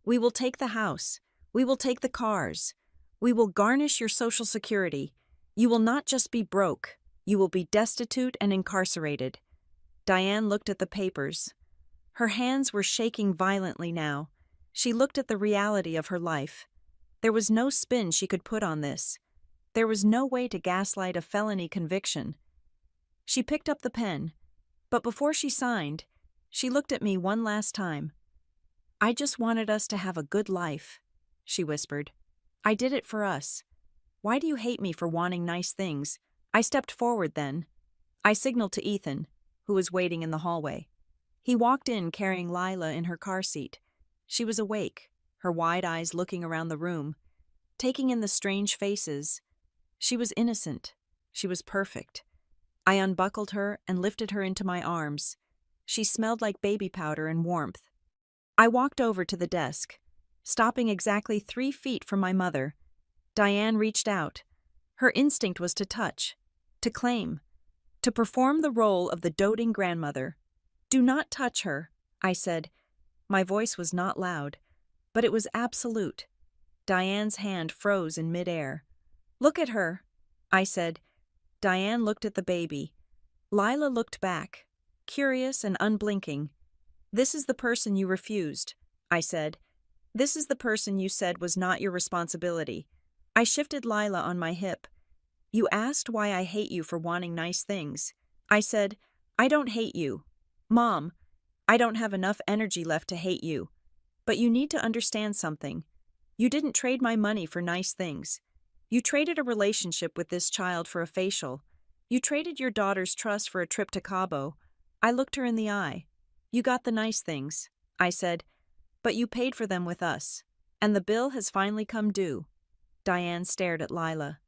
We will take the house. We will take the cars. We will garnish your Social Security. You will not just be broke. You will be destitute and incarcerated. Diane looked at the papers. Her hands were shaking violently now. She looked at the reality of her life. There was no spin she could put on this. There was no way to gaslight a felony conviction. She picked up the pen, but before she signed, she looked at me one last time. I just wanted us to have a good life, she whispered. I did it for us. Why do you hate me for wanting nice things? I stepped forward then. I signaled to Ethan, who was waiting in the hallway. He walked in carrying Lila in her car seat. She was awake, her wide eyes looking around the room, taking in the strange faces. She was innocent. She was perfect. I unbuckled her and lifted her into my arms. She smelled like baby powder and warmth. I walked over to the desk, stopping exactly 3 feet from my mother. Diane reached out. Her instinct was to touch, to claim, to perform the role of the doting grandmother. Do not touch her, I said. My voice was not loud, but it was absolute. Diane's hand froze in midair. Look at her, I said. Diane looked at the baby. Lila looked back, curious and unblinking. This is the person you refused, I said. This is the person you said was not your responsibility. I shifted Lila on my hip. You asked why I hate you for wanting nice things. I said, I don't hate you. Mom, I don't have enough energy left to hate you. But you need to understand something. You didn't trade my money for nice things. You traded a relationship with this child for a facial. You traded your daughter's trust for a trip to Cabo. I looked her in the eye. You got the nice things, I said, but you paid for them with us. And the bill has finally come due. Diane stared at Lila.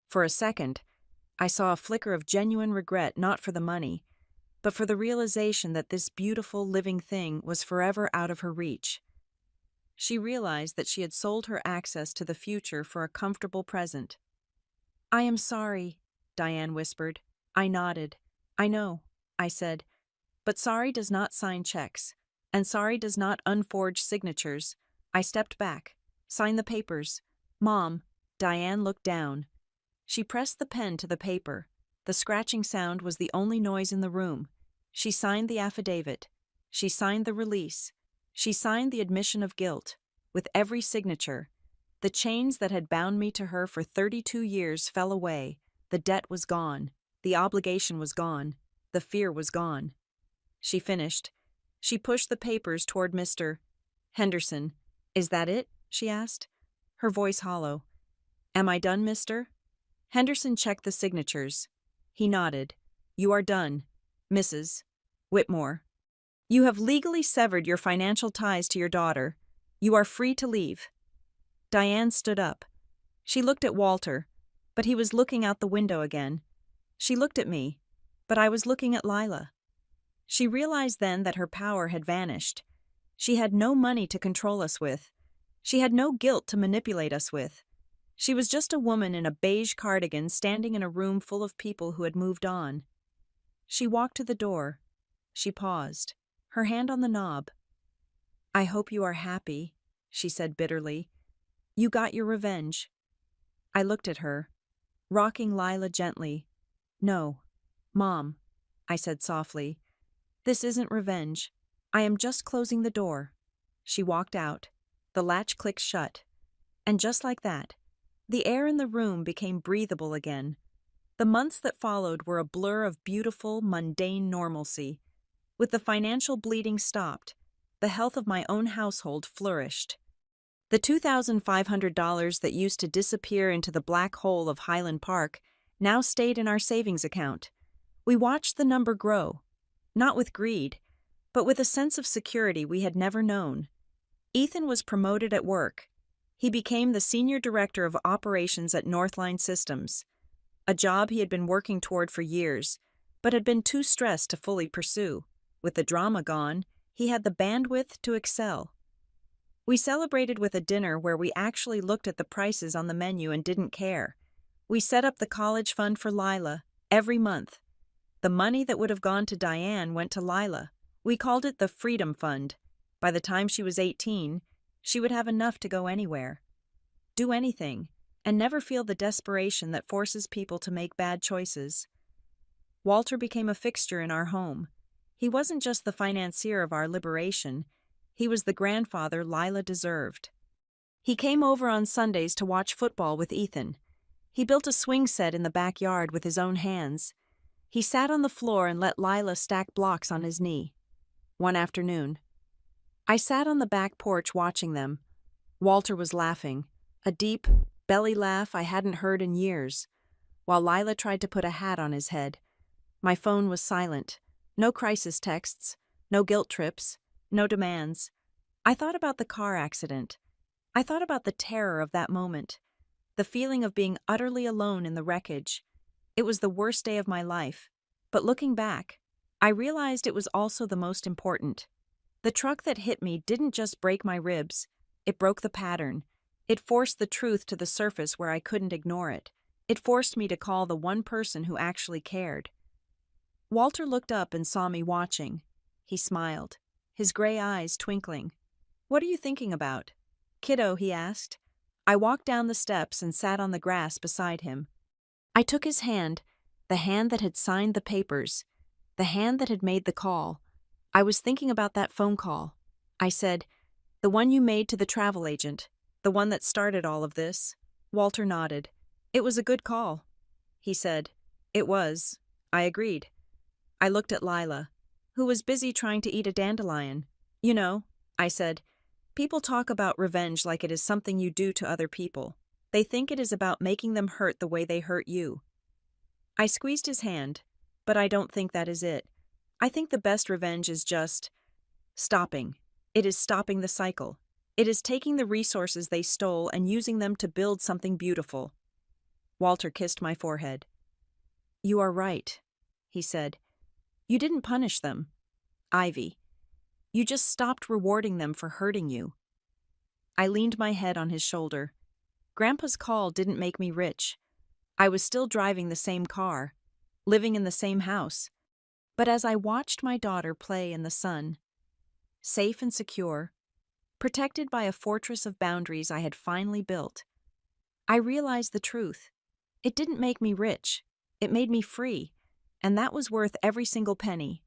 For a second, I saw a flicker of genuine regret, not for the money, but for the realization that this beautiful living thing was forever out of her reach. She realized that she had sold her access to the future for a comfortable present. I am sorry, Diane whispered. I nodded. I know, I said. But sorry does not sign checks, and sorry does not unforge signatures. I stepped back. Sign the papers. Mom, Diane looked down. She pressed the pen to the paper. The scratching sound was the only noise in the room. She signed the affidavit. She signed the release. She signed the admission of guilt. With every signature, the chains that had bound me to her for 32 years fell away. The debt was gone. The obligation was gone. The fear was gone. She finished. She pushed the papers toward Mr. Henderson. Is that it? She asked, her voice hollow. Am I done, mister? Henderson checked the signatures. He nodded. You are done, Mrs. Whitmore. You have legally severed your financial ties to your daughter. You are free to leave. Diane stood up. She looked at Walter, but he was looking out the window again. She looked at me, but I was looking at Lila. She realized then that her power had vanished. She had no money to control us with. She had no guilt to manipulate us with. She was just a woman in a beige cardigan standing in a room full of people who had moved on. She walked to the door. She paused, her hand on the knob. I hope you are happy, she said bitterly. You got your revenge. I looked at her, rocking Lila gently. No, Mom, I said softly. This isn't revenge. I am just closing the door. She walked out. The latch clicked shut. And just like that, the air in the room became breathable again. The months that followed were a blur of beautiful, mundane normalcy. With the financial bleeding stopped, the health of my own household flourished. The $2,500 that used to disappear into the black hole of Highland Park now stayed in our savings account. We watched the number grow, not with greed, but with a sense of security we had never known. Ethan was promoted at work. He became the senior director of operations at Northline Systems, a job he had been working toward for years, but had been too stressed to fully pursue. With the drama gone, he had the bandwidth to excel. We celebrated with a dinner where we actually looked at the prices on the menu and didn't care. We set up the college fund for Lila every month. The money that would have gone to Diane went to Lila. We called it the Freedom Fund. By the time she was 18, she would have enough to go anywhere, do anything, and never feel the desperation that forces people to make bad choices. Walter became a fixture in our home. He wasn't just the financier of our liberation. He was the grandfather Lila deserved. He came over on Sundays to watch football with Ethan. He built a swing set in the backyard with his own hands. He sat on the floor and let Lila stack blocks on his knee. One afternoon, I sat on the back porch watching them. Walter was laughing, a deep, belly laugh I hadn't heard in years, while Lila tried to put a hat on his head. My phone was silent. No crisis texts, no guilt trips, no demands. I thought about the car accident. I thought about the terror of that moment, the feeling of being utterly alone in the wreckage. It was the worst day of my life, but looking back, I realized it was also the most important. The truck that hit me didn't just break my ribs, it broke the pattern. It forced the truth to the surface where I couldn't ignore it. It forced me to call the one person who actually cared. Walter looked up and saw me watching. He smiled, his gray eyes twinkling. What are you thinking about? Kiddo, he asked. I walked down the steps and sat on the grass beside him. I took his hand, the hand that had signed the papers, the hand that had made the call. I was thinking about that phone call. I said, the one you made to the travel agent, the one that started all of this. Walter nodded. It was a good call. He said, it was. I agreed. I looked at Lila. who was busy trying to eat a dandelion. You know, I said, people talk about revenge like it is something you do to other people. They think it is about making them hurt the way they hurt you. I squeezed his hand, but I don't think that is it. I think the best revenge is just stopping. It is stopping the cycle. It is taking the resources they stole and using them to build something beautiful. Walter kissed my forehead. You are right, he said. You didn't punish them, Ivy. You just stopped rewarding them for hurting you. I leaned my head on his shoulder. Grandpa's call didn't make me rich. I was still driving the same car, living in the same house. But as I watched my daughter play in the sun, safe and secure, protected by a fortress of boundaries I had finally built, I realized the truth. It didn't make me rich. It made me free, and that was worth every single penny.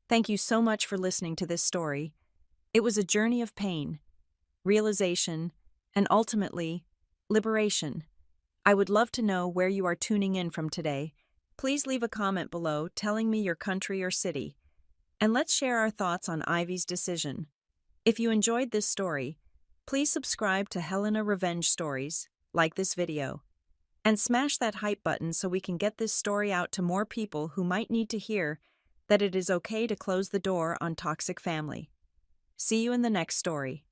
Thank you so much for listening to this story. It was a journey of pain, realization, and ultimately, liberation. I would love to know where you are tuning in from today. Please leave a comment below telling me your country or city, and let's share our thoughts on Ivy's decision. If you enjoyed this story, please subscribe to Helena Revenge Stories, like this video, and smash that hype button so we can get this story out to more people who might need to hear that it is okay to close the door on toxic family. See you in the next story.